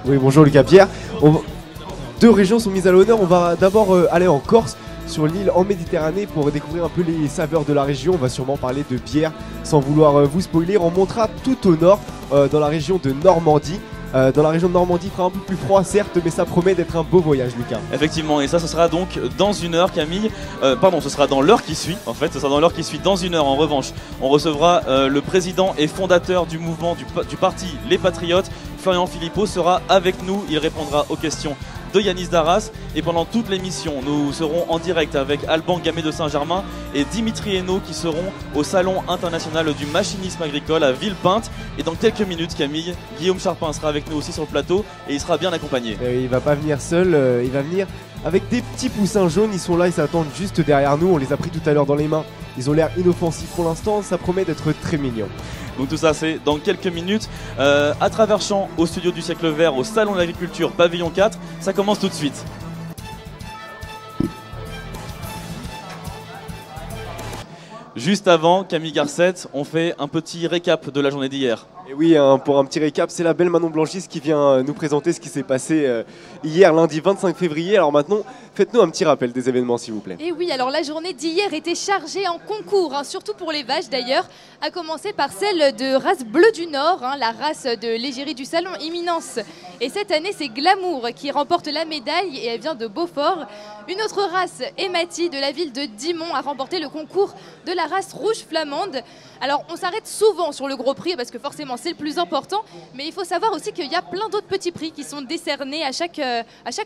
Oui, bonjour Lucas Pierre. Deux régions sont mises à l'honneur. On va d'abord aller en Corse, sur l'île en Méditerranée, pour découvrir un peu les saveurs de la région. On va sûrement parler de bière sans vouloir vous spoiler. On montera tout au nord, dans la région de Normandie. Dans la région de Normandie, il fera un peu plus froid certes, mais ça promet d'être un beau voyage, Lucas. Effectivement, et ça ce sera donc dans une heure, Camille. Pardon, ce sera dans l'heure qui suit. En fait, ce sera dans l'heure qui suit. Dans une heure, en revanche, on recevra le président et fondateur du mouvement du parti Les Patriotes, Florian Philippot, sera avec nous. Il répondra aux questions de Yanis Darras, et pendant toute l'émission nous serons en direct avec Alban Gamay de Saint-Germain et Dimitri Hainaut qui seront au salon international du machinisme agricole à Villepinte. Et dans quelques minutes, Camille, Guillaume Charpin sera avec nous aussi sur le plateau et il sera bien accompagné. Il va pas venir seul, il va venir avec des petits poussins jaunes. Ils sont là, ils s'attendent juste derrière nous. On les a pris tout à l'heure dans les mains. Ils ont l'air inoffensifs pour l'instant, ça promet d'être très mignon. Donc tout ça c'est dans quelques minutes, à travers champs, au studio du siècle vert, au salon de l'agriculture, pavillon 4, ça commence tout de suite. Juste avant, Camille Garcette, on fait un petit récap de la journée d'hier. Et oui, pour un petit récap, c'est la belle Manon Blanchis qui vient nous présenter ce qui s'est passé hier, lundi 25 février. Alors maintenant, faites-nous un petit rappel des événements, s'il vous plaît. Et oui, alors la journée d'hier était chargée en concours, surtout pour les vaches d'ailleurs, à commencer par celle de race Bleu du Nord, la race de l'égérie du salon Imminence. Et cette année, c'est Glamour qui remporte la médaille et elle vient de Beaufort. Une autre race, Emati de la ville de Dixmont, a remporté le concours de la race rouge flamande. Alors on s'arrête souvent sur le gros prix parce que forcément c'est le plus important, mais il faut savoir aussi qu'il y a plein d'autres petits prix qui sont décernés à chaque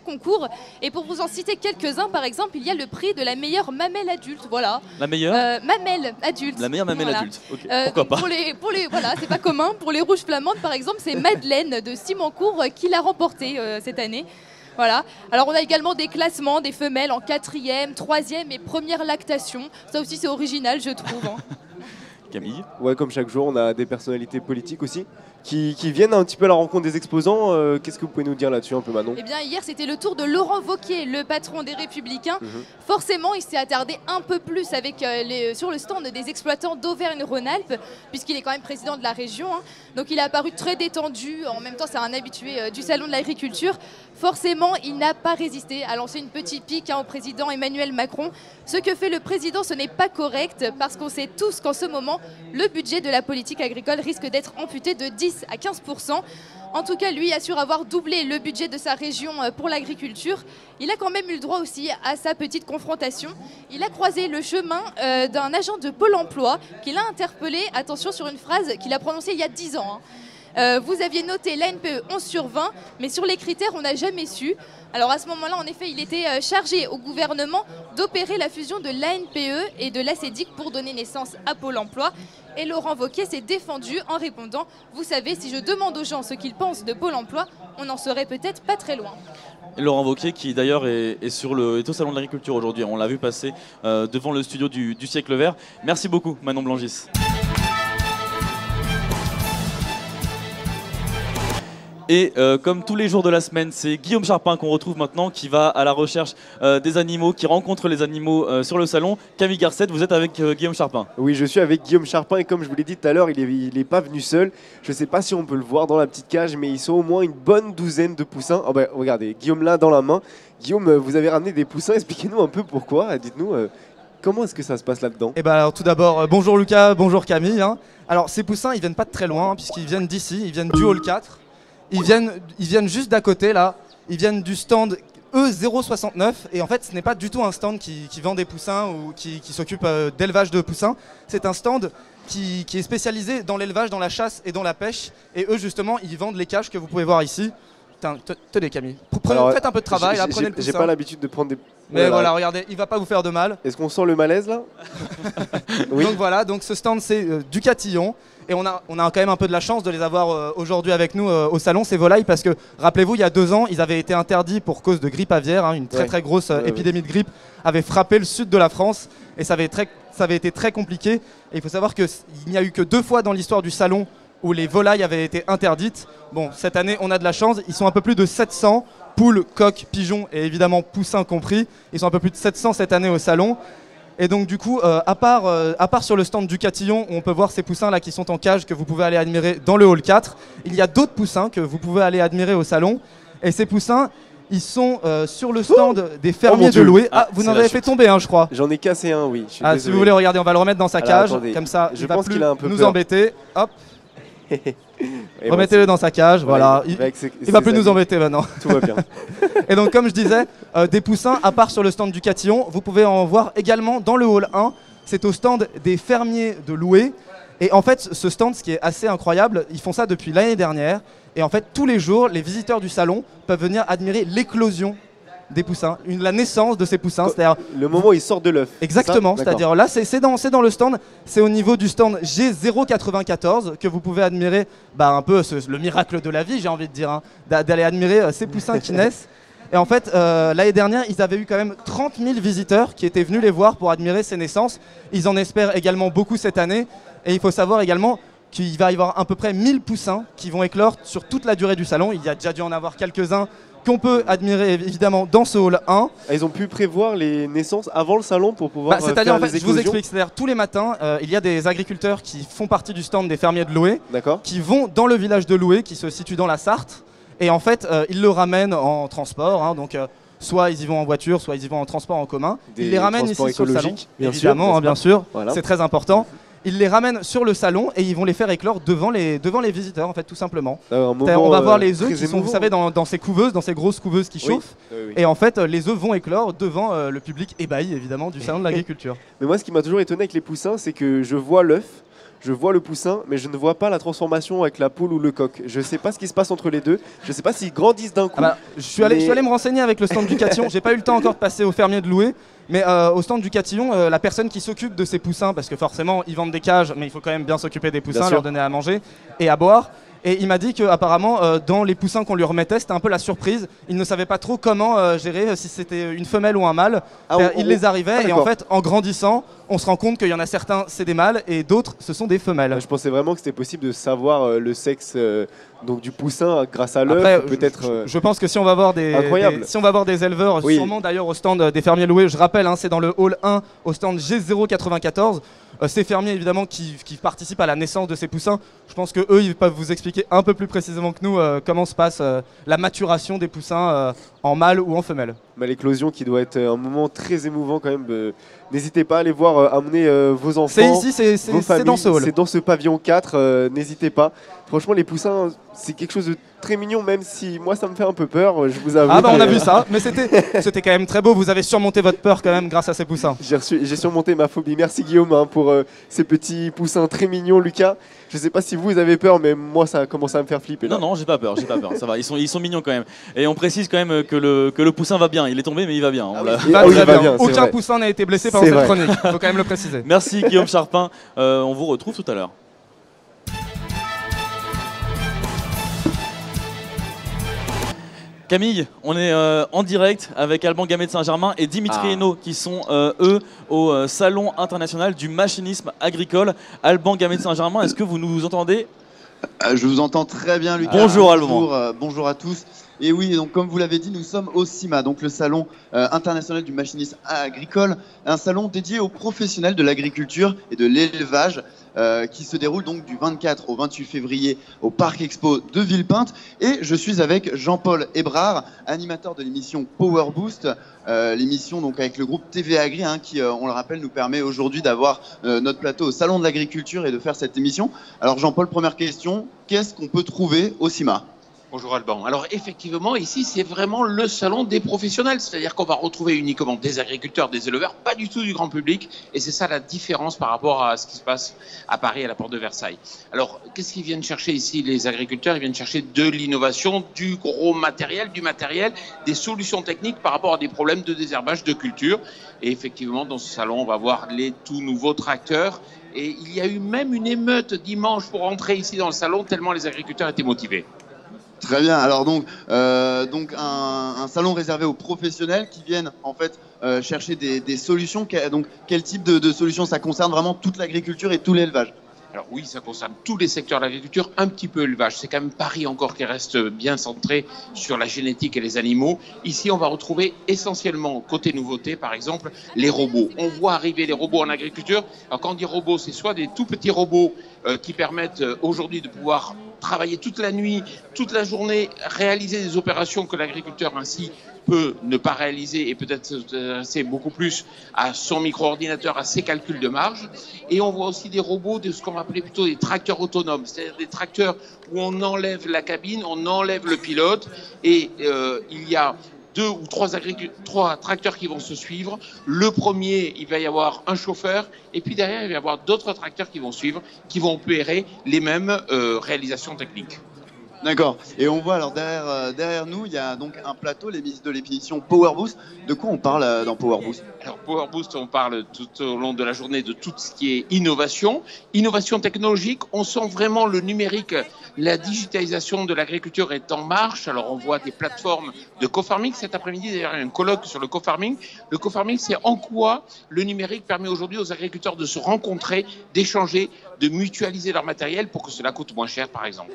concours. Et pour vous en citer quelques-uns, par exemple, il y a le prix de la meilleure mamelle adulte. Voilà. La meilleure mamelle adulte. La meilleure mamelle voilà. adulte. Okay. Pourquoi pas. Voilà, c'est pas commun. Pour les rouges flamandes, par exemple, c'est Madeleine de Simancourt qui l'a remporté cette année. Voilà. Alors on a également des classements des femelles en 4e, 3e et première lactation. Ça aussi c'est original, je trouve. Camille. Ouais, comme chaque jour, on a des personnalités politiques aussi qui viennent un petit peu à la rencontre des exposants. Qu'est-ce que vous pouvez nous dire là-dessus un peu, Manon? Eh bien, hier, c'était le tour de Laurent Wauquiez, le patron des Républicains. Forcément, il s'est attardé un peu plus sur le stand des exploitants d'Auvergne-Rhône-Alpes, puisqu'il est quand même président de la région. Donc, il a apparu très détendu. En même temps, c'est un habitué du salon de l'agriculture. Forcément, il n'a pas résisté à lancer une petite pique au président Emmanuel Macron. Ce que fait le président, ce n'est pas correct, parce qu'on sait tous qu'en ce moment, le budget de la politique agricole risque d'être amputé de 10 à 15%. En tout cas, lui assure avoir doublé le budget de sa région pour l'agriculture. Il a quand même eu le droit aussi à sa petite confrontation. Il a croisé le chemin d'un agent de Pôle emploi qui l'a interpellé, attention, sur une phrase qu'il a prononcée il y a 10 ans. Vous aviez noté l'ANPE 11 sur 20, mais sur les critères, on n'a jamais su. Alors à ce moment-là, en effet, il était chargé au gouvernement d'opérer la fusion de l'ANPE et de l'ACEDIC pour donner naissance à Pôle emploi. Et Laurent Wauquiez s'est défendu en répondant « Vous savez, si je demande aux gens ce qu'ils pensent de Pôle emploi, on n'en serait peut-être pas très loin. » Et Laurent Wauquiez qui d'ailleurs est au salon de l'agriculture aujourd'hui. On l'a vu passer devant le studio du siècle vert. Merci beaucoup, Manon Blanchis. Et comme tous les jours de la semaine, c'est Guillaume Charpin qu'on retrouve maintenant, qui va à la recherche des animaux, qui rencontre les animaux sur le salon. Camille Garcette, vous êtes avec Guillaume Charpin. Oui, je suis avec Guillaume Charpin et comme je vous l'ai dit tout à l'heure, il n'est pas venu seul. Je ne sais pas si on peut le voir dans la petite cage, mais ils sont au moins une bonne douzaine de poussins. Oh bah, regardez, Guillaume là dans la main. Guillaume, vous avez ramené des poussins, expliquez-nous un peu pourquoi. Dites-nous, comment est-ce que ça se passe là-dedans? Eh ben alors, tout d'abord, bonjour Lucas, bonjour Camille. Alors ces poussins, ils viennent pas de très loin, puisqu'ils viennent d'ici, ils viennent du hall 4. Ils viennent juste d'à côté là, ils viennent du stand E069 et en fait ce n'est pas du tout un stand qui vend des poussins ou qui s'occupe d'élevage de poussins. C'est un stand qui est spécialisé dans l'élevage, dans la chasse et dans la pêche et eux justement ils vendent les cages que vous pouvez voir ici. Tenez Camille, faites un peu de travail, là, prenez le poussin. J'ai pas l'habitude de prendre des... Mais voilà, regardez, il va pas vous faire de mal. Est-ce qu'on sent le malaise là? Oui. Donc voilà, donc ce stand c'est du Catillon. Et on a quand même un peu de la chance de les avoir aujourd'hui avec nous au salon, ces volailles, parce que, rappelez-vous, il y a 2 ans, ils avaient été interdits pour cause de grippe aviaire, une très grosse épidémie de grippe avait frappé le sud de la France, et ça avait été très compliqué. Et il faut savoir qu'il n'y a eu que 2 fois dans l'histoire du salon où les volailles avaient été interdites. Bon, cette année, on a de la chance, ils sont un peu plus de 700, poules, coqs, pigeons et évidemment poussins compris. Ils sont un peu plus de 700 cette année au salon. Et donc du coup, à part sur le stand du Catillon, où on peut voir ces poussins là qui sont en cage que vous pouvez aller admirer dans le hall 4, il y a d'autres poussins que vous pouvez aller admirer au salon. Et ces poussins, ils sont sur le stand des fermiers de Loué. Ah, vous en avez fait tomber un, je crois. J'en ai cassé un, oui. Ah, si vous voulez, regardez, on va le remettre dans sa cage, comme ça, je il va pense plus qu'il a un peu nous peur. embêter. Hop. Remettez-le dans sa cage, voilà. Il va plus nous embêter maintenant. Tout va bien. Et donc, comme je disais, des poussins, à part sur le stand du Catillon, vous pouvez en voir également dans le hall 1. C'est au stand des fermiers de Loué. Et en fait, ce stand, ce qui est assez incroyable, ils font ça depuis l'année dernière. Et en fait, tous les jours, les visiteurs du salon peuvent venir admirer l'éclosion des poussins, la naissance de ces poussins. C'est-à-dire le moment où ils sortent de l'œuf. Exactement, c'est-à-dire là, c'est dans le stand, c'est au niveau du stand G094 que vous pouvez admirer un peu le miracle de la vie, j'ai envie de dire, hein, d'aller admirer ces poussins qui naissent. Et en fait, l'année dernière, ils avaient eu quand même 30 000 visiteurs qui étaient venus les voir pour admirer ces naissances. Ils en espèrent également beaucoup cette année. Et il faut savoir également qu'il va y avoir à peu près 1000 poussins qui vont éclore sur toute la durée du salon. Il y a déjà dû en avoir quelques-uns qu'on peut admirer évidemment dans ce hall 1. Ils ont pu prévoir les naissances avant le salon pour pouvoir c'est-à-dire, faire en fait, les je vous éclosions. explique, c'est-à-dire tous les matins, il y a des agriculteurs qui font partie du stand des fermiers de Loué, qui vont dans le village de Loué, qui se situe dans la Sarthe, et en fait, ils le ramènent en transport, hein, donc soit ils y vont en voiture, soit ils y vont en transport en commun. Ils les ramènent ici sur le salon, évidemment, bien sûr, voilà. C'est très important. Ils les ramènent sur le salon et ils vont les faire éclore devant les visiteurs, en fait, tout simplement. On va voir les œufs qui sont, vous savez, dans ces couveuses, dans ces grosses couveuses qui chauffent. Oui. Et en fait, les œufs vont éclore devant le public ébahi, évidemment, du salon de l'agriculture. Mais moi, ce qui m'a toujours étonné avec les poussins, c'est que je vois l'œuf, je vois le poussin, mais je ne vois pas la transformation avec la poule ou le coq. Je ne sais pas ce qui se passe entre les deux. Je ne sais pas s'ils grandissent d'un coup. Je suis allé me renseigner avec le stand du Catillon. J'ai pas eu le temps encore de passer au fermier de Loué. Mais au stand du Catillon, la personne qui s'occupe de ces poussins, parce que forcément ils vendent des cages, mais il faut quand même bien s'occuper des poussins, leur donner à manger et à boire. Et il m'a dit qu'apparemment, dans les poussins qu'on lui remettait, c'était un peu la surprise. Il ne savait pas trop comment gérer, si c'était une femelle ou un mâle. Il les arrivait et en fait, en grandissant, on se rend compte qu'il y en a certains, c'est des mâles et d'autres, ce sont des femelles. Je pensais vraiment que c'était possible de savoir le sexe donc du poussin grâce à l'œuf. Peut-être. Je pense que si on va voir des éleveurs, sûrement d'ailleurs au stand des fermiers Loué, je rappelle, hein, c'est dans le hall 1 au stand G094. Ces fermiers évidemment qui participent à la naissance de ces poussins, je pense que eux ils peuvent vous expliquer un peu plus précisément que nous comment se passe la maturation des poussins en mâle ou en femelle. L'éclosion qui doit être un moment très émouvant quand même. N'hésitez pas à aller voir, amener vos enfants. C'est ici, c'est dans ce hall. C'est dans ce pavillon 4, n'hésitez pas. Franchement, les poussins, c'est quelque chose de très mignon, même si moi ça me fait un peu peur, je vous avoue. Ah on a vu ça, mais c'était quand même très beau. Vous avez surmonté votre peur quand même grâce à ces poussins. J'ai surmonté ma phobie. Merci Guillaume pour ces petits poussins très mignons, Lucas. Je sais pas si vous avez peur, mais moi ça a commencé à me faire flipper. Là. Non, j'ai pas peur, ça va. Ils sont mignons quand même. Et on précise quand même que le poussin va bien. Il est tombé, mais il va bien. Il va bien. Aucun poussin n'a été blessé pendant cette chronique. Il faut quand même le préciser. Merci Guillaume Charpin. On vous retrouve tout à l'heure. Camille, on est en direct avec Alban Gamay de Saint-Germain et Dimitri Hainaut qui sont eux au Salon international du machinisme agricole. Alban Gamay de Saint-Germain, est-ce que vous nous entendez? Je vous entends très bien, Lucas. Bonjour Alban. Bonjour à tous. Et oui, donc comme vous l'avez dit, nous sommes au CIMA, donc le Salon international du machinisme agricole, un salon dédié aux professionnels de l'agriculture et de l'élevage. Qui se déroule donc du 24 au 28 février au Parc Expo de Villepinte. Et je suis avec Jean-Paul Hébrard, animateur de l'émission Power Boost, l'émission donc avec le groupe TVA Agri, hein, qui, on le rappelle, nous permet aujourd'hui d'avoir notre plateau au Salon de l'Agriculture et de faire cette émission. Alors Jean-Paul, première question, qu'est-ce qu'on peut trouver au CIMA ? Bonjour Alban. Alors effectivement, ici c'est vraiment le salon des professionnels, c'est-à-dire qu'on va retrouver uniquement des agriculteurs, des éleveurs, pas du tout du grand public, et c'est ça la différence par rapport à ce qui se passe à Paris à la porte de Versailles. Alors qu'est-ce qu'ils viennent chercher ici les agriculteurs? Ils viennent chercher de l'innovation, du gros matériel, des solutions techniques par rapport à des problèmes de désherbage de culture. Et effectivement, dans ce salon, on va voir les tout nouveaux tracteurs. Et il y a eu même une émeute dimanche pour entrer ici dans le salon, tellement les agriculteurs étaient motivés. Très bien. Alors donc un salon réservé aux professionnels qui viennent en fait chercher des solutions. Donc quel type de solutions? Ça concerne vraiment toute l'agriculture et tout l'élevage? Alors oui, ça concerne tous les secteurs de l'agriculture, un petit peu élevage. C'est quand même Paris encore qui reste bien centré sur la génétique et les animaux. Ici, on va retrouver essentiellement, côté nouveauté, par exemple, les robots. On voit arriver les robots en agriculture. Alors quand on dit robots, c'est soit des tout petits robots qui permettent aujourd'hui de pouvoir travailler toute la nuit, toute la journée, réaliser des opérations que l'agriculteur ainsi peut ne pas réaliser et peut-être s'intéresser beaucoup plus à son micro-ordinateur, à ses calculs de marge. Et on voit aussi des robots de ce qu'on va appeler plutôt des tracteurs autonomes, c'est-à-dire des tracteurs où on enlève la cabine, on enlève le pilote et il y a 2 ou 3 tracteurs qui vont se suivre. Le premier, il va y avoir un chauffeur et puis derrière, il va y avoir d'autres tracteurs qui vont suivre, qui vont opérer les mêmes réalisations techniques. D'accord. Et on voit alors derrière nous, il y a donc un plateau, de l'émission Power Boost. De quoi on parle dans Power Boost? Alors Power Boost, on parle tout au long de la journée de tout ce qui est innovation technologique. On sent vraiment le numérique, la digitalisation de l'agriculture est en marche. Alors on voit des plateformes de co-farming. Cet après-midi, d'ailleurs, il y a un colloque sur le co-farming. Le co-farming, c'est en quoi le numérique permet aujourd'hui aux agriculteurs de se rencontrer, d'échanger, de mutualiser leur matériel pour que cela coûte moins cher, par exemple.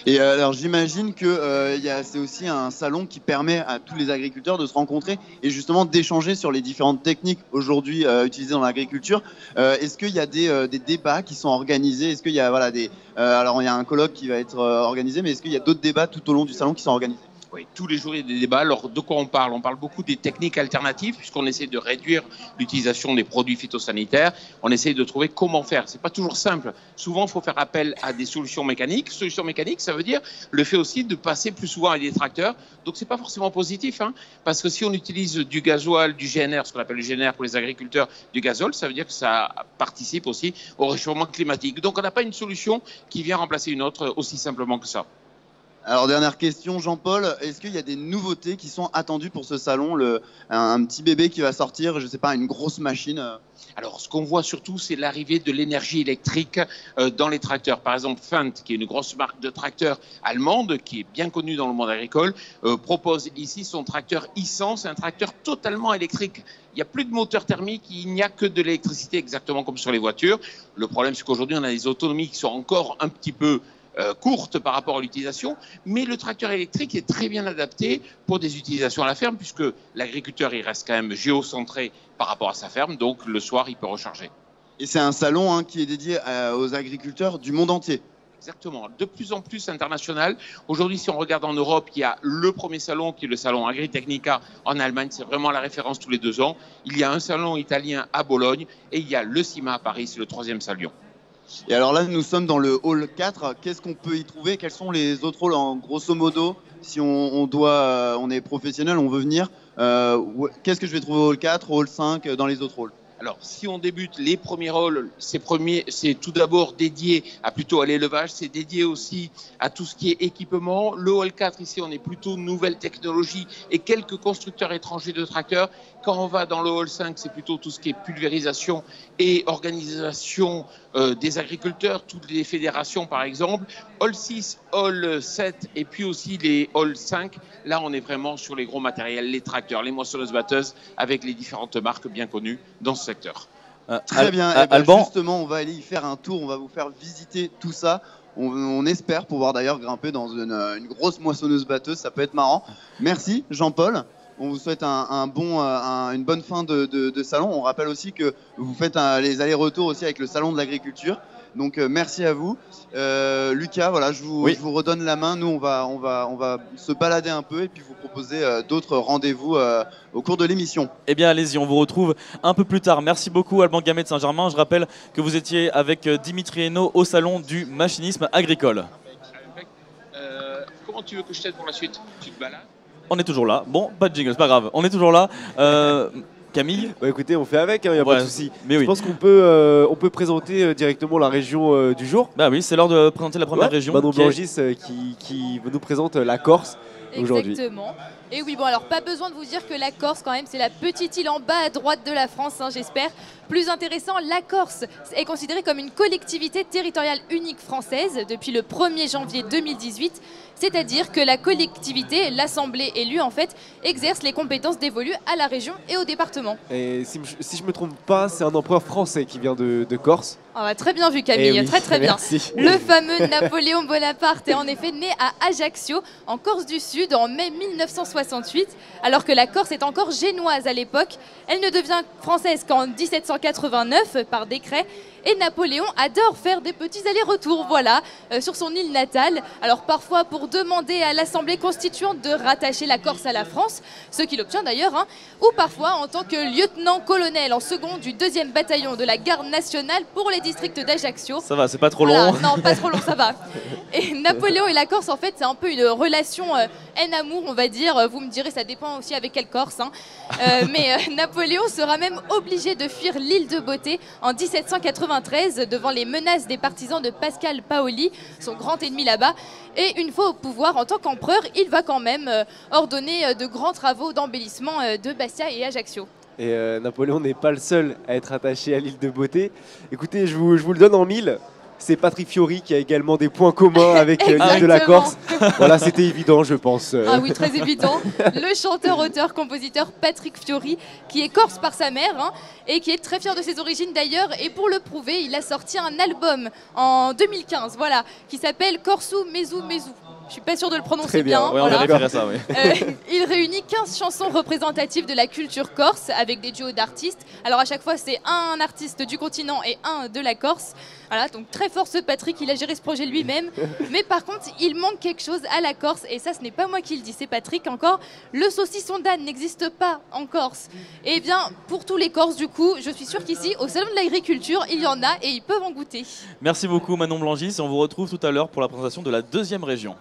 Et alors j'imagine que c'est aussi un salon qui permet à tous les agriculteurs de se rencontrer et justement d'échanger sur les différentes techniques aujourd'hui utilisées dans l'agriculture. Est-ce qu'il y a des débats qui sont organisés? Est-ce qu'il y a alors il y a un colloque qui va être organisé, mais est-ce qu'il y a d'autres débats tout au long du salon qui sont organisés? Oui, tous les jours, il y a des débats. Alors, de quoi on parle? On parle beaucoup des techniques alternatives, puisqu'on essaie de réduire l'utilisation des produits phytosanitaires. On essaie de trouver comment faire. C'est pas toujours simple. Souvent, il faut faire appel à des solutions mécaniques. Solutions mécaniques, ça veut dire le fait aussi de passer plus souvent avec des tracteurs. Donc, c'est pas forcément positif, hein, parce que si on utilise du gasoil, du GNR, ce qu'on appelle le GNR pour les agriculteurs, du gazole, ça veut dire que ça participe aussi au réchauffement climatique. Donc, on n'a pas une solution qui vient remplacer une autre aussi simplement que ça. Alors dernière question, Jean-Paul, est-ce qu'il y a des nouveautés qui sont attendues pour ce salon, un petit bébé qui va sortir, je sais pas, une grosse machine Alors, ce qu'on voit surtout, c'est l'arrivée de l'énergie électrique dans les tracteurs. Par exemple, Fendt, qui est une grosse marque de tracteurs allemande, qui est bien connue dans le monde agricole, propose ici son tracteur e-100. C'est un tracteur totalement électrique. Il n'y a plus de moteur thermique, il n'y a que de l'électricité, exactement comme sur les voitures. Le problème, c'est qu'aujourd'hui, on a des autonomies qui sont encore un petit peu courte par rapport à l'utilisation, mais le tracteur électrique est très bien adapté pour des utilisations à la ferme, puisque l'agriculteur il reste quand même géocentré par rapport à sa ferme, donc le soir il peut recharger. Et c'est un salon qui est dédié aux agriculteurs du monde entier. Exactement, de plus en plus international. Aujourd'hui, si on regarde en Europe, il y a le premier salon qui est le salon Agritechnica en Allemagne, c'est vraiment la référence tous les 2 ans. Il y a un salon italien à Bologne et il y a le CIMA à Paris, c'est le 3e salon. Et alors là, nous sommes dans le hall 4. Qu'est-ce qu'on peut y trouver? Quels sont les autres halls, en grosso modo? Si on est professionnel, on veut venir, qu'est-ce que je vais trouver au hall 4, au hall 5, dans les autres halls? Alors, si on débute les premiers halls, c'est tout d'abord dédié plutôt à l'élevage, c'est dédié aussi à tout ce qui est équipement. Le hall 4, ici, on est plutôt nouvelles technologies et quelques constructeurs étrangers de tracteurs. Quand on va dans le hall 5, c'est plutôt tout ce qui est pulvérisation et organisation des agriculteurs, toutes les fédérations par exemple. Hall 6, Hall 7 et puis aussi les Hall 5, là on est vraiment sur les gros matériels, les tracteurs, les moissonneuses-batteuses avec les différentes marques bien connues dans ce secteur. Très bien, Alban, justement on va aller y faire un tour, on va vous faire visiter tout ça. On espère pouvoir d'ailleurs grimper dans une grosse moissonneuse-batteuse, ça peut être marrant. Merci Jean-Paul. On vous souhaite une bonne fin de salon. On rappelle aussi que vous faites les allers-retours aussi avec le salon de l'agriculture. Donc merci à vous. Lucas, voilà, je vous redonne la main. Nous, on va se balader un peu et puis vous proposer d'autres rendez-vous au cours de l'émission. Eh bien, allez-y, on vous retrouve un peu plus tard. Merci beaucoup, Alban Gamet de Saint-Germain. Je rappelle que vous étiez avec Dimitri Hainaut au salon du machinisme agricole. Comment tu veux que je t'aide pour la suite? Tu te balades? On est toujours là. Bon, pas de jingle, c'est pas grave. On est toujours là. Camille? Bah écoutez, on fait avec, il n'y a pas de souci. Mais oui. Je pense qu'on peut présenter directement la région du jour. Bah oui, c'est l'heure de présenter la première région. Manon Blangis qui nous présente la Corse. aujourd'hui. Exactement. Et oui, bon, alors pas besoin de vous dire que la Corse, quand même, c'est la petite île en bas à droite de la France, hein, j'espère. Plus intéressant, la Corse est considérée comme une collectivité territoriale unique française depuis le 1er janvier 2018. C'est-à-dire que la collectivité, l'assemblée élue, en fait, exerce les compétences dévolues à la région et au département. Et si je me trompe pas, c'est un empereur français qui vient de Corse. Ah bah, très bien vu Camille, Eh oui, très bien. merci. Le fameux Napoléon Bonaparte est en effet né à Ajaccio, en Corse du Sud, en mai 1968, alors que la Corse est encore génoise à l'époque. Elle ne devient française qu'en 1789 par décret. Et Napoléon adore faire des petits allers-retours, voilà, sur son île natale. Alors parfois pour demander à l'Assemblée constituante de rattacher la Corse à la France, ce qu'il obtient d'ailleurs, hein, ou parfois en tant que lieutenant-colonel en second du 2e bataillon de la garde nationale pour les districts d'Ajaccio. Ça va, c'est pas trop Voilà, long. non, pas trop long, ça va. Et Napoléon et la Corse, en fait, c'est un peu une relation haine-amour, on va dire. Vous me direz, ça dépend aussi avec quelle Corse. Hein. Mais Napoléon sera même obligé de fuir l'île de Beauté en 1793 devant les menaces des partisans de Pascal Paoli, son grand ennemi là-bas. Et une fois au pouvoir, en tant qu'empereur, il va quand même ordonner de grands travaux d'embellissement de Bastia et Ajaccio. Et Napoléon n'est pas le seul à être attaché à l'île de Beauté. Écoutez, je vous le donne en mille. C'est Patrick Fiori qui a également des points communs avec l'île de la Corse. Voilà, c'était évident, je pense. Ah oui, très évident. Le chanteur, auteur, compositeur Patrick Fiori, qui est corse par sa mère, hein, et qui est très fier de ses origines d'ailleurs. Et pour le prouver, il a sorti un album en 2015, voilà, qui s'appelle Corsu Mezu Mezu. Je suis pas sûre de le prononcer Très bien. bien. Ouais, on voilà. vérifierait ça, oui. Il réunit 15 chansons représentatives de la culture corse avec des duos d'artistes. Alors à chaque fois, c'est un artiste du continent et un de la Corse. Voilà, donc très fort ce Patrick, il a géré ce projet lui-même. Mais par contre, il manque quelque chose à la Corse. Et ça, ce n'est pas moi qui le dis, c'est Patrick encore. Le saucisson d'âne n'existe pas en Corse. Et bien, pour tous les Corses, du coup, je suis sûre qu'ici, au Salon de l'Agriculture, il y en a et ils peuvent en goûter. Merci beaucoup Manon Blangis et on vous retrouve tout à l'heure pour la présentation de la 2e région.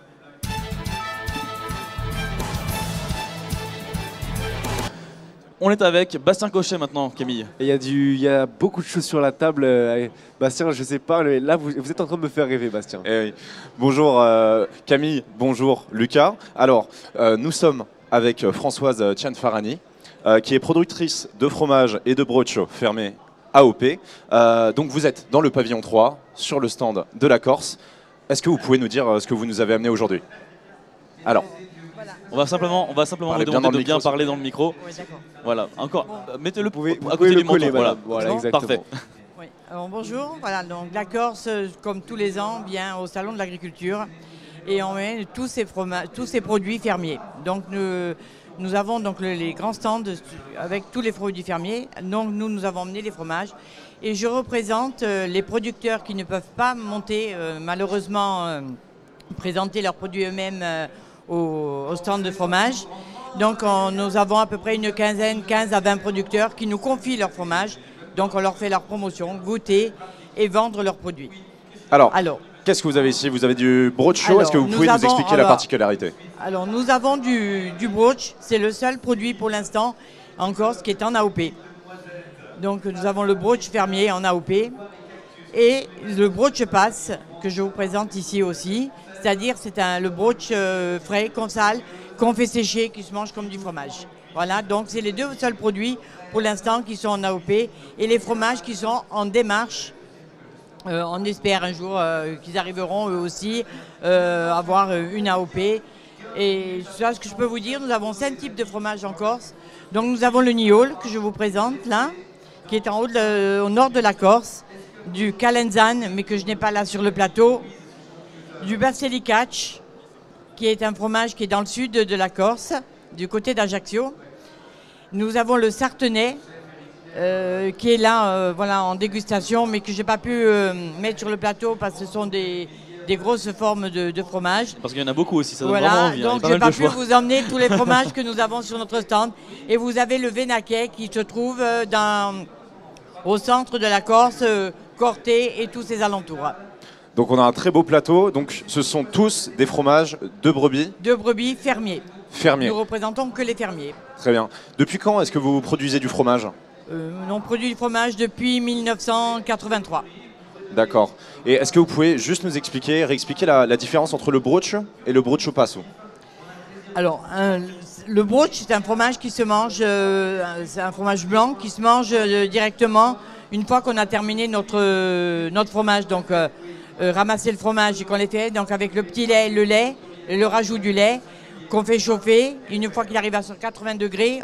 On est avec Bastien Cochet maintenant, Camille. Et il y a beaucoup de choses sur la table. Bastien, je sais pas, là vous êtes en train de me faire rêver, Bastien. Eh oui. Bonjour Camille, bonjour Lucas. Alors, nous sommes avec Françoise Tianfarani, qui est productrice de fromage et de brocho fermé AOP. Donc vous êtes dans le pavillon 3, sur le stand de la Corse. Est-ce que vous pouvez nous dire ce que vous nous avez amené aujourd'hui? Alors. On va simplement vous demander de bien parler dans le micro. Oui, d'accord. Voilà, encore. Mettez-le Vous pouvez à côté le du menton. coller, Voilà, madame. Voilà, Bon, exactement. parfait. Oui. Alors, bonjour, voilà, donc la Corse, comme tous les ans, vient au Salon de l'Agriculture et on met tous ces produits fermiers. Donc nous avons donc les grands stands avec tous les produits fermiers. Donc nous avons emmené les fromages et je représente les producteurs qui ne peuvent pas monter, malheureusement, présenter leurs produits eux-mêmes au stand de fromage. Donc nous avons à peu près une quinzaine, 15 à 20 producteurs qui nous confient leur fromage. Donc on leur fait leur promotion, goûter et vendre leurs produits. Alors, Alors, qu'est-ce que vous avez ici? Vous avez du brocho, Alors, est-ce que vous nous pouvez nous avons- expliquer la alors- particularité? alors nous avons du brooch, c'est le seul produit pour l'instant en Corse qui est en AOP. Donc nous avons le brooch fermier en AOP et le brooch passe que je vous présente ici aussi. C'est-à-dire c'est le brooch frais, qu'on sale, qu'on fait sécher, qui se mange comme du fromage. Voilà, donc c'est les deux seuls produits pour l'instant qui sont en AOP et les fromages qui sont en démarche. On espère un jour qu'ils arriveront eux aussi à avoir une AOP. Et ça, ce que je peux vous dire, nous avons 5 types de fromages en Corse. Donc nous avons le Niol que je vous présente là, qui est en haut au nord de la Corse, du Calenzane, mais que je n'ai pas là sur le plateau, du Berselicatch, qui est un fromage qui est dans le sud de la Corse, du côté d'Ajaccio. Nous avons le Sartenay, qui est là voilà, en dégustation, mais que je n'ai pas pu mettre sur le plateau parce que ce sont des grosses formes de fromage. Parce qu'il y en a beaucoup aussi, ça donne vraiment Voilà, envie. Hein, donc il y je a n'ai pas mal pas de pu choix. vous emmener tous les fromages que nous avons sur notre stand. Et vous avez le Vénaquet qui se trouve au centre de la Corse, Corté et tous ses alentours. Donc on a un très beau plateau, donc ce sont tous des fromages de brebis Deux brebis fermiers. fermiers. Nous représentons que les fermiers. Très bien. Depuis quand est-ce que vous produisez du fromage? On produit du fromage depuis 1983. D'accord. Et est-ce que vous pouvez juste nous expliquer, réexpliquer la différence entre le broch et le brocho passo? Alors, le brooch, c'est un fromage qui se mange, c'est un fromage blanc qui se mange directement une fois qu'on a terminé notre fromage. Donc, ramasser le fromage et qu'on l'ait fait, donc avec le petit lait, le rajout du lait qu'on fait chauffer. Une fois qu'il arrive à 80 degrés,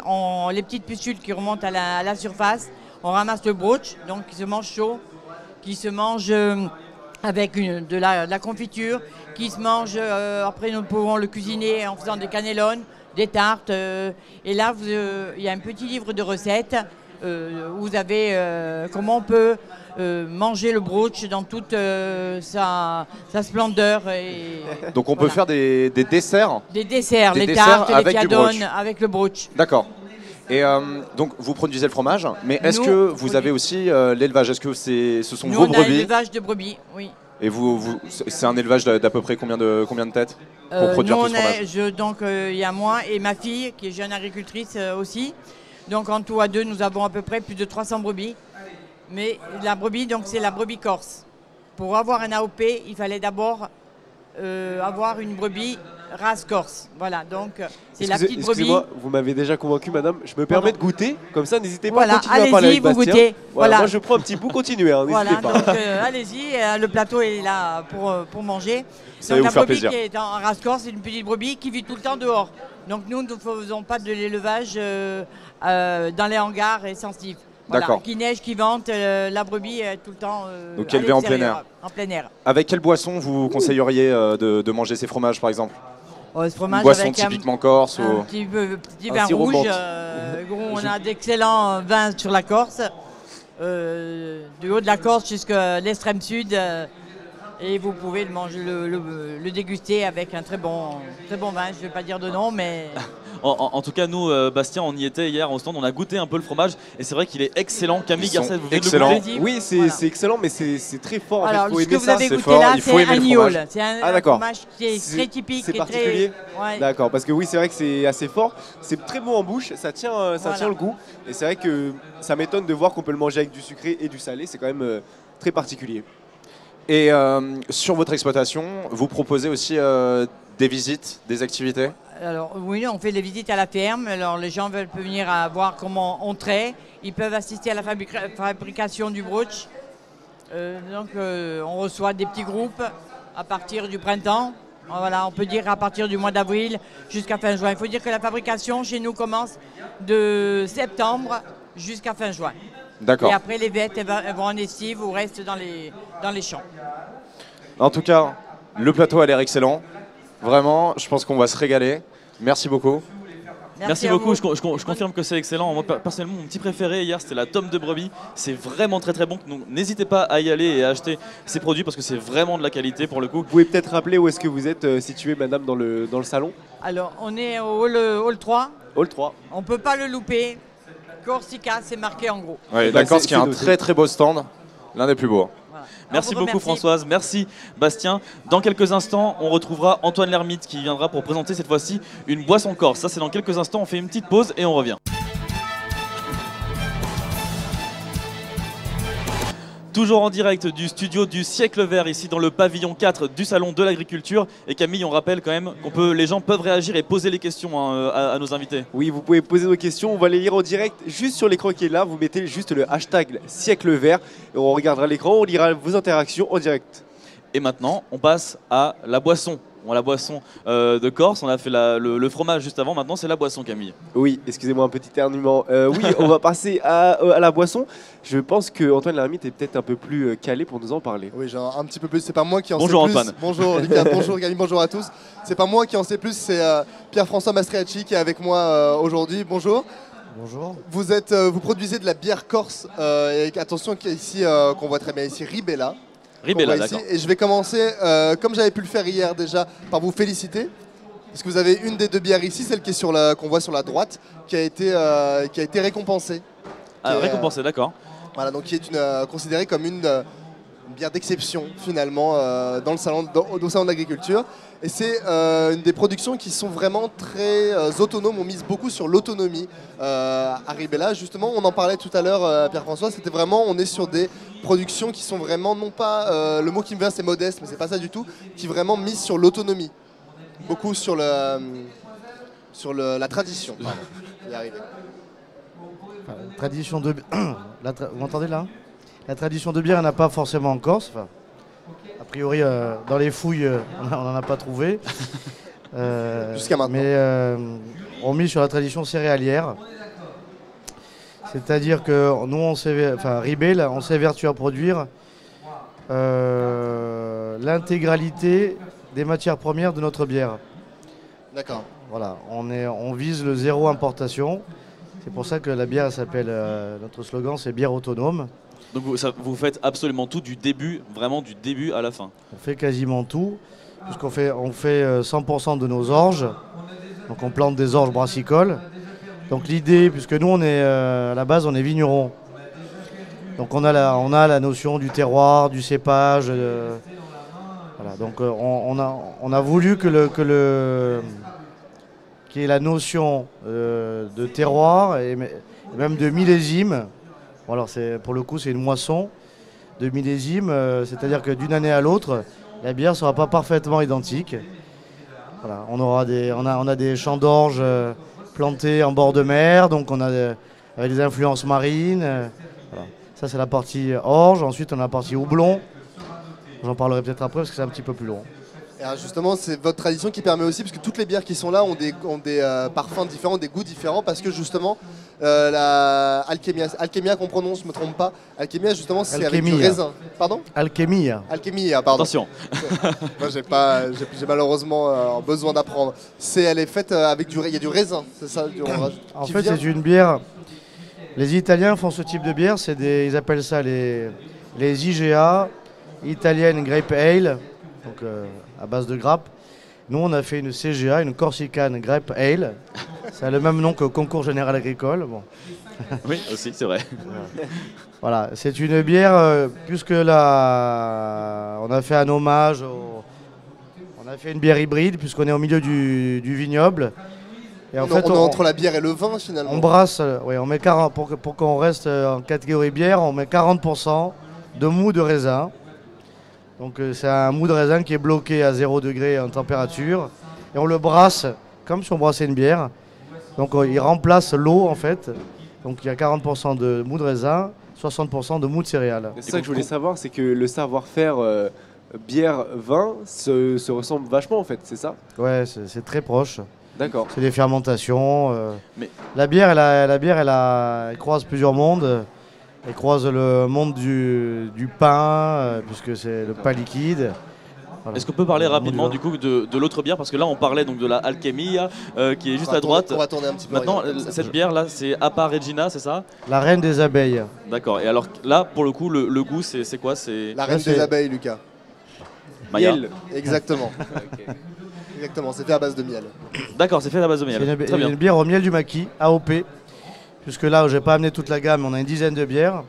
les petites pustules qui remontent à la surface, on ramasse le brooch, donc qui se mange chaud, qui se mange avec de la confiture, qui se mange, après nous pouvons le cuisiner en faisant des cannellones, des tartes. Et là, il y a un petit livre de recettes où vous avez comment on peut manger le brooch dans toute sa splendeur. Donc on peut faire des desserts. Des desserts, des les desserts tartes, les piadones avec le brooch. D'accord. Et donc vous produisez le fromage, mais est-ce que vous avez aussi l'élevage? Est-ce que ce sont Nous, vos on a brebis? l'élevage de brebis, oui. Et c'est un élevage d'à peu près combien de têtes pour produire tout ce fromage? Donc il y a moi et ma fille qui est jeune agricultrice aussi. Donc en tout à deux, nous avons à peu près plus de 300 brebis. Mais la brebis, donc c'est la brebis corse. Pour avoir un AOP, il fallait d'abord avoir une brebis race corse. Voilà, donc c'est la petite brebis. Excusez-moi, vous m'avez déjà convaincu, madame. Je me permets de goûter, comme ça, n'hésitez pas à continuer à parler allez-y, avec vous Bastien. goûtez. Voilà, moi, je prends un petit bout, continuez, n'hésitez Voilà, pas. donc allez-y, le plateau est là pour manger. Ça va Donc vous faire la brebis plaisir. qui est en race corse, c'est une petite brebis qui vit tout le temps dehors. Donc nous ne faisons pas de l'élevage dans les hangars et sensibles. Voilà, D'accord. qui neige, qui vente, la brebis est tout le temps Donc à élevée en plein l'extérieur, air. en plein air. Avec quelle boisson vous conseilleriez de manger ces fromages par exemple? Ce fromage Une boisson avec typiquement corse un ou... petit Un vin sirop rouge. menthe. On a d'excellents vins sur la Corse, du haut de la Corse jusqu'à l'extrême sud. Et vous pouvez le manger, le déguster avec un très bon vin. Je ne vais pas dire de nom, mais... En tout cas, nous, Bastien, on y était hier au stand, on a goûté un peu le fromage et c'est vrai qu'il est excellent. Camille Ils sont Garcet, vous venez de le excellents. goûter? Oui, c'est Voilà. c'est excellent, mais c'est très fort. En fait. Alors, Faut ce aimer que vous ça. avez c'est goûté fort, là, il faut c'est aimer un le niol. fromage. C'est un d'accord. fromage qui est très typique. C'est qui est particulier. Ouais. D'accord, parce que oui, c'est vrai que c'est assez fort. C'est très bon en bouche, ça tient le goût. Et c'est vrai que ça m'étonne de voir qu'on peut le manger avec du sucré et du salé. C'est quand même très particulier. Et sur votre exploitation, vous proposez aussi des visites, des activités? Alors oui, on fait des visites à la ferme. Alors les gens veulent venir à voir comment on traite. Ils peuvent assister à la fabrication du brooch. On reçoit des petits groupes à partir du printemps. Voilà, on peut dire à partir du mois d'avril jusqu'à fin juin. Il faut dire que la fabrication chez nous commence de septembre jusqu'à fin juin. D'accord. Et après les bêtes elles vont en estive ou restent dans les champs. En tout cas, le plateau a l'air excellent. Vraiment, je pense qu'on va se régaler. Merci beaucoup. Merci à beaucoup, vous. je confirme que c'est excellent. Moi personnellement, mon petit préféré hier c'était la tome de brebis. C'est vraiment très très bon. Donc n'hésitez pas à y aller et à acheter ces produits parce que c'est vraiment de la qualité pour le coup. Vous pouvez peut-être rappeler où est-ce que vous êtes situé, madame, dans le salon? Alors on est au hall 3. Hall 3. On ne peut pas le louper. Corsica, c'est marqué en gros. Ouais, Bah, d'accord, c'est qui est un noté. très très beau stand. L'un des plus beaux. Voilà. Merci On vous beaucoup remercie. Françoise, merci Bastien. Dans quelques instants, on retrouvera Antoine Lermite qui viendra pour présenter cette fois-ci une boisson corse. Ça c'est dans quelques instants, on fait une petite pause et on revient. Toujours en direct du studio du Siècle Vert, ici dans le pavillon 4 du Salon de l'Agriculture. Et Camille, on rappelle quand même les gens peuvent réagir et poser les questions à nos invités. Oui, vous pouvez poser vos questions, on va les lire en direct juste sur l'écran qui est là. Vous mettez juste le hashtag Siècle Vert et on regardera l'écran, on lira vos interactions en direct. Et maintenant, on passe à la boisson. La boisson de Corse, on a fait le fromage juste avant, maintenant c'est la boisson Camille. Oui, excusez-moi un petit éternuement. Oui, on va passer à la boisson. Je pense que Antoine Lermite est peut-être un peu plus calé pour nous en parler. Oui, genre un petit peu plus. C'est pas moi qui en Bonjour sais plus. Antoine. Bonjour Lucas, bonjour Camille, bonjour à tous. C'est pas moi qui en sais plus, c'est Pierre-François Mastriacci qui est avec moi aujourd'hui. Bonjour. Bonjour. Vous produisez de la bière corse. Et attention, ici, qu'on voit très bien ici, Ribella. Ribella, Ici. d'accord. Et je vais commencer, comme j'avais pu le faire hier déjà, par vous féliciter. Parce que vous avez une des deux bières ici, celle qui est qu'on voit sur la droite, qui a été récompensée. Récompensé, d'accord. Voilà, donc qui est considérée comme une bière d'exception finalement dans le salon, au salon d'agriculture. Et c'est une des productions qui sont vraiment très autonomes. On mise beaucoup sur l'autonomie à Ribella. Justement, on en parlait tout à l'heure, Pierre-François. C'était vraiment, on est sur des productions qui sont vraiment, non pas, le mot qui me vient c'est modeste, mais c'est pas ça du tout, qui vraiment misent sur l'autonomie. Beaucoup sur sur la tradition. Pardon. Je vais y arriver. Enfin, tradition de... Vous m'entendez là? La tradition de bière, il n'y en a pas forcément en Corse. Enfin, a priori, dans les fouilles, on n'en a pas trouvé. Jusqu'à maintenant. Mais on mise sur la tradition céréalière. C'est-à-dire que nous, Ribel, on s'évertue à produire l'intégralité des matières premières de notre bière. D'accord. Voilà, on vise le zéro importation. C'est pour ça que la bière s'appelle, notre slogan, c'est bière autonome. Donc vous faites absolument tout du début, vraiment du début à la fin. On fait quasiment tout, puisqu'on fait 100% de nos orges. Donc on plante des orges brassicoles. Donc l'idée, puisque nous on est à la base on est vignerons. Donc on a la notion du terroir, du cépage. Voilà, donc on a voulu qu'il y ait la notion de terroir et même de millésime. Bon, alors pour le coup c'est une moisson de millésime, c'est-à-dire que d'une année à l'autre, la bière ne sera pas parfaitement identique. Voilà, on a des champs d'orge plantés en bord de mer, donc on a avec des influences marines. Voilà. Ça c'est la partie orge, ensuite on a la partie houblon. J'en parlerai peut-être après parce que c'est un petit peu plus long. Et alors justement, c'est votre tradition qui permet aussi, parce que toutes les bières qui sont là ont des parfums différents, des goûts différents, parce que justement, la Alchemia qu'on prononce, je ne me trompe pas, Alchemia justement c'est avec du raisin. Pardon? Alchemia. Alchemia, pardon. Attention. Moi j'ai malheureusement besoin d'apprendre. Elle est faite avec il y a du raisin, c'est ça? En fait c'est une bière, les Italiens font ce type de bière, ils appellent ça les IGA, Italian Grape Ale. Donc à base de grappe. Nous on a fait une CGA, une Corsican Grape Ale. Ça a le même nom que Concours Général Agricole. Bon. Oui, aussi, c'est vrai. Voilà, c'est une bière, puisque là, on a fait un hommage, on a fait une bière hybride, puisqu'on est au milieu du vignoble. Et en fait, on est entre la bière et le vin finalement. On brasse, oui, on met 40, pour qu'on reste en catégorie bière, on met 40% de mou de raisin. Donc c'est un mou de raisin qui est bloqué à 0 degré en température. Et on le brasse comme si on brassait une bière. Donc il remplace l'eau en fait. Donc il y a 40% de mou de raisin, 60% de mou de céréales. C'est ça que je voulais savoir, c'est que le savoir-faire bière-vin se ressemble vachement en fait, c'est ça? Ouais, c'est très proche. D'accord. C'est des fermentations. Mais... La bière, elle croise plusieurs mondes. Elle croise le monde du pain, puisque c'est le pain liquide. Voilà. Est-ce qu'on peut parler rapidement du coup de l'autre bière? Parce que là on parlait donc de la Alchemia qui est juste à droite. On va tourner un petit peu. Maintenant cette bière là c'est Appa Regina, c'est ça? La reine des abeilles. D'accord. Et alors là pour le coup le goût c'est quoi? La reine des abeilles, Lucas. Miel. Exactement. Okay. Exactement, c'est fait à base de miel. D'accord, c'est fait à base de miel. C'est une bière au miel du maquis, AOP. Puisque là, je n'ai pas amené toute la gamme, on a une dizaine de bières.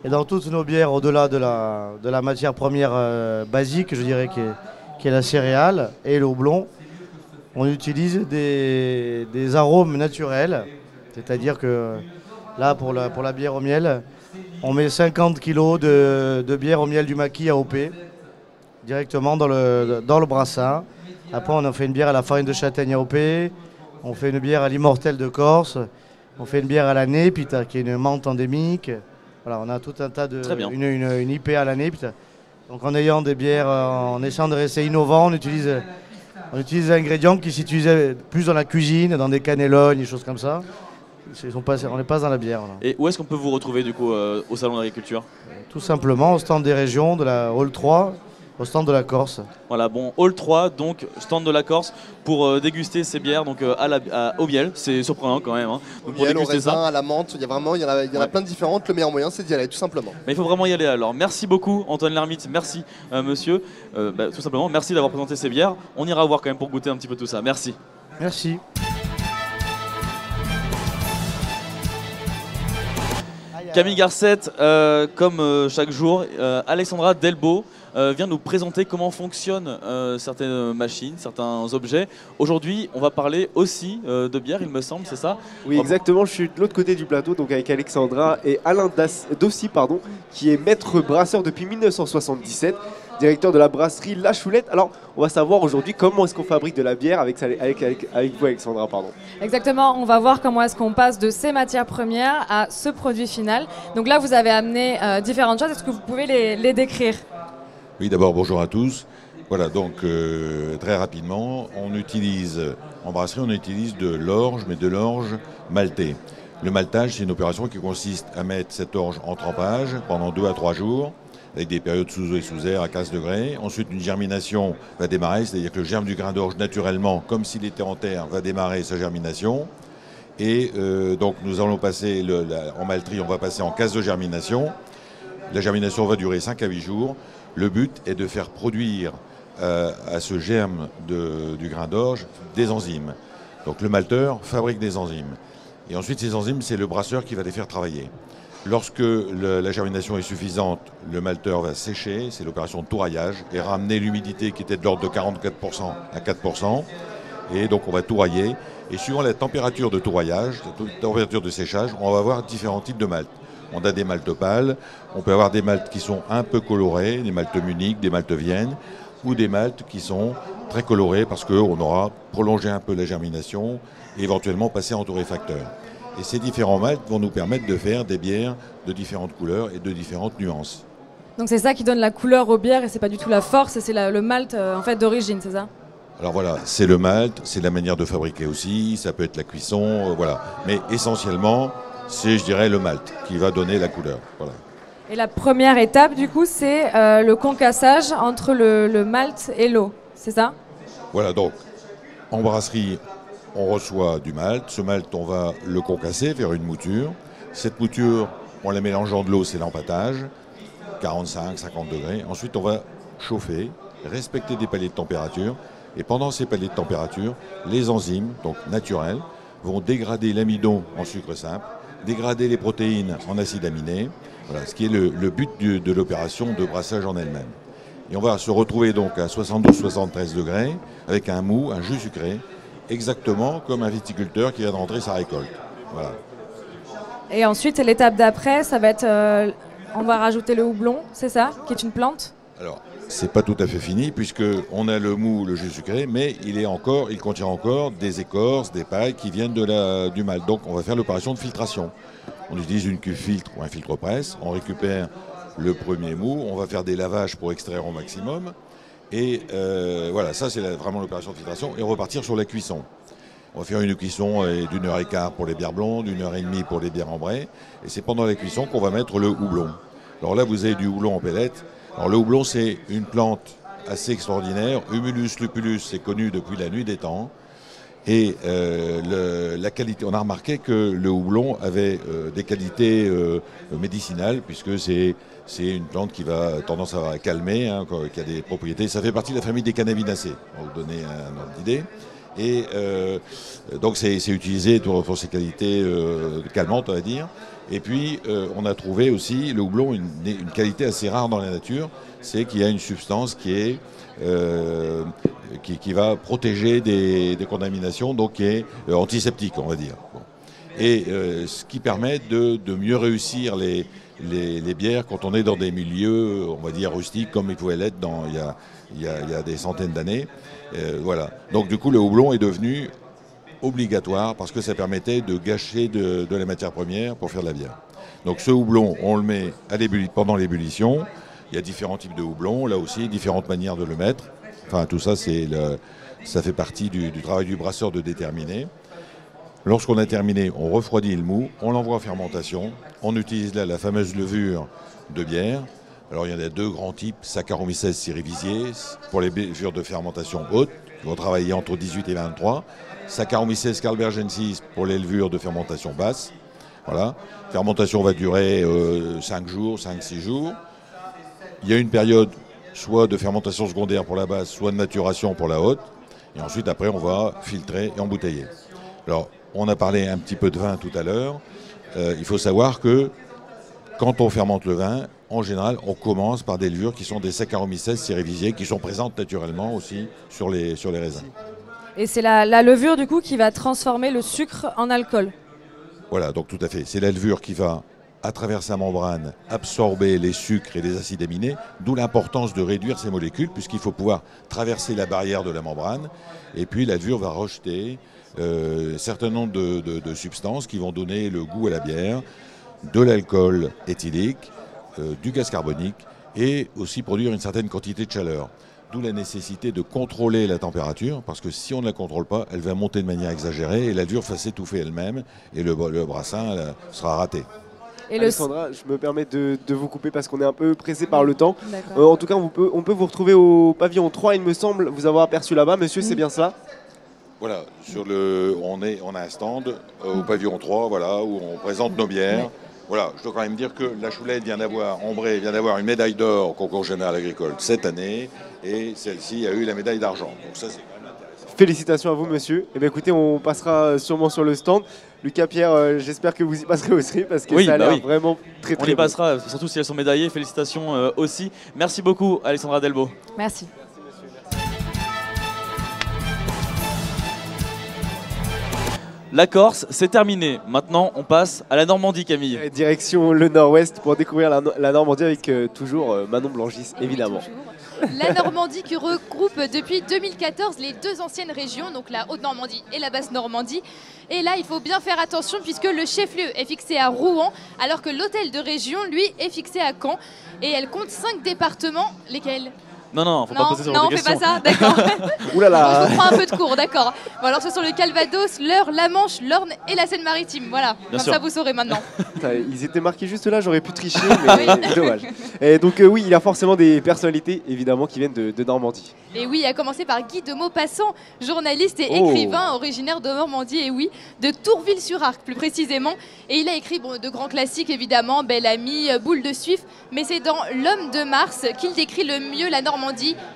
Et dans toutes nos bières, au-delà de la matière première basique, je dirais, qui est la céréale et le houblon, on utilise des arômes naturels. C'est-à-dire que là, pour la bière au miel, on met 50 kg de bière au miel du maquis AOP directement dans le brassin. Après, on a fait une bière à la farine de châtaigne AOP, on fait une bière à l'immortel de Corse. On fait une bière à la Népita, qui est une menthe endémique. Voilà, on a tout un tas de... Très bien. Une IPA à la Népita. Donc en ayant des bières, en essayant de rester innovant, on utilise des ingrédients qui s'utilisaient plus dans la cuisine, dans des cannellones, des choses comme ça. On n'est pas dans la bière. Là. Et où est-ce qu'on peut vous retrouver du coup au Salon d'Agriculture? Tout simplement au stand des régions, de la Hall 3, au stand de la Corse. Voilà, bon, Hall 3, donc stand de la Corse, pour déguster ces bières donc, au miel. C'est surprenant quand même. Hein. Donc, au miel, au raisin, à la menthe, il y en a plein de différentes. Le meilleur moyen, c'est d'y aller, tout simplement. Mais il faut vraiment y aller alors. Merci beaucoup, Antoine Lermite. Merci, monsieur. Tout simplement, merci d'avoir présenté ces bières. On ira voir quand même pour goûter un petit peu tout ça. Merci. Merci. Camille Garcette, comme chaque jour, Alexandra Delbo vient nous présenter comment fonctionnent certaines machines, certains objets. Aujourd'hui, on va parler aussi de bière, il me semble, c'est ça? Oui, exactement. Je suis de l'autre côté du plateau, donc avec Alexandra et Alain Dossy, qui est maître brasseur depuis 1977. directeur de la brasserie La Choulette. Alors, on va savoir aujourd'hui comment est-ce qu'on fabrique de la bière avec vous, Alexandra, pardon. Exactement, on va voir comment est-ce qu'on passe de ces matières premières à ce produit final. Donc là, vous avez amené différentes choses. Est-ce que vous pouvez les décrire? Oui, d'abord, bonjour à tous. Voilà, donc très rapidement, en brasserie, on utilise de l'orge, mais de l'orge maltée. Le maltage, c'est une opération qui consiste à mettre cette orge en trempage pendant 2 à 3 jours, avec des périodes sous eau et sous air à 15 degrés. Ensuite, une germination va démarrer, c'est-à-dire que le germe du grain d'orge, naturellement, comme s'il était en terre, va démarrer sa germination. Et donc, nous allons passer, en malterie, on va passer en case de germination. La germination va durer 5 à 8 jours. Le but est de faire produire à ce germe du grain d'orge des enzymes. Donc, le malteur fabrique des enzymes. Et ensuite, ces enzymes, c'est le brasseur qui va les faire travailler. Lorsque la germination est suffisante, le malteur va sécher, c'est l'opération de touraillage, et ramener l'humidité qui était de l'ordre de 44% à 4%. Et donc on va tourailler. Et suivant la température de touraillage, la température de séchage, on va avoir différents types de maltes. On a des maltes pâles, on peut avoir des maltes qui sont un peu colorés, des maltes Munich, des maltes Vienne, ou des maltes qui sont très colorés parce qu'on aura prolongé un peu la germination et éventuellement passé en torréfacteur. Et ces différents maltes vont nous permettre de faire des bières de différentes couleurs et de différentes nuances. Donc c'est ça qui donne la couleur aux bières et c'est pas du tout la force, c'est le malt en fait d'origine, c'est ça? Alors voilà, c'est le malt, c'est la manière de fabriquer aussi, ça peut être la cuisson, voilà. Mais essentiellement, c'est, je dirais, le malt qui va donner la couleur. Voilà. Et la première étape, du coup, c'est le concassage entre le malt et l'eau, c'est ça? Voilà, donc en brasserie, on reçoit du malt. Ce malt, on va le concasser, faire une mouture. Cette mouture, en la mélangeant de l'eau, c'est l'empâtage, 45, 50 degrés. Ensuite, on va chauffer, respecter des paliers de température. Et pendant ces paliers de température, les enzymes, donc naturelles, vont dégrader l'amidon en sucre simple, dégrader les protéines en acides aminés. Voilà, ce qui est le but de l'opération de brassage en elle-même. Et on va se retrouver donc à 72-73 degrés avec un mou, un jus sucré, exactement comme un viticulteur qui vient de rentrer sa récolte. Voilà. Et ensuite, l'étape d'après, ça va être, on va rajouter le houblon, c'est ça, qui est une plante? Alors, c'est pas tout à fait fini puisqu'on a le mou, le jus sucré, mais il contient encore des écorces, des pailles qui viennent du malt. Donc, on va faire l'opération de filtration. On utilise une cuve filtre ou un filtre presse, on récupère le premier mou, on va faire des lavages pour extraire au maximum. Et voilà, ça c'est vraiment l'opération de filtration. Et on va repartir sur la cuisson. On va faire une cuisson d'1 heure et quart pour les bières blondes, 1 heure et demie pour les bières ambrées. Et c'est pendant la cuisson qu'on va mettre le houblon. Alors là, vous avez du houblon en pellette. Alors le houblon, c'est une plante assez extraordinaire. Humulus lupulus, c'est connu depuis la nuit des temps. Et la qualité, on a remarqué que le houblon avait des qualités médicinales, puisque c'est une plante qui va tendance à calmer, hein, qui a des propriétés. Ça fait partie de la famille des cannabinacées, pour vous donner un ordre d'idée. Et donc c'est utilisé pour ses qualités calmantes, on va dire. Et puis on a trouvé aussi le houblon une qualité assez rare dans la nature, c'est qu'il y a une substance qui va protéger des contaminations, donc qui est antiseptique, on va dire. Bon. Et ce qui permet de mieux réussir les bières quand on est dans des milieux, on va dire, rustiques, comme il pouvait l'être il y a des centaines d'années. Voilà. Donc du coup, le houblon est devenu obligatoire parce que ça permettait de gâcher de la matière première pour faire de la bière. Donc ce houblon, on le met pendant l'ébullition. Il y a différents types de houblon, là aussi, différentes manières de le mettre. Enfin, tout ça, ça fait partie du travail du brasseur de déterminer. Lorsqu'on a terminé, on refroidit le mou, on l'envoie en fermentation. On utilise là la fameuse levure de bière. Alors, il y en a 2 grands types, Saccharomyces cerevisiae pour les levures de fermentation haute, qui vont travailler entre 18 et 23. Saccharomyces carlsbergensis pour les levures de fermentation basse. Voilà. La fermentation va durer 5 jours, 5-6 jours. Il y a une période soit de fermentation secondaire pour la basse, soit de maturation pour la haute. Et ensuite, après, on va filtrer et embouteiller. Alors, on a parlé un petit peu de vin tout à l'heure. Il faut savoir que quand on fermente le vin, en général, on commence par des levures qui sont des Saccharomyces cerevisiae, qui sont présentes naturellement aussi sur les raisins. Et c'est la levure, du coup, qui va transformer le sucre en alcool. Voilà, donc tout à fait. C'est la levure qui va à travers sa membrane, absorber les sucres et les acides aminés, d'où l'importance de réduire ces molécules, puisqu'il faut pouvoir traverser la barrière de la membrane. Et puis la levure va rejeter un certain nombre de substances qui vont donner le goût à la bière, de l'alcool éthylique, du gaz carbonique, et aussi produire une certaine quantité de chaleur. D'où la nécessité de contrôler la température, parce que si on ne la contrôle pas, elle va monter de manière exagérée et la levure va s'étouffer elle-même et le brassin sera raté. Et Alexandra, je me permets de vous couper parce qu'on est un peu pressé par le temps. En tout cas, on peut vous retrouver au pavillon 3, il me semble vous avoir aperçu là-bas. Monsieur, c'est bien ça? Voilà, on a un stand au pavillon 3, voilà, où on présente nos bières. Voilà, je dois quand même dire que la Choulette Ambré vient d'avoir une médaille d'or au concours général agricole cette année, et celle-ci a eu la médaille d'argent. Donc ça, c'est quand même intéressant. Félicitations à vous, monsieur. Et bien, écoutez, on passera sûrement sur le stand. Lucas, Pierre, j'espère que vous y passerez aussi, parce que ça a l'air vraiment très On y passera, surtout si elles sont médaillées. Félicitations aussi. Merci beaucoup, Alexandra Delbo. Merci. La Corse, c'est terminé. Maintenant, on passe à la Normandie, Camille. Direction le nord-ouest pour découvrir la Normandie avec toujours Manon Blangis, évidemment. La Normandie qui regroupe depuis 2014 les deux anciennes régions, donc la Haute-Normandie et la Basse-Normandie. Et là, il faut bien faire attention puisque le chef-lieu est fixé à Rouen, alors que l'hôtel de région, lui, est fixé à Caen. Et elle compte 5 départements, lesquels ? Non, faut pas poser sur non, des questions. Non, on fait pas ça, d'accord. Ouh là là. On se prend un peu de cours, d'accord. Bon, alors ce sont le Calvados, l'Eure, la Manche, l'Orne et la Seine-Maritime. Voilà, Bien comme sûr. ça vous saurez maintenant. Ils étaient marqués juste là, j'aurais pu tricher, mais dommage. Et donc oui, il y a forcément des personnalités, évidemment, qui viennent de Normandie. Et oui, à commencer par Guy de Maupassant, journaliste et écrivain originaire de Normandie, et oui, de Tourville-sur-Arc plus précisément. Et il a écrit de grands classiques évidemment, Bel Ami, Boule de Suif, mais c'est dans L'Homme de Mars qu'il décrit le mieux la Normandie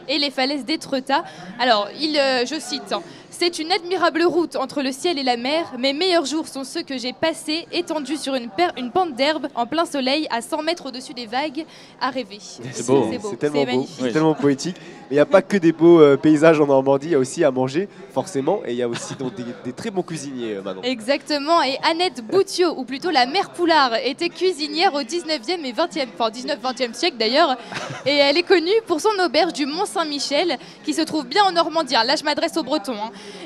et les falaises d'Étretat. Alors, je cite, c'est une admirable route entre le ciel et la mer. Mes meilleurs jours sont ceux que j'ai passés, étendus sur une pente d'herbe, en plein soleil, à 100 mètres au-dessus des vagues, à rêver. C'est beau, c'est tellement beau, magnifique. c'est tellement poétique. Mais il n'y a pas que des beaux paysages en Normandie, il y a aussi à manger, forcément, et il y a aussi donc, des très bons cuisiniers, Manon. Exactement, et Annette Boutiot, ou plutôt la mère Poulard, était cuisinière au 19e et 20e, enfin 19-20e siècle d'ailleurs, et elle est connue pour son auberge du Mont-Saint-Michel, qui se trouve bien en Normandie. Là, je m'adresse aux Bretons.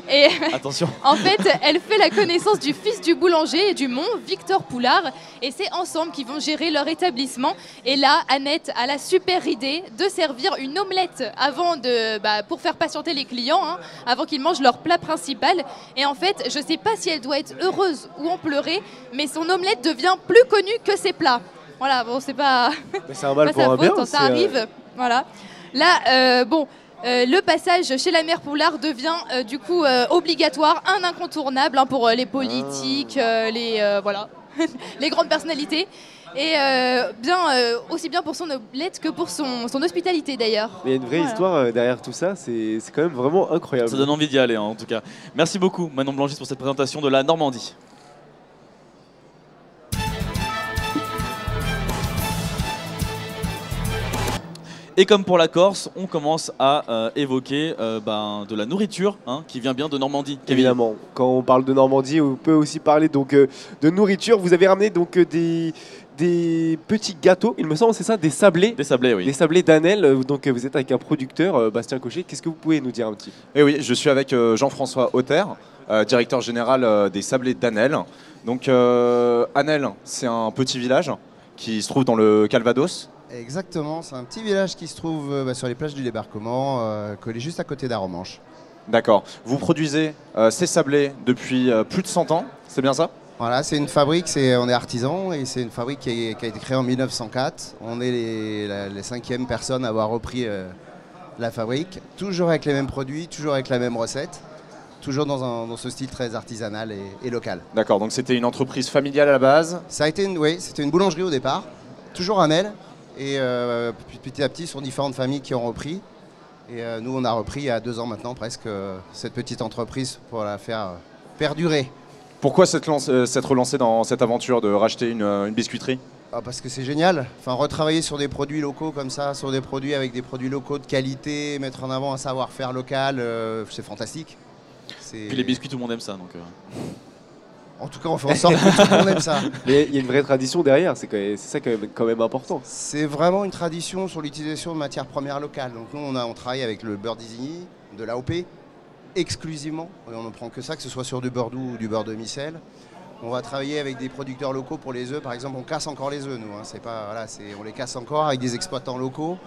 Et attention. En fait, elle fait la connaissance du fils du boulanger et du Mont, Victor Poulard, et c'est ensemble qu'ils vont gérer leur établissement. Et là, Annette a la super idée de servir une omelette pour faire patienter les clients, avant qu'ils mangent leur plat principal. Et en fait, je sais pas si elle doit être heureuse ou en pleurer, mais son omelette devient plus connue que ses plats. Voilà, bon, c'est pas. Mais c'est un mal pour un faute, bien. Ça arrive. Voilà. Là, le passage chez la mère Poulard devient du coup obligatoire, un incontournable pour les politiques, voilà, les grandes personnalités. Et aussi bien pour son omelette que pour son hospitalité d'ailleurs. Mais il y a une vraie histoire derrière tout ça, c'est quand même vraiment incroyable. Ça donne envie d'y aller en tout cas. Merci beaucoup Manon Blangis pour cette présentation de la Normandie. Et comme pour la Corse, on commence à évoquer de la nourriture qui vient bien de Normandie. Évidemment, quand on parle de Normandie, on peut aussi parler donc, de nourriture. Vous avez ramené donc des petits gâteaux, il me semble, c'est ça, des sablés. Des sablés, oui. Des sablés d'Annelle. Donc vous êtes avec un producteur, Bastien Cochet. Qu'est-ce que vous pouvez nous dire un petit peu? Eh oui, je suis avec Jean-François Auter, directeur général des sablés d'Annelle. Donc Annelle, c'est un petit village qui se trouve dans le Calvados. Exactement, c'est un petit village qui se trouve sur les plages du débarquement, collé juste à côté d'Aromanche. D'accord. Vous produisez ces sablés depuis plus de 100 ans, c'est bien ça? Voilà, c'est une fabrique, on est artisan et c'est une fabrique qui a été créée en 1904. On est les 5e personnes à avoir repris la fabrique, toujours avec les mêmes produits, toujours avec la même recette, toujours dans ce style très artisanal et local. D'accord, donc c'était une entreprise familiale à la base? Ça a été c'était une boulangerie au départ, toujours à Annelle. Et petit à petit, ce sont différentes familles qui ont repris. Et nous, on a repris il y a 2 ans maintenant presque cette petite entreprise pour la faire perdurer. Pourquoi s'être relancé dans cette aventure de racheter une biscuiterie? Parce que c'est génial. Enfin, retravailler sur des produits locaux comme ça, sur des produits avec des produits locaux de qualité, mettre en avant un savoir-faire local, c'est fantastique. Puis les biscuits, tout le monde aime ça. Donc, En tout cas, on fait en sorte que tout le monde aime ça. Mais il y a une vraie tradition derrière, c'est ça quand même important. C'est vraiment une tradition sur l'utilisation de matières premières locales. Donc nous, on travaille avec le beurre d'Isigny, de l'AOP, exclusivement. Et on ne prend que ça, que ce soit sur du beurre doux ou du beurre demi-sel. On va travailler avec des producteurs locaux pour les œufs. Par exemple, on casse encore les œufs, nous. Hein. C'est pas, voilà, on les casse encore avec des exploitants locaux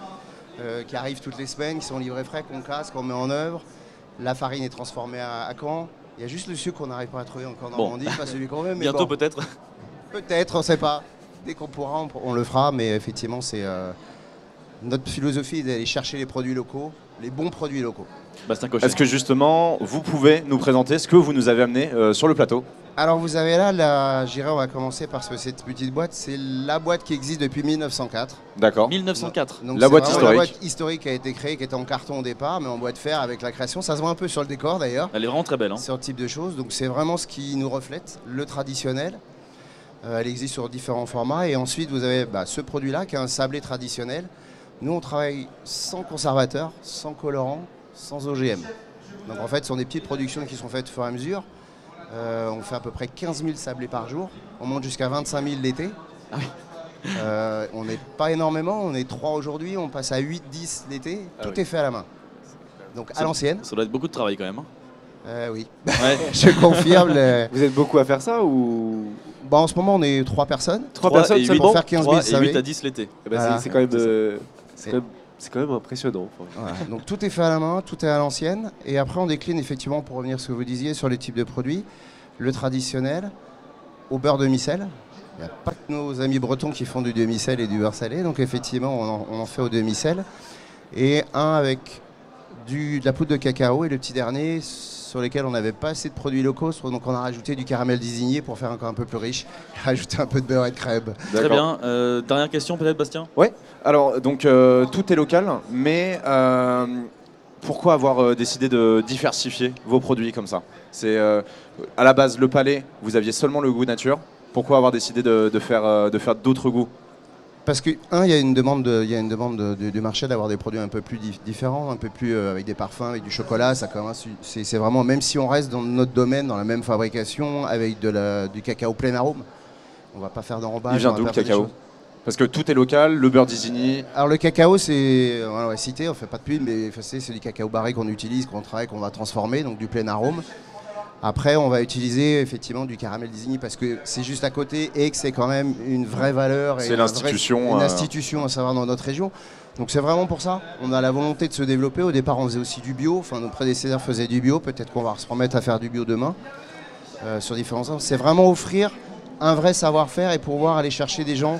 qui arrivent toutes les semaines, qui sont livrés frais, qu'on casse, qu'on met en œuvre. La farine est transformée à Caen. Il y a juste le sucre qu'on n'arrive pas à trouver encore en Normandie, pas celui qu'on veut. Mais bientôt bon, peut-être. Peut-être, on ne sait pas. Dès qu'on pourra, on le fera. Mais effectivement, c'est notre philosophie d'aller chercher les produits locaux, les bons produits locaux. Bastien Cochet. Est-ce que justement, vous pouvez nous présenter ce que vous nous avez amené sur le plateau? Alors vous avez là, j'irai, on va commencer par cette petite boîte. C'est la boîte qui existe depuis 1904. D'accord. 1904. Donc la boîte historique. La boîte historique qui a été créée, qui était en carton au départ, mais en bois de fer avec la création. Ça se voit un peu sur le décor d'ailleurs. Elle est vraiment très belle. Hein. Sur le type de choses. Donc c'est vraiment ce qui nous reflète, le traditionnel. Elle existe sur différents formats. Et ensuite vous avez ce produit-là qui est un sablé traditionnel. Nous on travaille sans conservateur, sans colorant, sans OGM. Donc en fait ce sont des petites productions qui sont faites au fur et à mesure. On fait à peu près 15 000 sablés par jour. On monte jusqu'à 25 000 l'été. Ah oui. On n'est pas énormément, on est 3 aujourd'hui, on passe à 8-10 l'été. Tout est fait à la main. Donc à l'ancienne. Ça doit être beaucoup de travail quand même. Hein. Oui, ouais. Je confirme. Vous êtes beaucoup à faire ça ou en ce moment on est 3 personnes. 3 personnes seulement pour faire 15 000 sablés. Et 8 à 10 l'été. Voilà. C'est quand même impressionnant. Voilà. Donc tout est fait à la main, tout est à l'ancienne. Et après on décline effectivement, pour revenir à ce que vous disiez, sur les types de produits. Le traditionnel, au beurre demi-sel. Il n'y a pas que nos amis bretons qui font du demi-sel et du beurre salé. Donc effectivement on en fait au demi-sel. Et un avec de la poudre de cacao. Et le petit dernier sur lesquels on n'avait pas assez de produits locaux. Donc on a rajouté du caramel d'Isigny pour faire encore un peu plus riche. Rajouter un peu de beurre et de crème. Très bien. Dernière question peut-être, Bastien? Ouais. Alors donc tout est local, mais pourquoi avoir décidé de diversifier vos produits comme ça? C'est à la base le palais, vous aviez seulement le goût nature. Pourquoi avoir décidé de faire d'autres goûts? Parce que il y a une demande du marché d'avoir des produits un peu plus différents, un peu plus avec des parfums, avec du chocolat. Ça commence, c'est vraiment, même si on reste dans notre domaine, dans la même fabrication, avec du cacao plein arôme, on va pas faire d'enrobage. Il vient d'où le cacao? Parce que tout est local, le beurre d'Isigny. Alors le cacao, c'est, on va citer, on fait pas de pub, mais c'est du cacao barré qu'on utilise, qu'on travaille, qu'on va transformer, donc du plein arôme. Après, on va utiliser effectivement du caramel d'Isigny parce que c'est juste à côté et que c'est quand même une vraie valeur. C'est l'institution. Une institution à savoir dans notre région. Donc c'est vraiment pour ça. On a la volonté de se développer. Au départ, on faisait aussi du bio. Enfin, nos prédécesseurs faisaient du bio. Peut-être qu'on va se remettre à faire du bio demain sur différents ans. C'est vraiment offrir un vrai savoir-faire et pouvoir aller chercher des gens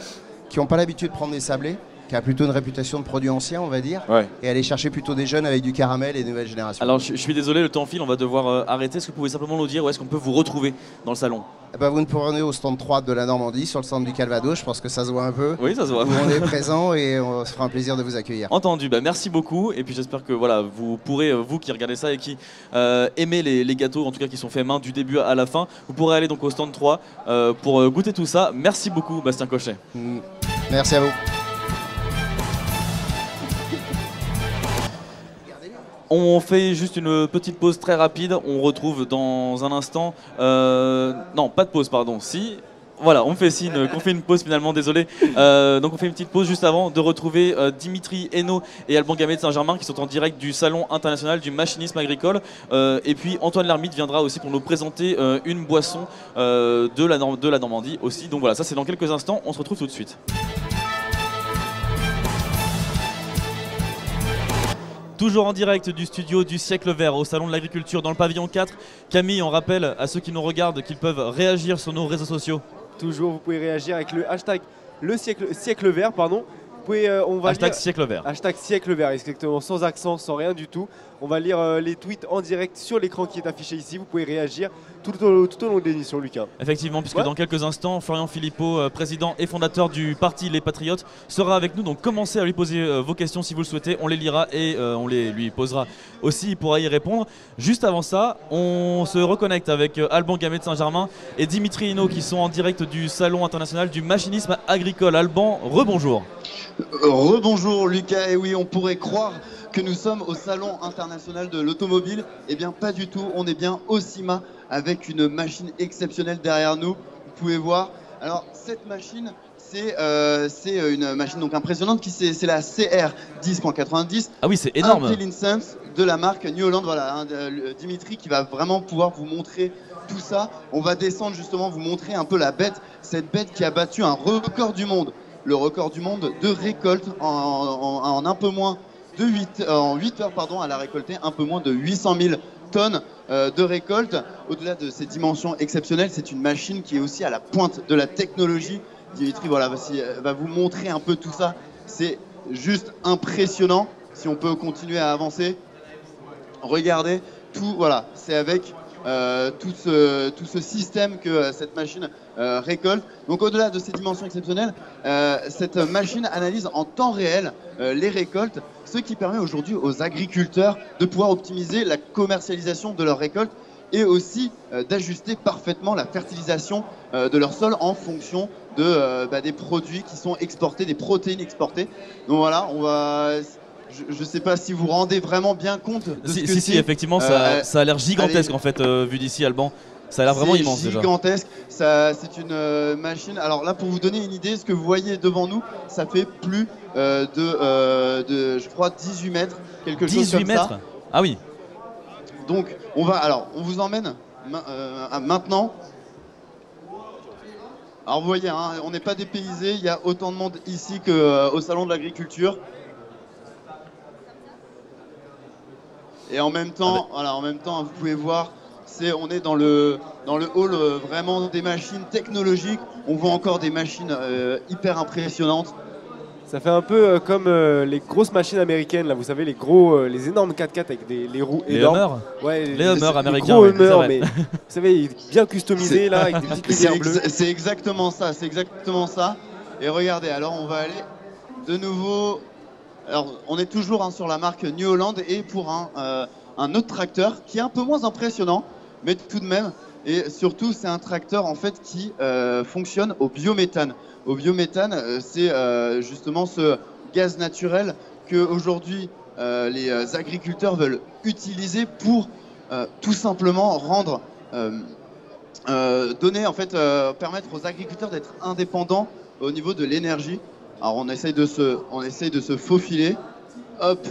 qui n'ont pas l'habitude de prendre des sablés, qui a plutôt une réputation de produit ancien, on va dire, et aller chercher plutôt des jeunes avec du caramel et de nouvelles générations. Alors je suis désolé, le temps file, on va devoir arrêter. Est-ce que vous pouvez simplement nous dire où est-ce qu'on peut vous retrouver dans le salon? Vous ne pourrez aller au stand 3 de la Normandie, sur le stand du Calvados, je pense que ça se voit un peu. Oui, ça se voit. Où on est présent et on se fera un plaisir de vous accueillir. Entendu, merci beaucoup. Et puis j'espère que voilà, vous pourrez, vous qui regardez ça et qui aimez les gâteaux, en tout cas qui sont faits main du début à la fin, vous pourrez aller donc au stand 3 pour goûter tout ça. Merci beaucoup, Bastien Cochet. Merci à vous. On fait juste une petite pause très rapide, on retrouve dans un instant... non, pas de pause, pardon, si... Voilà, on fait signe qu'on fait une pause finalement, désolé. Donc on fait une petite pause juste avant de retrouver Dimitri Hainaut et Alban Gamet de Saint-Germain qui sont en direct du Salon international du machinisme agricole. Et puis Antoine Lhermitte viendra aussi pour nous présenter une boisson de la Normandie aussi. Donc voilà, ça c'est dans quelques instants, on se retrouve tout de suite. Toujours en direct du studio du Siècle Vert au Salon de l'Agriculture dans le pavillon 4. Camille, on rappelle à ceux qui nous regardent qu'ils peuvent réagir sur nos réseaux sociaux. Toujours, vous pouvez réagir avec le hashtag siècle vert, pardon. Vous pouvez, hashtag siècle vert. Hashtag siècle vert, exactement, sans accent, sans rien du tout. On va lire les tweets en direct sur l'écran qui est affiché ici. Vous pouvez réagir tout au long de l'émission, Lucas. Effectivement, puisque dans quelques instants, Florian Philippot, président et fondateur du parti Les Patriotes, sera avec nous. Donc commencez à lui poser vos questions si vous le souhaitez. On les lira et on les lui posera aussi. Il pourra y répondre. Juste avant ça, on se reconnecte avec Alban Gamet de Saint-Germain et Dimitri Hainaut qui sont en direct du Salon international du machinisme agricole. Alban, rebonjour. Rebonjour Lucas, et oui, on pourrait croire que nous sommes au Salon international de l'automobile. Eh bien pas du tout, on est bien au CIMA, avec une machine exceptionnelle derrière nous. Vous pouvez voir. Alors cette machine, c'est une machine donc impressionnante c'est la CR 10.90. Ah oui, c'est énorme. IntelliSense de la marque New Holland. Voilà, hein, Dimitri qui va vraiment pouvoir vous montrer tout ça. On va descendre justement, vous montrer un peu la bête, cette bête qui a battu un record du monde. Le record du monde de récolte en un peu moins de 8 heures, pardon, elle a récolté un peu moins de 800 000 tonnes de récolte. Au-delà de ces dimensions exceptionnelles, c'est une machine qui est aussi à la pointe de la technologie. Dimitri voilà, va vous montrer un peu tout ça. C'est juste impressionnant. Si on peut continuer à avancer, regardez tout. Voilà, c'est avec tout ce système que cette machine récolte. Donc au-delà de ces dimensions exceptionnelles, cette machine analyse en temps réel les récoltes, ce qui permet aujourd'hui aux agriculteurs de pouvoir optimiser la commercialisation de leurs récoltes et aussi d'ajuster parfaitement la fertilisation de leur sol en fonction des produits qui sont exportés, des protéines exportées. Donc voilà, on va... Je ne sais pas si vous vous rendez vraiment bien compte de ce que c'est. Si, effectivement, ça a l'air gigantesque en fait, vu d'ici, Alban. Ça a l'air vraiment immense déjà. C'est gigantesque, c'est une machine. Alors là, pour vous donner une idée, ce que vous voyez devant nous, ça fait plus je crois, 18 mètres, quelque chose comme mètres. Ça. Ah oui. Donc, on vous emmène maintenant. Alors vous voyez, hein, on n'est pas dépaysé, il y a autant de monde ici qu'au Salon de l'Agriculture. Et en même temps, vous pouvez voir, on est dans le hall vraiment des machines technologiques. On voit encore des machines hyper impressionnantes. Ça fait un peu comme les grosses machines américaines, là, vous savez, les énormes 4x4 avec les roues énormes. Hummers. Ouais, les Hummers américains. Gros Hummers, mais vous savez, bien customisés là, avec des petites lumières bleues. C'est exactement ça, Et regardez, alors on va aller de nouveau. Alors, on est toujours sur la marque New Holland et pour un autre tracteur qui est un peu moins impressionnant, mais tout de même. Et surtout, c'est un tracteur en fait qui fonctionne au biométhane. Au biométhane, c'est justement ce gaz naturel que aujourd'hui les agriculteurs veulent utiliser pour tout simplement permettre aux agriculteurs d'être indépendants au niveau de l'énergie. Alors on essaye de se faufiler. Hop.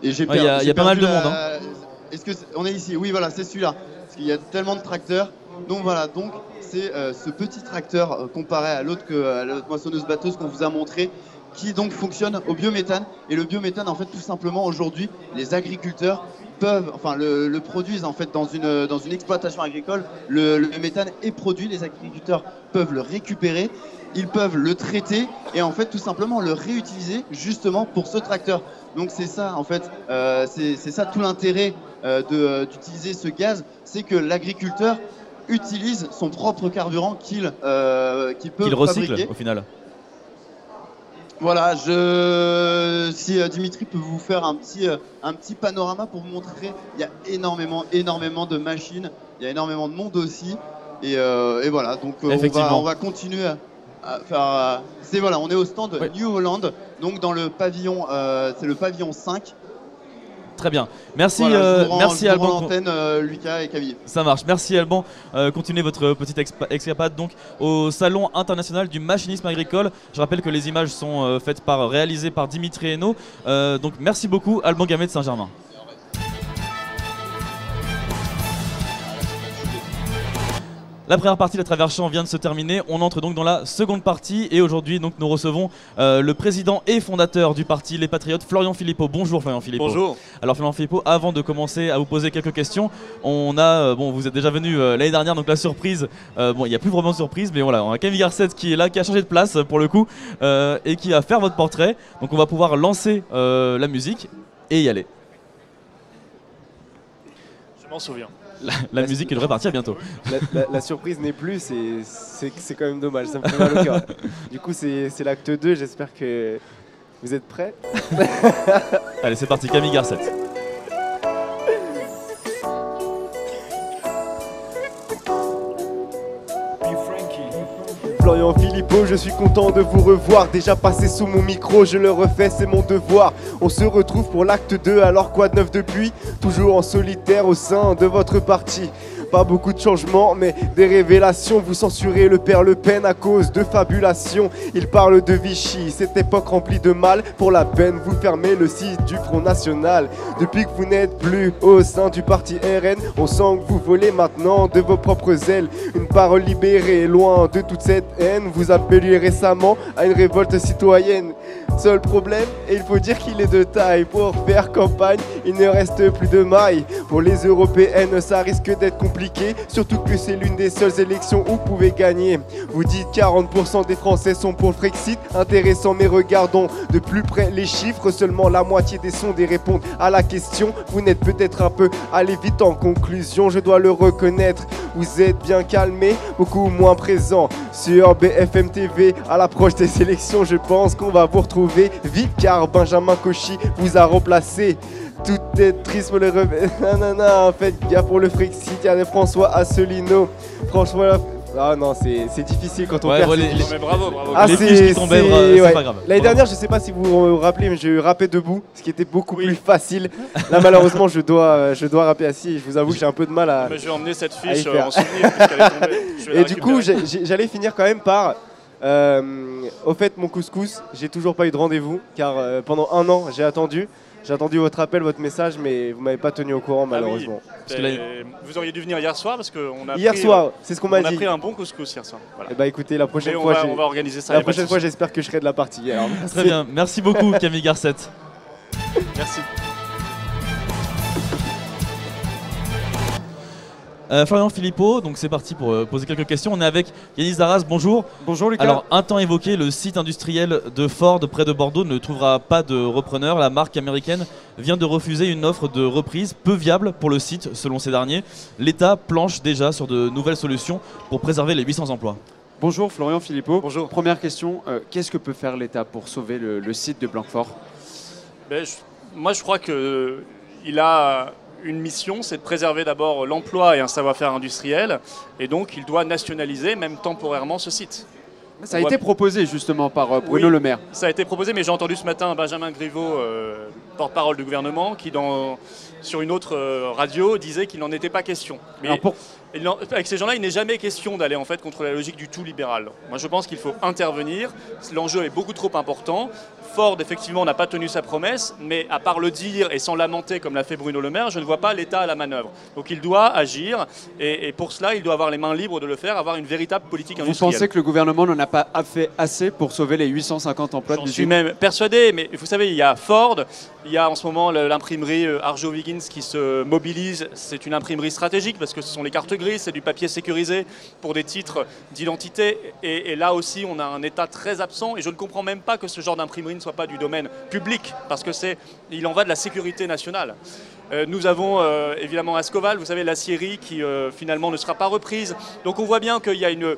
Et j'ai perdu. Il y a pas mal de monde. Hein. Est-ce que on est ici? Oui, voilà, c'est celui-là. Parce qu'il y a tellement de tracteurs. Donc voilà, c'est ce petit tracteur comparé à l'autre moissonneuse-batteuse qu'on vous a montré, qui donc fonctionne au biométhane. Et le biométhane, en fait, tout simplement aujourd'hui, les agriculteurs le produisent en fait dans une exploitation agricole. Le méthane est produit, les agriculteurs peuvent le récupérer. Ils peuvent le traiter et en fait tout simplement le réutiliser justement pour ce tracteur. Donc c'est ça en fait, c'est ça tout l'intérêt d'utiliser ce gaz, c'est que l'agriculteur utilise son propre carburant qu'il peut recycle fabriquer. Au final. Voilà, si Dimitri peut vous faire un petit panorama pour vous montrer, il y a énormément de machines, il y a énormément de monde aussi et voilà, donc on va continuer à faire. On est au stand New Holland, donc dans le pavillon, c'est le pavillon 5. Très bien. Merci, merci Alban. l'antenne, Lucas et Camille. Ça marche. Merci Alban. Continuez votre petite escapade donc au Salon international du machinisme agricole. Je rappelle que les images sont réalisées par Dimitri Hainaut. Donc merci beaucoup Alban Gamet de Saint-Germain. La première partie de la Travers Champ vient de se terminer. On entre donc dans la seconde partie et aujourd'hui donc nous recevons le président et fondateur du parti Les Patriotes, Florian Philippot. Bonjour Florian Philippot. Bonjour. Alors Florian Philippot, avant de commencer à vous poser quelques questions, on a vous êtes déjà venu l'année dernière, donc la surprise. Il n'y a plus vraiment de surprise, mais voilà, on a Camille Garcette qui est là, qui a changé de place pour le coup et qui va faire votre portrait. Donc on va pouvoir lancer la musique et y aller. Je m'en souviens. La musique devrait partir bientôt. La surprise n'est plus, c'est quand même dommage, ça me fait mal au cœur. Du coup, c'est l'acte 2, j'espère que vous êtes prêts. Allez, c'est parti, Camille Garcette. Florian Philippot, je suis content de vous revoir. Déjà passé sous mon micro, je le refais, c'est mon devoir. On se retrouve pour l'acte 2, alors quoi de neuf depuis? Toujours en solitaire au sein de votre parti. Pas beaucoup de changements, mais des révélations. Vous censurez le père Le Pen à cause de fabulations. Il parle de Vichy, cette époque remplie de mal. Pour la peine, vous fermez le site du Front National. Depuis que vous n'êtes plus au sein du parti RN, on sent que vous volez maintenant de vos propres ailes. Une parole libérée, loin de toute cette haine. Vous appeliez récemment à une révolte citoyenne. Seul problème, et il faut dire qu'il est de taille. Pour faire campagne, il ne reste plus de mailles. Pour les européennes, ça risque d'être compliqué. Surtout que c'est l'une des seules élections où vous pouvez gagner. Vous dites 40% des Français sont pour le Frexit. Intéressant, mais regardons de plus près les chiffres. Seulement la moitié des sondés répondent à la question. Vous n'êtes peut-être un peu allé vite en conclusion, je dois le reconnaître. Vous êtes bien calmé, beaucoup moins présent sur BFM TV. À l'approche des élections, je pense qu'on va vous retrouver vite car Benjamin Cauchy vous a remplacé. Tout est triste pour les rebelles. En fait, il y a pour le Frexit, il y a des François Asselineau. Franchement, ah non, c'est difficile quand on perd. Mais bravo. Ah, les fiches qui tombaient, c'est pas grave. L'année dernière, je sais pas si vous vous rappelez, mais je rappais debout, ce qui était beaucoup plus facile. Là, malheureusement, je dois rapper assis. Et je vous avoue que j'ai un peu de mal à. Mais je vais emmener cette fiche en souvenir puisqu'elle est tombée. Et du coup, j'allais finir quand même par. Au fait, mon couscous, j'ai toujours pas eu de rendez-vous car pendant un an, j'ai attendu votre appel, votre message, mais vous m'avez pas tenu au courant malheureusement. Oui. Vous auriez dû venir hier soir parce qu'on a hier soir, c'est ce qu'on m'a dit. On a pris un bon couscous hier soir. Voilà. Et bah écoutez, la prochaine fois, on va organiser ça. La prochaine fois, j'espère que je serai de la partie. Alors, très bien, merci beaucoup Camille Garcette. Merci. Florian Philippot, donc c'est parti pour poser quelques questions. On est avec Yanis Darras, bonjour. Bonjour Lucas. Alors, un temps évoqué, le site industriel de Ford près de Bordeaux ne trouvera pas de repreneur. La marque américaine vient de refuser une offre de reprise peu viable pour le site, selon ces derniers. L'État planche déjà sur de nouvelles solutions pour préserver les 800 emplois. Bonjour Florian Philippot. Bonjour. Première question, qu'est-ce que peut faire l'État pour sauver le site de Blanquefort? Moi je crois qu'il a une mission, c'est de préserver d'abord l'emploi et un savoir-faire industriel, et donc il doit nationaliser, même temporairement, ce site. Ça a été proposé justement par Bruno Le Maire. Ça a été proposé, mais j'ai entendu ce matin Benjamin Griveaux, porte-parole du gouvernement, qui sur une autre radio disait qu'il n'en était pas question. Mais avec ces gens-là, il n'est jamais question d'aller en fait contre la logique du tout libéral. Moi je pense qu'il faut intervenir, l'enjeu est beaucoup trop important. Ford, effectivement, n'a pas tenu sa promesse, mais à part le dire et sans lamenter comme l'a fait Bruno Le Maire, je ne vois pas l'État à la manœuvre. Donc il doit agir, et pour cela, il doit avoir les mains libres de le faire, avoir une véritable politique industrielle. Vous pensez que le gouvernement n'en a pas fait assez pour sauver les 850 emplois du site? Je suis même persuadé, mais vous savez, il y a Ford, il y a en ce moment l'imprimerie Arjowiggins qui se mobilise. C'est une imprimerie stratégique parce que ce sont les cartes grises, c'est du papier sécurisé pour des titres d'identité. Et là aussi, on a un État très absent, et je ne comprends même pas que ce genre d'imprimerie ne soit pas du domaine public, parce que il en va de la sécurité nationale. Nous avons évidemment Ascoval, vous savez, l'acierie qui finalement ne sera pas reprise. Donc on voit bien qu'il y a une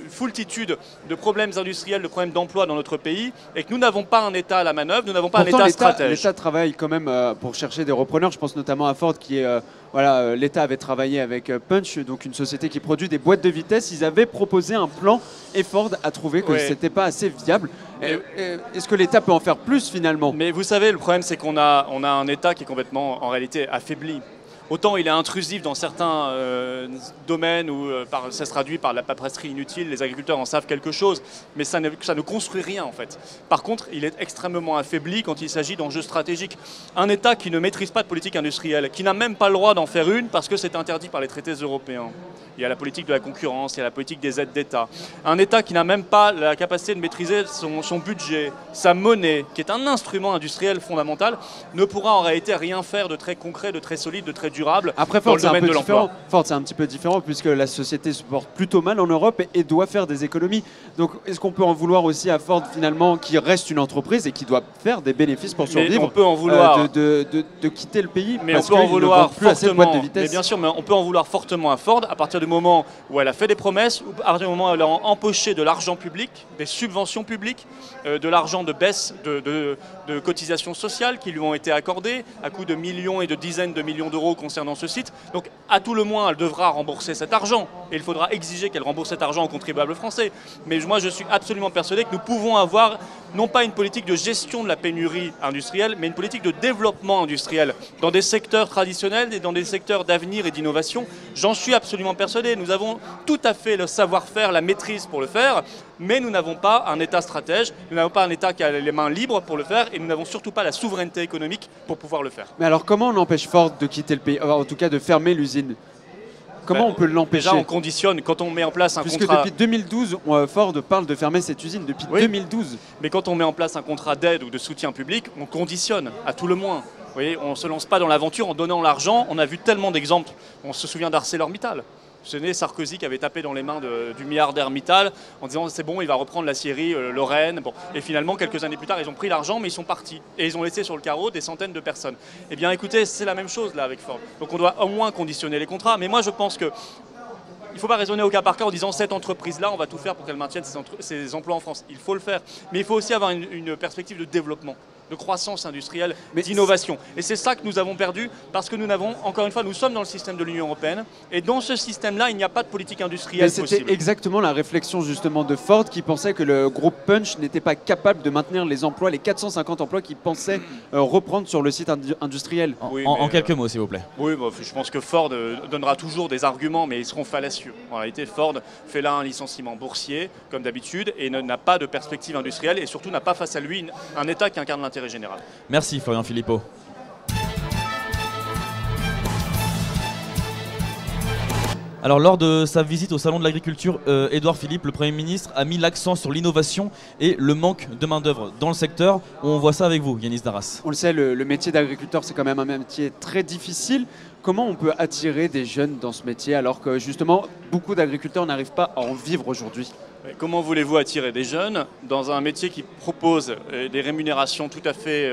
foultitude de problèmes industriels, de problèmes d'emploi dans notre pays, et que nous n'avons pas un État à la manœuvre, nous n'avons pas un État stratège. L'État travaille quand même pour chercher des repreneurs. Je pense notamment à Ford qui est... l'État avait travaillé avec Punch, donc une société qui produit des boîtes de vitesse. Ils avaient proposé un plan et Ford a trouvé que c'était pas assez viable. Est-ce que l'État peut en faire plus finalement? Mais vous savez, le problème c'est qu'on a un État qui est complètement en réalité affaibli. Autant il est intrusif dans certains domaines où ça se traduit par la paperasserie inutile, les agriculteurs en savent quelque chose, mais ça ne construit rien en fait. Par contre, il est extrêmement affaibli quand il s'agit d'enjeux stratégiques. Un État qui ne maîtrise pas de politique industrielle, qui n'a même pas le droit d'en faire une parce que c'est interdit par les traités européens. Il y a la politique de la concurrence, il y a la politique des aides d'État. Un État qui n'a même pas la capacité de maîtriser son budget, sa monnaie, qui est un instrument industriel fondamental, ne pourra en réalité rien faire de très concret, de très solide, de très durable. Après, Ford, c'est un peu différent. Ford, c'est un petit peu différent puisque la société se porte plutôt mal en Europe et doit faire des économies. Donc, est-ce qu'on peut en vouloir aussi à Ford finalement, qui reste une entreprise et qui doit faire des bénéfices pour survivre? On peut en vouloir de quitter le pays, mais parce on peut en vouloir plus assez de boîtes de vitesse. Mais bien sûr, mais on peut en vouloir fortement à Ford à partir du moment où elle a fait des promesses, ou à partir du moment où elle a empoché de l'argent public, des subventions publiques, de l'argent de baisse de cotisations sociales qui lui ont été accordées à coût de millions et de dizaines de millions d'euros concernant ce site. Donc à tout le moins, elle devra rembourser cet argent, et il faudra exiger qu'elle rembourse cet argent aux contribuables français. Mais moi, je suis absolument persuadé que nous pouvons avoir non pas une politique de gestion de la pénurie industrielle, mais une politique de développement industriel dans des secteurs traditionnels et dans des secteurs d'avenir et d'innovation. J'en suis absolument persuadé. Nous avons tout à fait le savoir-faire, la maîtrise pour le faire, mais nous n'avons pas un État stratège, nous n'avons pas un État qui a les mains libres pour le faire, et nous n'avons surtout pas la souveraineté économique pour pouvoir le faire. Mais alors comment on empêche Ford de quitter le pays, en tout cas de fermer l'usine? Comment on peut l'empêcher? Déjà, on conditionne quand on met en place un Puisque contrat. depuis 2012, Ford parle de fermer cette usine depuis 2012. Mais quand on met en place un contrat d'aide ou de soutien public, on conditionne à tout le moins. Vous voyez, on ne se lance pas dans l'aventure en donnant l'argent. On a vu tellement d'exemples. On se souvient d'ArcelorMittal. Ce n'est Sarkozy qui avait tapé dans les mains du milliardaire Mittal en disant c'est bon, il va reprendre l'aciérie Lorraine. Bon. Et finalement, quelques années plus tard, ils ont pris l'argent, mais ils sont partis. Et ils ont laissé sur le carreau des centaines de personnes. Eh bien écoutez, c'est la même chose là avec Ford. Donc on doit au moins conditionner les contrats. Mais moi je pense que il ne faut pas raisonner au cas par cas en disant cette entreprise-là, on va tout faire pour qu'elle maintienne ses emplois en France. Il faut le faire. Mais il faut aussi avoir une perspective de développement, de croissance industrielle, d'innovation. Et c'est ça que nous avons perdu parce que nous n'avons, encore une fois, nous sommes dans le système de l'Union européenne et dans ce système-là, il n'y a pas de politique industrielle possible. C'était exactement la réflexion justement de Ford qui pensait que le groupe Punch n'était pas capable de maintenir les emplois, les 450 emplois qu'il pensait reprendre sur le site industriel. En quelques mots, s'il vous plaît. Oui, bah, je pense que Ford donnera toujours des arguments, mais ils seront fallacieux. En réalité, Ford fait là un licenciement boursier, comme d'habitude, et n'a pas de perspective industrielle et surtout n'a pas face à lui un État qui incarne l'intérêt général. Merci Florian Philippot. Alors lors de sa visite au Salon de l'Agriculture, Édouard Philippe, le Premier ministre, a mis l'accent sur l'innovation et le manque de main d'œuvre dans le secteur. On voit ça avec vous, Yanis Darras. On le sait, le métier d'agriculteur, c'est quand même un métier très difficile. Comment on peut attirer des jeunes dans ce métier alors que justement beaucoup d'agriculteurs n'arrivent pas à en vivre aujourd'hui? Comment voulez-vous attirer des jeunes dans un métier qui propose des rémunérations tout à fait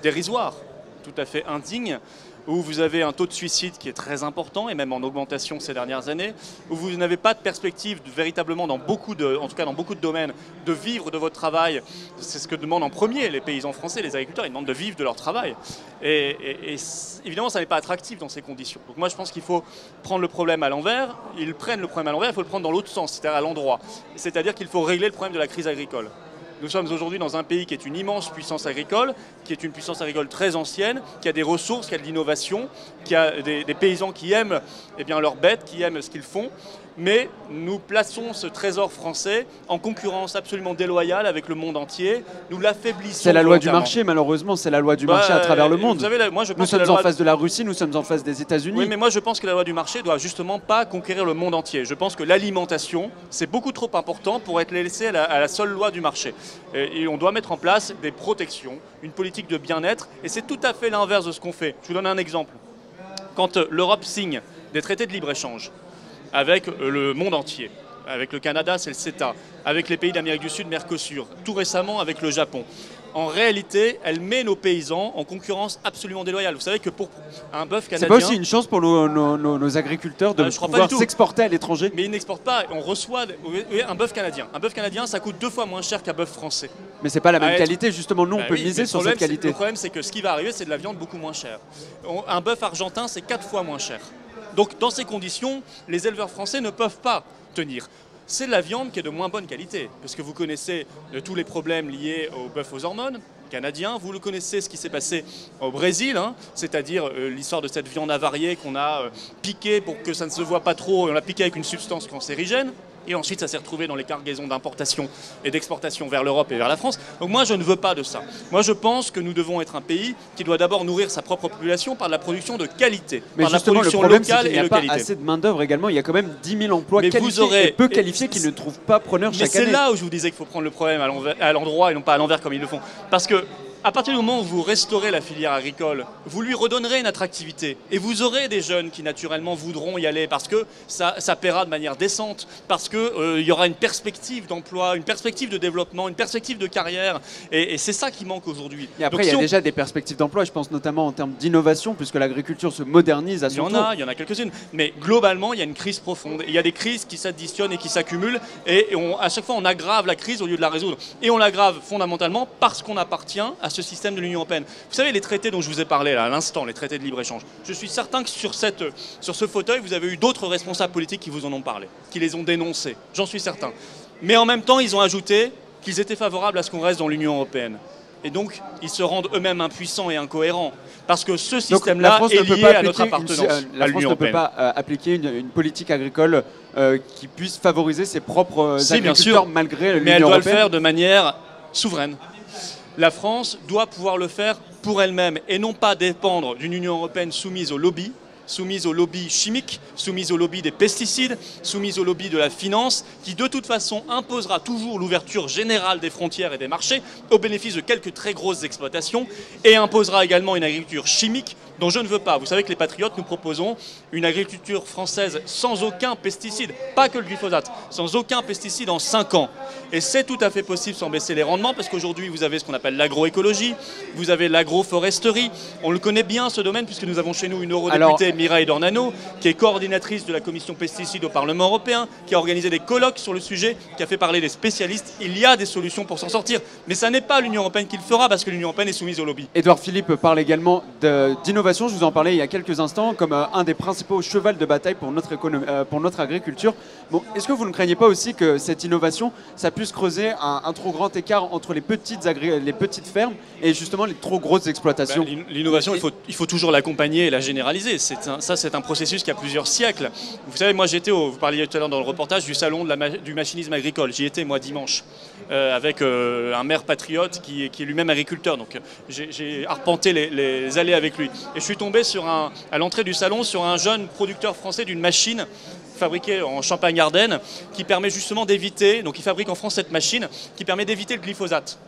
dérisoires, tout à fait indignes, où vous avez un taux de suicide qui est très important et même en augmentation ces dernières années, où vous n'avez pas de perspective véritablement en tout cas dans beaucoup de domaines, de vivre de votre travail. C'est ce que demandent en premier les paysans français, les agriculteurs, ils demandent de vivre de leur travail. Et évidemment, ça n'est pas attractif dans ces conditions. Donc moi, je pense qu'il faut prendre le problème à l'envers. Ils prennent le problème à l'envers, il faut le prendre dans l'autre sens, c'est-à-dire à l'endroit. C'est-à-dire qu'il faut régler le problème de la crise agricole. Nous sommes aujourd'hui dans un pays qui est une immense puissance agricole, qui est une puissance agricole très ancienne, qui a des ressources, qui a de l'innovation, qui a des paysans qui aiment leurs bêtes, qui aiment ce qu'ils font. Mais nous plaçons ce trésor français en concurrence absolument déloyale avec le monde entier. Nous l'affaiblissons. C'est la loi du marché, malheureusement, c'est la loi du marché à travers le monde. Vous savez, moi, je pense nous sommes en face de la Russie, nous sommes en face des États-Unis. Oui, mais moi je pense que la loi du marché doit justement pas conquérir le monde entier. Je pense que l'alimentation, c'est beaucoup trop important pour être laissé à la seule loi du marché. Et on doit mettre en place des protections, une politique de bien-être, et c'est tout à fait l'inverse de ce qu'on fait. Je vous donne un exemple. Quand l'Europe signe des traités de libre-échange avec le monde entier, avec le Canada, c'est le CETA, avec les pays d'Amérique du Sud, Mercosur, tout récemment avec le Japon. En réalité, elle met nos paysans en concurrence absolument déloyale. Vous savez que pour un bœuf canadien... C'est pas aussi une chance pour nos agriculteurs de pouvoir s'exporter à l'étranger? Mais ils n'exportent pas, on reçoit un bœuf canadien. Un bœuf canadien, ça coûte 2 fois moins cher qu'un bœuf français. Mais c'est pas la même qualité, justement, nous on peut miser sur cette qualité. Le problème, c'est que ce qui va arriver, c'est de la viande beaucoup moins chère. Un bœuf argentin, c'est 4 fois moins cher. Donc dans ces conditions, les éleveurs français ne peuvent pas tenir. C'est de la viande qui est de moins bonne qualité, parce que vous connaissez tous les problèmes liés au bœuf aux hormones canadien, vous le connaissez ce qui s'est passé au Brésil, c'est-à-dire l'histoire de cette viande avariée qu'on a piquée pour que ça ne se voit pas trop, et on l'a piquée avec une substance cancérigène. Et ensuite, ça s'est retrouvé dans les cargaisons d'importation et d'exportation vers l'Europe et vers la France. Donc moi, je ne veux pas de ça. Moi, je pense que nous devons être un pays qui doit d'abord nourrir sa propre population par de la production de qualité, mais par justement, la production le problème, locale c'est qu'il et n'y de a pas qualité. assez de main-d'œuvre également. Il y a quand même 10 000 emplois Mais qualifiés et peu qualifiés qui ne trouvent pas preneur chaque année. Mais c'est là où je vous disais qu'il faut prendre le problème à l'endroit et non pas à l'envers comme ils le font. Parce que à partir du moment où vous restaurez la filière agricole, vous lui redonnerez une attractivité. Et vous aurez des jeunes qui naturellement voudront y aller parce que ça paiera de manière décente, parce qu'il y aura une perspective d'emploi, une perspective de développement, une perspective de carrière. Et c'est ça qui manque aujourd'hui. Et après, il y a déjà des perspectives d'emploi, je pense notamment en termes d'innovation, puisque l'agriculture se modernise à son tour. Il y en a quelques-unes. Mais globalement, il y a une crise profonde. Il y a des crises qui s'additionnent et qui s'accumulent. Et à chaque fois, on aggrave la crise au lieu de la résoudre. Et on l'aggrave fondamentalement parce qu'on appartient à ce système de l'Union européenne. Vous savez, les traités dont je vous ai parlé là, à l'instant, les traités de libre-échange, je suis certain que sur ce fauteuil, vous avez eu d'autres responsables politiques qui vous en ont parlé, qui les ont dénoncés. J'en suis certain. Mais en même temps, ils ont ajouté qu'ils étaient favorables à ce qu'on reste dans l'Union européenne. Et donc, ils se rendent eux-mêmes impuissants et incohérents. Parce que ce système-là est lié à notre appartenance La France ne peut pas appliquer une politique agricole qui puisse favoriser ses propres agriculteurs malgré l'Union européenne. Mais elle doit le faire de manière souveraine. La France doit pouvoir le faire pour elle-même et non pas dépendre d'une Union européenne soumise au lobby chimiques, soumise au lobby des pesticides, soumise au lobby de la finance, qui de toute façon imposera toujours l'ouverture générale des frontières et des marchés au bénéfice de quelques très grosses exploitations et imposera également une agriculture chimique dont je ne veux pas. Vous savez que les Patriotes, nous proposons une agriculture française sans aucun pesticide, pas que le glyphosate, sans aucun pesticide en 5 ans. Et c'est tout à fait possible sans baisser les rendements, parce qu'aujourd'hui, vous avez ce qu'on appelle l'agroécologie, vous avez l'agroforesterie. On le connaît bien, ce domaine, puisque nous avons chez nous une eurodéputée, Mireille Dornano, qui est coordinatrice de la commission pesticides au Parlement européen, qui a organisé des colloques sur le sujet, qui a fait parler des spécialistes. Il y a des solutions pour s'en sortir. Mais ça n'est pas l'Union européenne qui le fera, parce que l'Union européenne est soumise au lobby. Édouard Philippe parle également d'innovation. Je vous en parlais il y a quelques instants comme un des principaux chevals de bataille pour notre agriculture. Bon, est-ce que vous ne craignez pas aussi que cette innovation, ça puisse creuser un trop grand écart entre les petites fermes et justement les trop grosses exploitations? L'innovation, il faut toujours l'accompagner et la généraliser. C'est un processus qui a plusieurs siècles. Vous savez, moi vous parliez tout à l'heure dans le reportage du salon du machinisme agricole. J'y étais moi dimanche avec un maire patriote qui est lui-même agriculteur. Donc j'ai arpenté les allées avec lui. Et je suis tombé à l'entrée du salon sur un jeune producteur français d'une machine fabriquée en Champagne-Ardenne qui permet justement d'éviter, donc il fabrique en France cette machine qui permet d'éviter le glyphosate.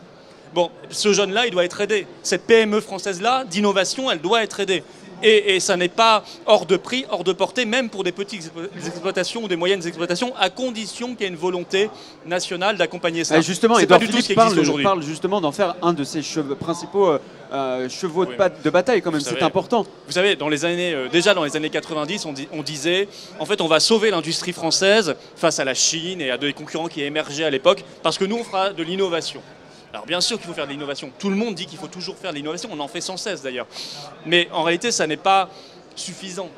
Bon, ce jeune-là, il doit être aidé. Cette PME française-là, d'innovation, elle doit être aidée. Et ça n'est pas hors de prix, hors de portée, même pour des petites exploitations ou des moyennes exploitations, à condition qu'il y ait une volonté nationale d'accompagner ça. Justement, Édouard Philippe parle justement d'en faire un de ses principaux chevaux de bataille quand même, c'est important. Vous savez, déjà dans les années 90, on disait, en fait, on va sauver l'industrie française face à la Chine et à des concurrents qui émergeaient à l'époque, parce que nous, on fera de l'innovation. Alors bien sûr qu'il faut faire de l'innovation. Tout le monde dit qu'il faut toujours faire de l'innovation. On en fait sans cesse d'ailleurs. Mais en réalité, ça n'est pas suffisant.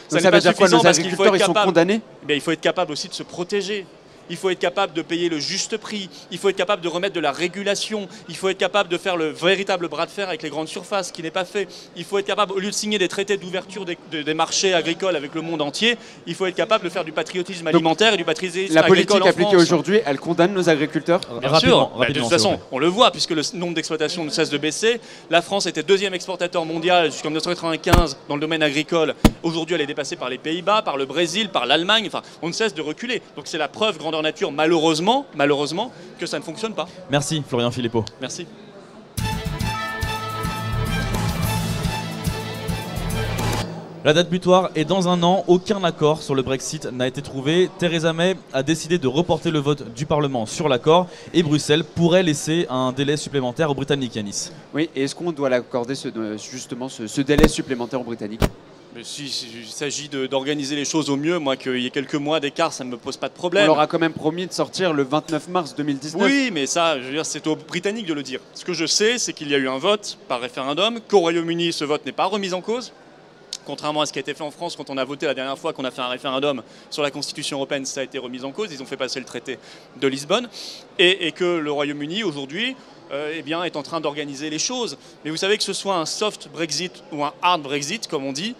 Ça veut dire quoi? Nos agriculteurs, ils sont condamnés? Il faut être capable aussi de se protéger. Il faut être capable de payer le juste prix. Il faut être capable de remettre de la régulation. Il faut être capable de faire le véritable bras de fer avec les grandes surfaces, ce qui n'est pas fait. Il faut être capable, au lieu de signer des traités d'ouverture des marchés agricoles avec le monde entier, il faut être capable de faire du patriotisme alimentaire et du patriotisme agricole en France. La politique appliquée aujourd'hui, elle condamne nos agriculteurs? Bien sûr. De toute façon, on le voit, puisque le nombre d'exploitations ne cesse de baisser. La France était deuxième exportateur mondial jusqu'en 1995 dans le domaine agricole. Aujourd'hui, elle est dépassée par les Pays-Bas, par le Brésil, par l'Allemagne. Enfin, on ne cesse de reculer. Donc c'est la preuve grandeur nature, malheureusement, que ça ne fonctionne pas. Merci Florian Philippot. Merci. La date butoir est dans un an. Aucun accord sur le Brexit n'a été trouvé. Theresa May a décidé de reporter le vote du Parlement sur l'accord et Bruxelles pourrait laisser un délai supplémentaire aux Britanniques, Yanis. Oui, et est-ce qu'on doit l'accorder justement ce délai supplémentaire aux Britanniques? Mais s'il s'agit d'organiser les choses au mieux, moi qu'il y ait quelques mois d'écart, ça ne me pose pas de problème. On leur a quand même promis de sortir le 29 mars 2019. Oui, mais ça, je veux dire, c'est aux Britanniques de le dire. Ce que je sais, c'est qu'il y a eu un vote par référendum, qu'au Royaume-Uni, ce vote n'est pas remis en cause. Contrairement à ce qui a été fait en France, quand on a voté la dernière fois qu'on a fait un référendum sur la Constitution européenne, ça a été remis en cause. Ils ont fait passer le traité de Lisbonne. Et que le Royaume-Uni, aujourd'hui, est en train d'organiser les choses. Mais vous savez que ce soit un soft Brexit ou un hard Brexit, comme on dit,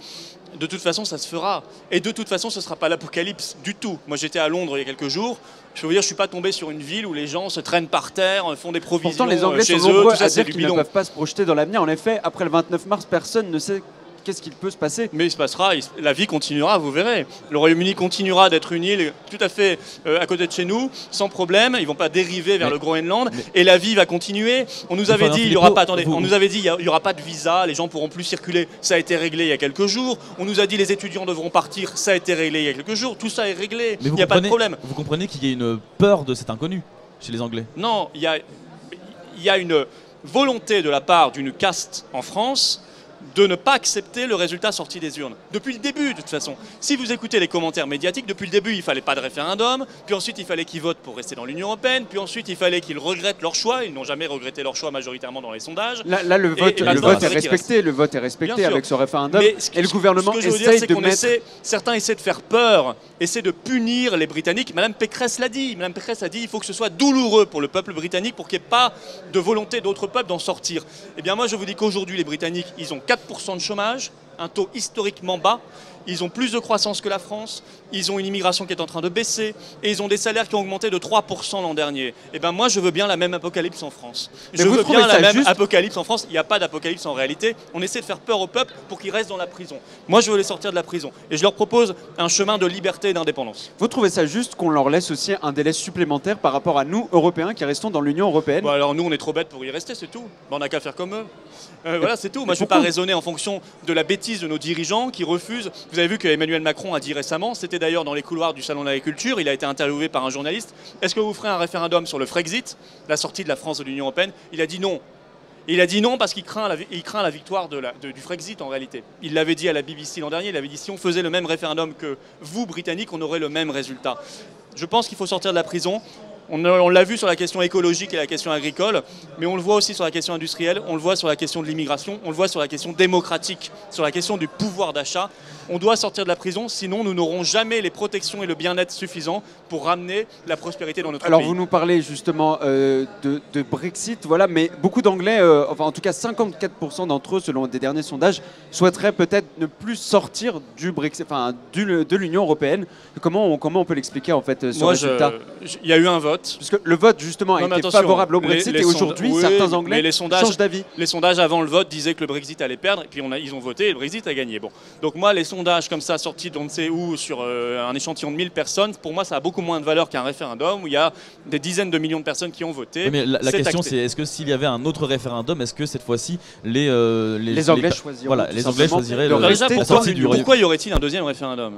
de toute façon, ça se fera. Et de toute façon, ce ne sera pas l'apocalypse du tout. Moi, j'étais à Londres il y a quelques jours. Je peux vous dire, je ne suis pas tombé sur une ville où les gens se traînent par terre, font des provisions Pourtant, les Anglais chez sont eux. nombreux Tout ça, à c'est dire du qu'ils ne bidon. peuvent pas se projeter dans l'avenir. En effet, après le 29 mars, personne ne sait qu'est-ce qu'il peut se passer. Mais il se passera, la vie continuera, vous verrez. Le Royaume-Uni continuera d'être une île tout à fait à côté de chez nous, sans problème. Ils ne vont pas dériver vers le Groenland. Et la vie va continuer. On nous avait dit, il n'y aura pas, attendez, on nous avait dit, il y aura pas de visa, les gens pourront plus circuler. Ça a été réglé il y a quelques jours. On nous a dit, les étudiants devront partir. Ça a été réglé il y a quelques jours. Tout ça est réglé. Il n'y a pas de problème. Vous comprenez qu'il y a une peur de cet inconnu chez les Anglais? Non, il y a une volonté de la part d'une caste en France de ne pas accepter le résultat sorti des urnes. Depuis le début, de toute façon. Si vous écoutez les commentaires médiatiques, depuis le début, il ne fallait pas de référendum, puis ensuite, il fallait qu'ils votent pour rester dans l'Union européenne, puis ensuite, il fallait qu'ils regrettent leur choix. Ils n'ont jamais regretté leur choix majoritairement dans les sondages. Là le vote est respecté. Le vote est respecté avec ce référendum. Et le gouvernement essaye de mettre... Certains essaient de faire peur, essaient de punir les Britanniques. Madame Pécresse l'a dit. Madame Pécresse a dit qu'il faut que ce soit douloureux pour le peuple britannique pour qu'il n'y ait pas de volonté d'autres peuples d'en sortir. Eh bien, moi, je vous dis qu'aujourd'hui, les Britanniques, ils ont 4% de chômage, un taux historiquement bas. Ils ont plus de croissance que la France, ils ont une immigration qui est en train de baisser et ils ont des salaires qui ont augmenté de 3% l'an dernier. Et ben moi je veux bien la même apocalypse en France. Je veux bien la même apocalypse en France. Il n'y a pas d'apocalypse en réalité. On essaie de faire peur au peuple pour qu'ils restent dans la prison. Moi je veux les sortir de la prison et je leur propose un chemin de liberté et d'indépendance. Vous trouvez ça juste qu'on leur laisse aussi un délai supplémentaire par rapport à nous, Européens, qui restons dans l'Union Européenne? Bon, alors nous on est trop bêtes pour y rester, c'est tout. On n'a qu'à faire comme eux. Voilà, c'est tout. Moi je ne vais pas raisonner en fonction de la bêtise de nos dirigeants qui refusent. Vous avez vu que Emmanuel Macron a dit récemment, c'était d'ailleurs dans les couloirs du Salon de l'Agriculture, il a été interviewé par un journaliste, est-ce que vous ferez un référendum sur le Frexit, la sortie de la France de l'Union européenne? Il a dit non. Il a dit non parce qu'il craint la victoire du Frexit en réalité. Il l'avait dit à la BBC l'an dernier, il avait dit si on faisait le même référendum que vous, Britanniques, on aurait le même résultat. Je pense qu'il faut sortir de la prison. On l'a vu sur la question écologique et la question agricole, mais on le voit aussi sur la question industrielle, on le voit sur la question de l'immigration, on le voit sur la question démocratique, sur la question du pouvoir d'achat. On doit sortir de la prison, sinon nous n'aurons jamais les protections et le bien-être suffisants pour ramener la prospérité dans notre pays. Alors vous nous parlez justement de Brexit, voilà, mais beaucoup d'Anglais, enfin en tout cas 54% d'entre eux, selon des derniers sondages, souhaiteraient peut-être ne plus sortir du Brexit, enfin de l'Union européenne. Comment on peut l'expliquer en fait ce résultat? Il y a eu un vote. Parce que le vote justement a été favorable au Brexit et aujourd'hui certains Anglais changent d'avis. Les sondages avant le vote disaient que le Brexit allait perdre et puis ils ont voté et le Brexit a gagné. Bon. Donc moi les sondages comme ça sortis d'on ne sait où sur un échantillon de 1000 personnes, pour moi ça a beaucoup moins de valeur qu'un référendum où il y a des dizaines de millions de personnes qui ont voté. Oui, mais la question c'est est-ce que s'il y avait un autre référendum, est-ce que cette fois-ci les Anglais choisiraient la sortie du Royaume-Uni? Pourquoi y aurait-il un deuxième référendum?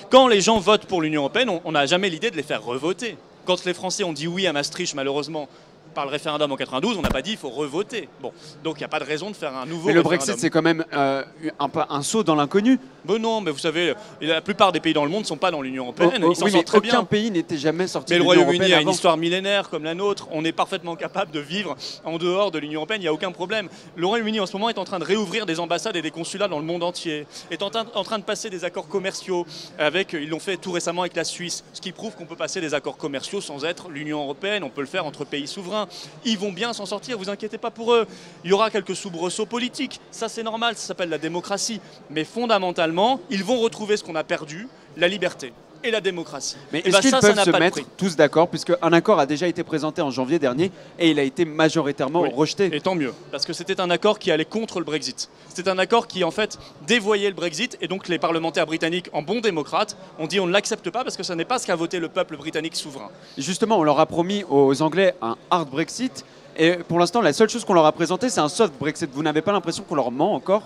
Quand les gens votent pour l'Union européenne, on n'a jamais l'idée de les faire revoter. Quand les Français ont dit oui à Maastricht, malheureusement, par le référendum en 92, on n'a pas dit il faut revoter. Bon, donc il n'y a pas de raison de faire un nouveau référendum. Mais le Brexit, c'est quand même un saut dans l'inconnu. Ben non, mais vous savez, la plupart des pays dans le monde ne sont pas dans l'Union européenne. Ils s'en sortent très bien. Aucun pays n'était jamais sorti de l'Union européenne. européenne. Mais le Royaume-Uni a une histoire millénaire comme la nôtre. On est parfaitement capable de vivre en dehors de l'Union européenne. Il n'y a aucun problème. Le Royaume-Uni en ce moment est en train de réouvrir des ambassades et des consulats dans le monde entier. Est en train de passer des accords commerciaux avec. Ils l'ont fait tout récemment avec la Suisse, ce qui prouve qu'on peut passer des accords commerciaux sans être l'Union européenne. On peut le faire entre pays souverains. Ils vont bien s'en sortir, vous inquiétez pas pour eux. Il y aura quelques soubresauts politiques, ça c'est normal, ça s'appelle la démocratie. Mais fondamentalement, ils vont retrouver ce qu'on a perdu, la liberté et la démocratie. Mais est-ce qu'ils peuvent se mettre tous d'accord, puisqu'un accord a déjà été présenté en janvier dernier et il a été majoritairement rejeté? Et tant mieux, parce que c'était un accord qui allait contre le Brexit. C'était un accord qui en fait dévoyait le Brexit et donc les parlementaires britanniques, en bons démocrates, ont dit on ne l'accepte pas parce que ce n'est pas ce qu'a voté le peuple britannique souverain. Justement, on leur a promis aux Anglais un hard Brexit. Et pour l'instant, la seule chose qu'on leur a présentée, c'est un soft Brexit. Vous n'avez pas l'impression qu'on leur ment encore?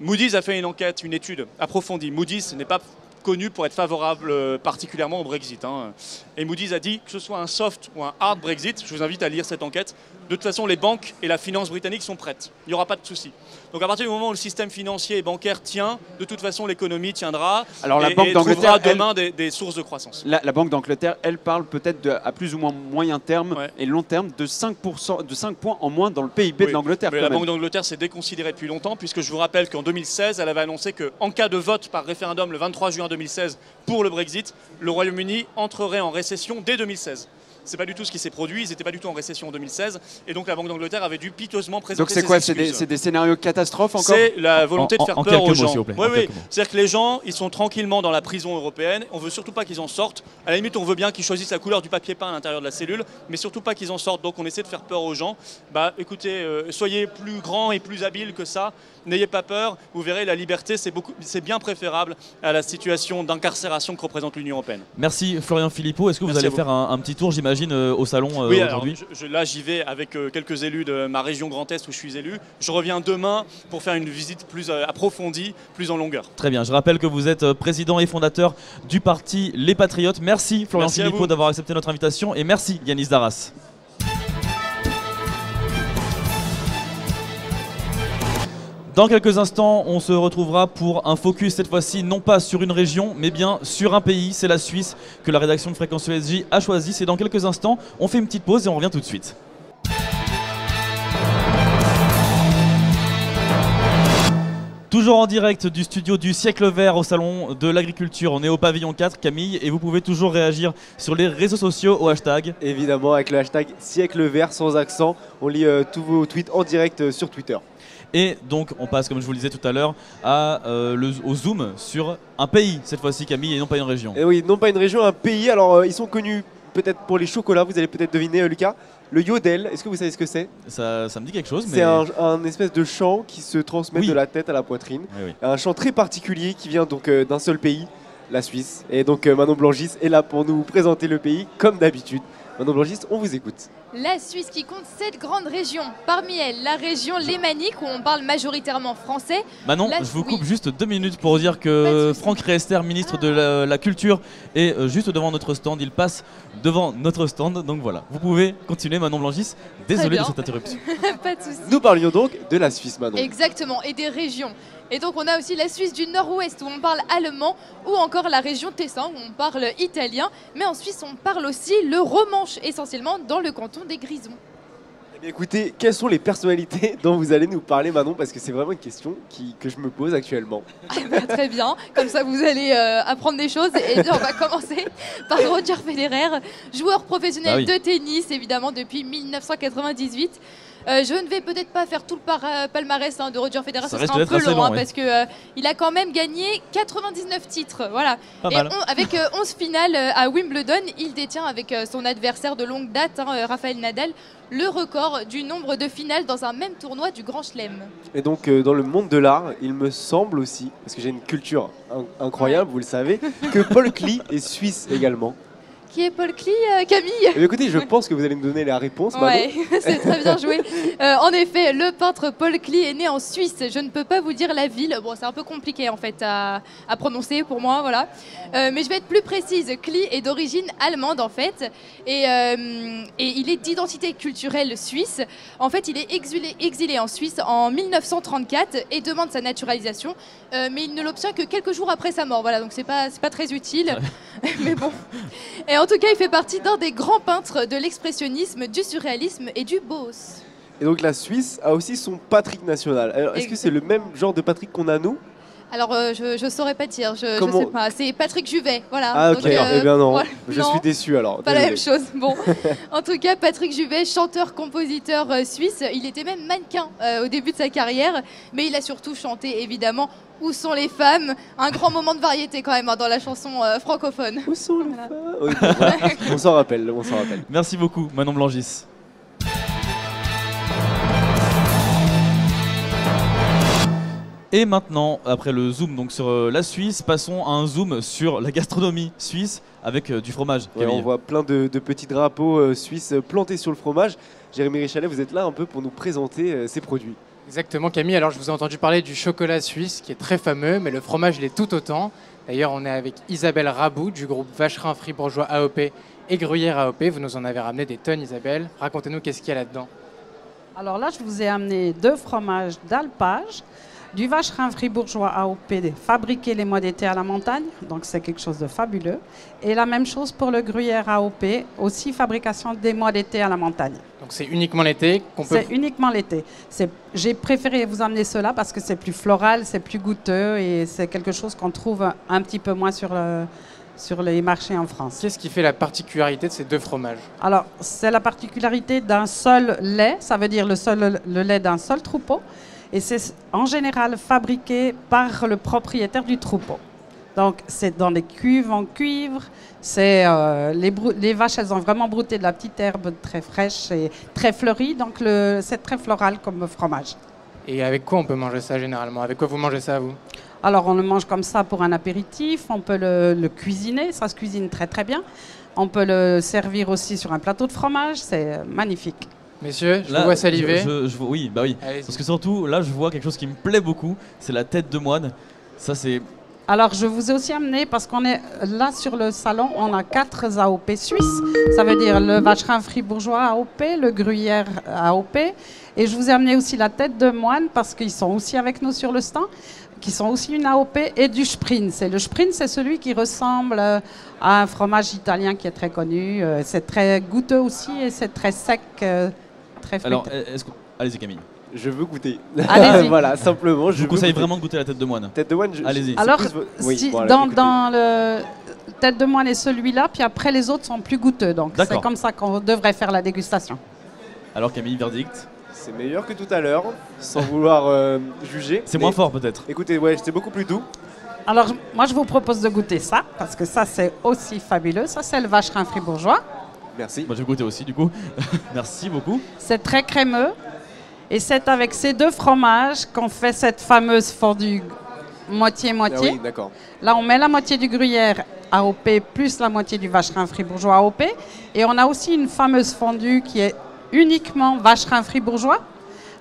Moody's a fait une enquête, une étude approfondie. Moody's n'est pas connu pour être favorable particulièrement au Brexit. Et Moody's a dit que ce soit un soft ou un hard Brexit, je vous invite à lire cette enquête, de toute façon les banques et la finance britannique sont prêtes. Il n'y aura pas de souci. Donc à partir du moment où le système financier et bancaire tient, de toute façon l'économie tiendra. Alors la Banque d'Angleterre demain des sources de croissance. La Banque d'Angleterre, elle parle peut-être à plus ou moins moyen terme et long terme de 5 points en moins dans le PIB de l'Angleterre. Mais la Banque d'Angleterre s'est déconsidérée depuis longtemps, puisque je vous rappelle qu'en 2016, elle avait annoncé qu'en cas de vote par référendum le 23 juin 2016 pour le Brexit, le Royaume-Uni entrerait en récession dès 2016. C'est pas du tout ce qui s'est produit, ils n'étaient pas du tout en récession en 2016, et donc la Banque d'Angleterre avait dû piteusement présenter ses excuses. Donc c'est des scénarios catastrophes encore? C'est la volonté de faire peur aux gens. S'il vous plaît. Oui. C'est-à-dire que les gens, ils sont tranquillement dans la prison européenne, on veut surtout pas qu'ils en sortent. À la limite, on veut bien qu'ils choisissent la couleur du papier peint à l'intérieur de la cellule, mais surtout pas qu'ils en sortent. Donc on essaie de faire peur aux gens. Bah écoutez, soyez plus grands et plus habiles que ça. N'ayez pas peur, vous verrez, la liberté, c'est bien préférable à la situation d'incarcération que représente l'Union européenne. Merci Florian Philippot. Est-ce que vous allez faire un petit tour, j'imagine, au salon aujourd'hui? Là, j'y vais avec quelques élus de ma région Grand Est où je suis élu. Je reviens demain pour faire une visite plus approfondie, plus en longueur. Très bien, je rappelle que vous êtes président et fondateur du parti Les Patriotes. Merci Florian Philippot d'avoir accepté notre invitation et merci Yanis Darras. Dans quelques instants, on se retrouvera pour un focus, cette fois-ci, non pas sur une région, mais bien sur un pays. C'est la Suisse que la rédaction de Fréquence ESJ a choisi. C'est dans quelques instants. On fait une petite pause et on revient tout de suite. Toujours en direct du studio du Siècle Vert au Salon de l'Agriculture. On est au pavillon 4, Camille, et vous pouvez toujours réagir sur les réseaux sociaux au hashtag. Évidemment, avec le hashtag Siècle Vert sans accent. On lit tous vos tweets en direct sur Twitter. Et donc on passe, comme je vous le disais tout à l'heure, au zoom sur un pays cette fois-ci, Camille, et non pas une région. Et oui, non pas une région, un pays. Alors ils sont connus peut-être pour les chocolats, vous allez peut-être deviner Lucas. Le yodel, est-ce que vous savez ce que c'est? Ça me dit quelque chose. C'est un espèce de chant qui se transmet de la tête à la poitrine. Oui. Un chant très particulier qui vient donc d'un seul pays, la Suisse. Et donc Manon Blangis est là pour nous présenter le pays comme d'habitude. Manon Blangis, on vous écoute. La Suisse qui compte 7 grandes régions. Parmi elles, la région lémanique où on parle majoritairement français. Manon, je vous coupe juste 2 minutes pour dire que Franck Riester, ministre de la Culture, est juste devant notre stand. Il passe devant notre stand. Donc voilà, vous pouvez continuer, Manon Blangis. Désolé de cette interruption. Pas de soucis. Nous parlions donc de la Suisse, Manon. Exactement, et des régions. Et donc on a aussi la Suisse du Nord-Ouest où on parle allemand, ou encore la région Tessin où on parle italien. Mais en Suisse on parle aussi le romanche, essentiellement dans le canton des Grisons. Eh bien, écoutez, quelles sont les personnalités dont vous allez nous parler, Manon? Parce que c'est vraiment une question que je me pose actuellement. Très bien, comme ça vous allez apprendre des choses. Et bien, on va commencer par Roger Federer, joueur professionnel de tennis évidemment depuis 1998. Je ne vais peut-être pas faire tout le palmarès de Roger Federer, ça sera un peu long parce qu'il a quand même gagné 99 titres. Voilà. Et avec 11 finales à Wimbledon, il détient avec son adversaire de longue date, Rafael Nadal, le record du nombre de finales dans un même tournoi du Grand Chelem. Et donc dans le monde de l'art, il me semble aussi, parce que j'ai une culture incroyable, vous le savez, que Paul Klee est suisse également. Qui est Paul Klee, Camille? Écoutez, je pense que vous allez me donner la réponse. Ouais, c'est très bien joué. En effet, le peintre Paul Klee est né en Suisse. Je ne peux pas vous dire la ville. Bon, c'est un peu compliqué en fait à prononcer pour moi, voilà. Mais je vais être plus précise. Klee est d'origine allemande en fait, et il est d'identité culturelle suisse. En fait, il est exilé en Suisse en 1934 et demande sa naturalisation, mais il ne l'obtient que quelques jours après sa mort. Voilà, donc c'est pas très utile. Mais bon. Et en tout cas, il fait partie d'un des grands peintres de l'expressionnisme, du surréalisme et du Bauhaus. Et donc la Suisse a aussi son Patrick national. Alors, est-ce que c'est le même genre de Patrick qu'on a nous? Alors, je ne saurais pas dire, je sais pas. C'est Patrick Juvet, voilà. Ah ok, eh bien non, voilà. je suis déçu alors. Pas la même chose, bon. En tout cas, Patrick Juvet, chanteur-compositeur suisse, il était même mannequin au début de sa carrière, mais il a surtout chanté, évidemment, Où sont les femmes? Un grand moment de variété quand même dans la chanson francophone. Où sont les femmes? Oui, voilà. On s'en rappelle, on s'en rappelle. Merci beaucoup, Manon Blangis. Et maintenant, après le zoom donc sur la Suisse, passons à un zoom sur la gastronomie suisse avec du fromage. Ouais, on voit plein de petits drapeaux suisses plantés sur le fromage. Jérémy Richalet, vous êtes là un peu pour nous présenter ces produits. Exactement Camille, alors je vous ai entendu parler du chocolat suisse qui est très fameux, mais le fromage il est tout autant. D'ailleurs on est avec Isabelle Rabout du groupe Vacherin Fribourgeois AOP et Gruyère AOP. Vous nous en avez ramené des tonnes Isabelle. Racontez-nous qu'est-ce qu'il y a là-dedans. Alors là je vous ai amené 2 fromages d'alpage, du Vacherin Fribourgeois AOP fabriqué les mois d'été à la montagne, donc c'est quelque chose de fabuleux. Et la même chose pour le Gruyère AOP, aussi fabrication des mois d'été à la montagne. Donc c'est uniquement l'été qu'on peut... C'est uniquement l'été. J'ai préféré vous amener cela parce que c'est plus floral, c'est plus goûteux et c'est quelque chose qu'on trouve un petit peu moins sur les marchés en France. Qu'est-ce qui fait la particularité de ces 2 fromages? Alors, c'est la particularité d'un seul lait, ça veut dire le lait d'un seul troupeau. Et c'est en général fabriqué par le propriétaire du troupeau. Donc c'est dans des cuves en cuivre, les vaches elles ont vraiment brouté de la petite herbe très fraîche et très fleurie, donc c'est très floral comme fromage. Et avec quoi on peut manger ça généralement? Avec quoi vous mangez ça vous? Alors on le mange comme ça pour un apéritif, on peut le cuisiner, ça se cuisine très très bien. On peut le servir aussi sur un plateau de fromage, c'est magnifique. Messieurs, je vous vois saliver. Oui, bah oui. Parce que surtout, là, je vois quelque chose qui me plaît beaucoup, c'est la tête de moine. Ça, c'est Alors, je vous ai aussi amené, parce qu'on est là sur le salon, on a 4 AOP suisses. Ça veut dire le Vacherin fribourgeois AOP, le Gruyère AOP. Et je vous ai amené aussi la tête de moine, parce qu'ils sont aussi avec nous sur le stand, qui sont aussi une AOP, et du Sprinz. Et le Sprinz, c'est celui qui ressemble à un fromage italien qui est très connu. C'est très goûteux aussi, et c'est très sec, très fruité. Alors, allez-y Camille. Je veux goûter. Allez-y. Voilà, simplement. Je vous conseille vraiment de goûter la tête de moine. Tête de moine, allez-y. Alors, Oui, si, voilà, dans le tête de moine et celui-là, puis après les autres sont plus goûteux. Donc c'est comme ça qu'on devrait faire la dégustation. Alors Camille, verdict? C'est meilleur que tout à l'heure, sans vouloir juger. C'est moins fort peut-être. Écoutez, ouais, c'est beaucoup plus doux. Alors moi je vous propose de goûter ça, parce que ça c'est aussi fabuleux. Ça c'est le Vacherin fribourgeois. Merci. Moi je vais goûter aussi du coup. Merci beaucoup. C'est très crémeux. Et c'est avec ces 2 fromages qu'on fait cette fameuse fondue moitié-moitié. Ah oui, d'accord. Là, on met la moitié du Gruyère AOP plus la moitié du Vacherin fribourgeois AOP. Et on a aussi une fameuse fondue qui est uniquement Vacherin fribourgeois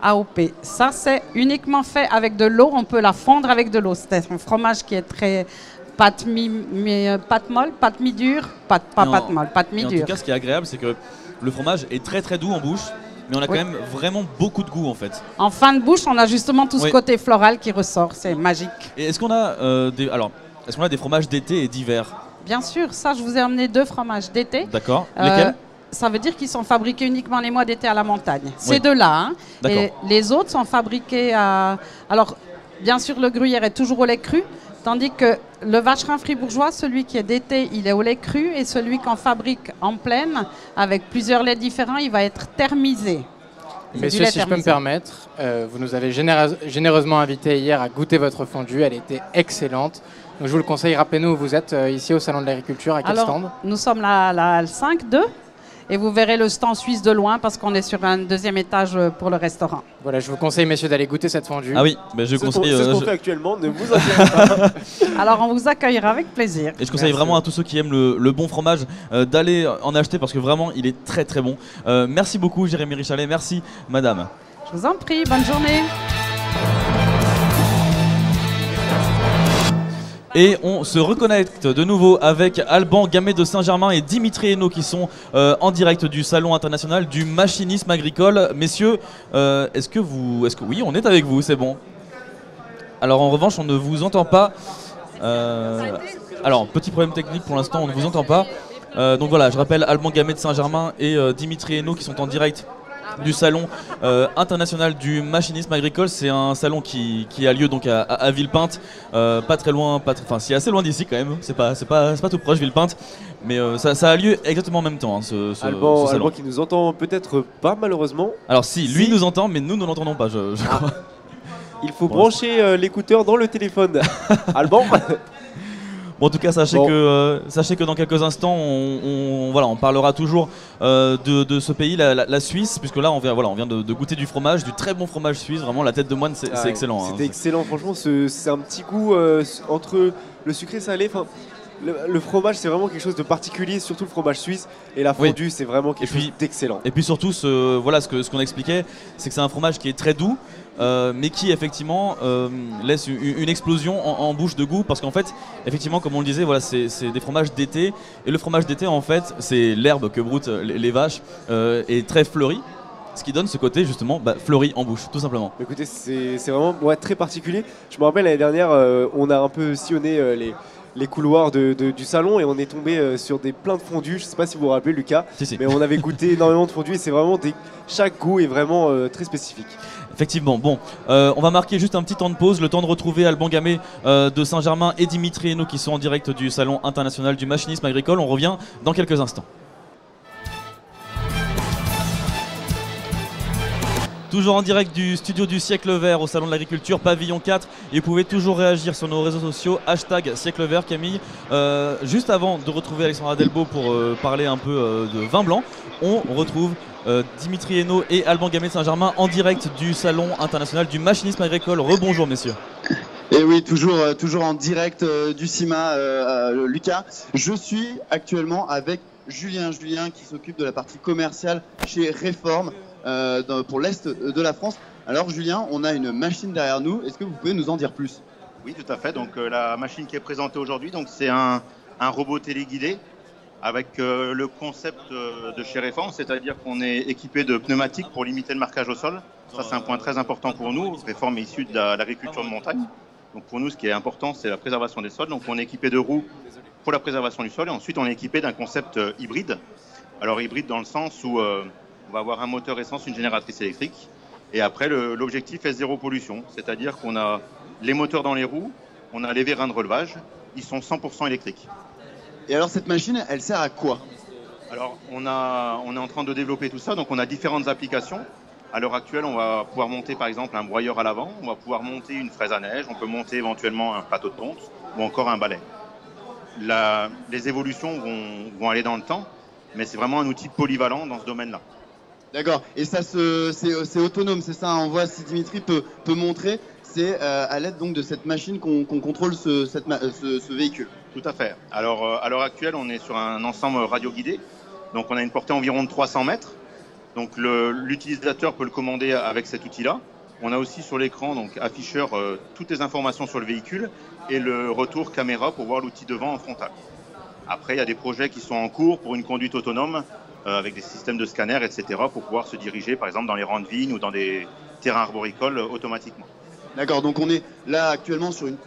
AOP. Ça, c'est uniquement fait avec de l'eau. On peut la fondre avec de l'eau. C'est un fromage qui est très pâte molle, pâte mi-dure, pâte molle, pâte mi-dure. En tout cas, ce qui est agréable, c'est que le fromage est très très doux en bouche. Mais on a quand même vraiment beaucoup de goût en fait. En fin de bouche, on a justement tout ce côté floral qui ressort, c'est magique. Et est-ce qu'on a, des fromages d'été et d'hiver? Bien sûr, ça je vous ai amené 2 fromages d'été. D'accord, lesquels? Ça veut dire qu'ils sont fabriqués uniquement les mois d'été à la montagne. Ces 2-là. Hein. Et les autres sont fabriqués à... Alors, bien sûr, le Gruyère est toujours au lait cru, tandis que le Vacherin fribourgeois, celui qui est d'été, il est au lait cru, et celui qu'on fabrique en plaine, avec plusieurs laits différents, il va être thermisé. Messieurs, si je peux me permettre, vous nous avez généreusement invités hier à goûter votre fondue, elle était excellente. Donc je vous le conseille, rappelez-nous où vous êtes, ici au Salon de l'Agriculture, à quel stand? Nous sommes la Halle 5-2. Et vous verrez le stand suisse de loin parce qu'on est sur un 2e étage pour le restaurant. Voilà, je vous conseille, messieurs, d'aller goûter cette fondue. Ah oui, mais je conseille. C'est ce qu'on fait actuellement, ne vous inquiétez pas. Alors, on vous accueillera avec plaisir. Et je conseille vraiment à tous ceux qui aiment le bon fromage d'aller en acheter parce que vraiment, il est très très bon. Merci beaucoup, Jérémy Richalet. Merci, madame. Je vous en prie, bonne journée. Et on se reconnecte de nouveau avec Alban Gamay de Saint-Germain et Dimitri Hainaut qui sont en direct du Salon international du machinisme agricole. Messieurs, est-ce que oui, on est avec vous, c'est bon. Alors en revanche, on ne vous entend pas. Alors, petit problème technique pour l'instant, on ne vous entend pas. Donc voilà, je rappelle Alban Gamay de Saint-Germain et Dimitri Hainaut qui sont en direct du salon international du machinisme agricole. C'est un salon qui a lieu donc à Villepinte, pas très loin, enfin c'est assez loin d'ici quand même, c'est pas tout proche Villepinte, mais ça a lieu exactement en même temps, hein, ce salon. Alban qui nous entend peut-être pas malheureusement. Alors si, lui nous entend mais nous ne l'entendons pas, je crois. Il faut brancher l'écouteur dans le téléphone. Alban. Bon, en tout cas, sachez que dans quelques instants, on parlera toujours de ce pays, la Suisse, puisque là, on vient de goûter du fromage, du très bon fromage suisse. Vraiment, la tête de moine, c'est excellent. C'était excellent, franchement. C'est un petit goût entre le sucré salé. Le fromage, c'est vraiment quelque chose de particulier, surtout le fromage suisse. Et la fondue, c'est vraiment quelque chose d'excellent. Et puis surtout, ce qu'on expliquait, c'est que c'est un fromage qui est très doux. Mais qui effectivement laisse une explosion en bouche de goût, parce qu'en fait effectivement comme on le disait, voilà, c'est des fromages d'été, et le fromage d'été en fait c'est l'herbe que broutent les vaches, est très fleuri, ce qui donne ce côté justement fleuri en bouche tout simplement. Écoutez, c'est vraiment très particulier. Je me rappelle l'année dernière, on a un peu sillonné les couloirs du salon et on est tombé sur plein de fondus. Je ne sais pas si vous vous rappelez, Lucas, mais on avait goûté énormément de fondus et c'est vraiment chaque goût est vraiment très spécifique. Effectivement, bon, on va marquer juste un petit temps de pause, le temps de retrouver Alban Gamay de Saint-Germain et Dimitri Hainaut qui sont en direct du Salon international du machinisme agricole. On revient dans quelques instants. Toujours en direct du studio du Siècle Vert au Salon de l'Agriculture, pavillon 4. Et vous pouvez toujours réagir sur nos réseaux sociaux, #Siècle Vert. Camille, juste avant de retrouver Alexandra Delbo pour parler un peu de vin blanc, on retrouve Dimitri Hainaut et Alban Gamay de Saint-Germain en direct du Salon international du machinisme agricole. Rebonjour messieurs. Et oui, toujours en direct du CIMA, Lucas. Je suis actuellement avec Julien qui s'occupe de la partie commerciale chez Réforme pour l'Est de la France. Alors Julien, on a une machine derrière nous, est-ce que vous pouvez nous en dire plus ? Oui, tout à fait. Donc la machine qui est présentée aujourd'hui, donc c'est un robot téléguidé avec le concept de chez Réfan, c'est-à-dire qu'on est équipé de pneumatiques pour limiter le marquage au sol. Ça, c'est un point très important pour nous. Réfan est issu de l'agriculture de montagne. Donc pour nous, ce qui est important, c'est la préservation des sols. Donc on est équipé de roues pour la préservation du sol et ensuite on est équipé d'un concept hybride. Alors hybride dans le sens où on va avoir un moteur essence, une génératrice électrique. Et après, l'objectif est zéro pollution, c'est-à-dire qu'on a les moteurs dans les roues, on a les vérins de relevage, ils sont 100% électriques. Et alors cette machine, elle sert à quoi? Alors on est en train de développer tout ça, donc on a différentes applications. À l'heure actuelle, on va pouvoir monter par exemple un broyeur à l'avant, on va pouvoir monter une fraise à neige, on peut monter éventuellement un plateau de tonte ou encore un balai. Les évolutions vont aller dans le temps, mais c'est vraiment un outil polyvalent dans ce domaine-là. D'accord. Et ça, c'est autonome, c'est ça? On voit si Dimitri peut montrer. C'est à l'aide donc de cette machine qu'on contrôle ce véhicule. Tout à fait. Alors à l'heure actuelle, on est sur un ensemble radio-guidé. Donc on a une portée environ de 300 mètres. Donc l'utilisateur peut le commander avec cet outil-là. On a aussi sur l'écran donc afficheur toutes les informations sur le véhicule et le retour caméra pour voir l'outil devant en frontal. Après, il y a des projets qui sont en cours pour une conduite autonome avec des systèmes de scanner, etc. pour pouvoir se diriger par exemple dans les rangs de vignes ou dans des terrains arboricoles automatiquement. D'accord, donc on est là actuellement sur une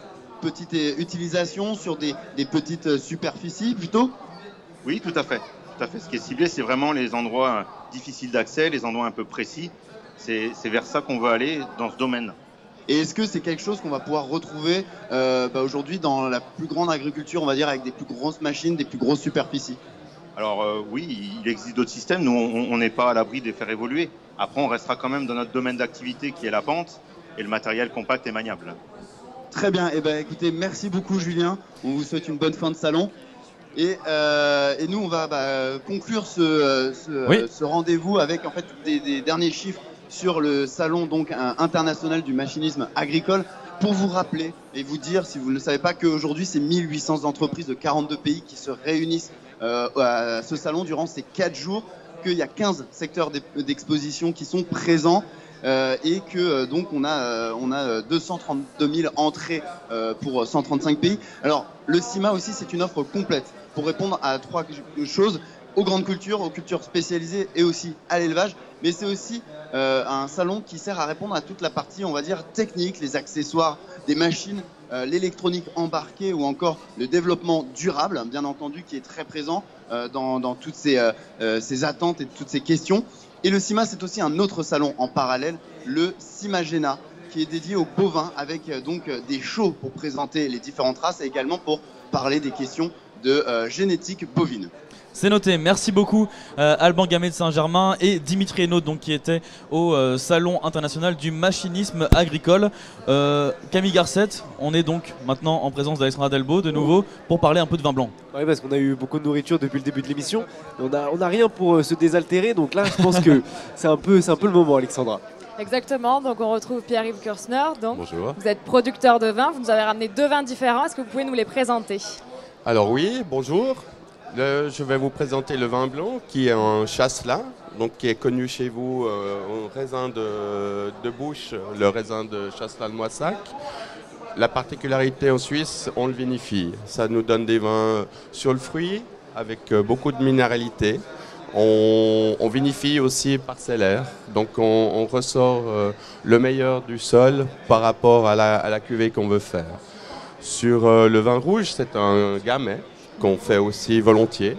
petite utilisation, sur des petites superficies plutôt? Oui, tout à fait. Tout à fait. Ce qui est ciblé, c'est vraiment les endroits difficiles d'accès, les endroits un peu précis. C'est vers ça qu'on veut aller dans ce domaine. Et est-ce que c'est quelque chose qu'on va pouvoir retrouver aujourd'hui dans la plus grande agriculture, on va dire, avec des plus grosses machines, des plus grosses superficies? Alors oui, il existe d'autres systèmes. Nous, on n'est pas à l'abri de les faire évoluer. Après, on restera quand même dans notre domaine d'activité qui est la pente et le matériel compact et maniable. Très bien. Eh ben, écoutez, merci beaucoup Julien. On vous souhaite une bonne fin de salon. Et nous, on va conclure ce rendez-vous avec en fait des derniers chiffres sur le salon donc international du machinisme agricole. Pour vous rappeler et vous dire, si vous ne le savez pas, qu'aujourd'hui, c'est 1800 entreprises de 42 pays qui se réunissent à ce salon durant ces 4 jours, qu'il y a 15 secteurs d'exposition qui sont présents et que donc on a 232 000 entrées pour 135 pays. Alors le CIMA aussi, c'est une offre complète pour répondre à 3 choses: aux grandes cultures, aux cultures spécialisées et aussi à l'élevage. Mais c'est aussi un salon qui sert à répondre à toute la partie, on va dire, technique, les accessoires des machines, l'électronique embarquée ou encore le développement durable, bien entendu, qui est très présent dans toutes ces attentes et toutes ces questions. Et le CIMA, c'est aussi un autre salon en parallèle, le CIMAGENA, qui est dédié aux bovins avec donc des shows pour présenter les différentes races et également pour parler des questions de génétique bovine. C'est noté, merci beaucoup Alban Gamay de Saint-Germain et Dimitri Hénaud donc, qui était au Salon international du machinisme agricole. Camille Garcette, on est donc maintenant en présence d'Alexandra Delbo de nouveau pour parler un peu de vin blanc. Oui, parce qu'on a eu beaucoup de nourriture depuis le début de l'émission. On a rien pour se désaltérer, donc là je pense que c'est un peu le moment, Alexandra. Exactement, donc on retrouve Pierre-Yves Kursner. Donc, bonjour. Vous êtes producteur de vin, vous nous avez ramené 2 vins différents, est-ce que vous pouvez nous les présenter? Alors oui, bonjour. Je vais vous présenter le vin blanc qui est un chasselas, donc qui est connu chez vous au raisin de bouche, le raisin de Chasselas-Moissac. La particularité en Suisse, on le vinifie. Ça nous donne des vins sur le fruit avec beaucoup de minéralité. On vinifie aussi parcellaire, donc on ressort le meilleur du sol par rapport à la cuvée qu'on veut faire. Sur le vin rouge, c'est un gamay qu'on fait aussi volontiers,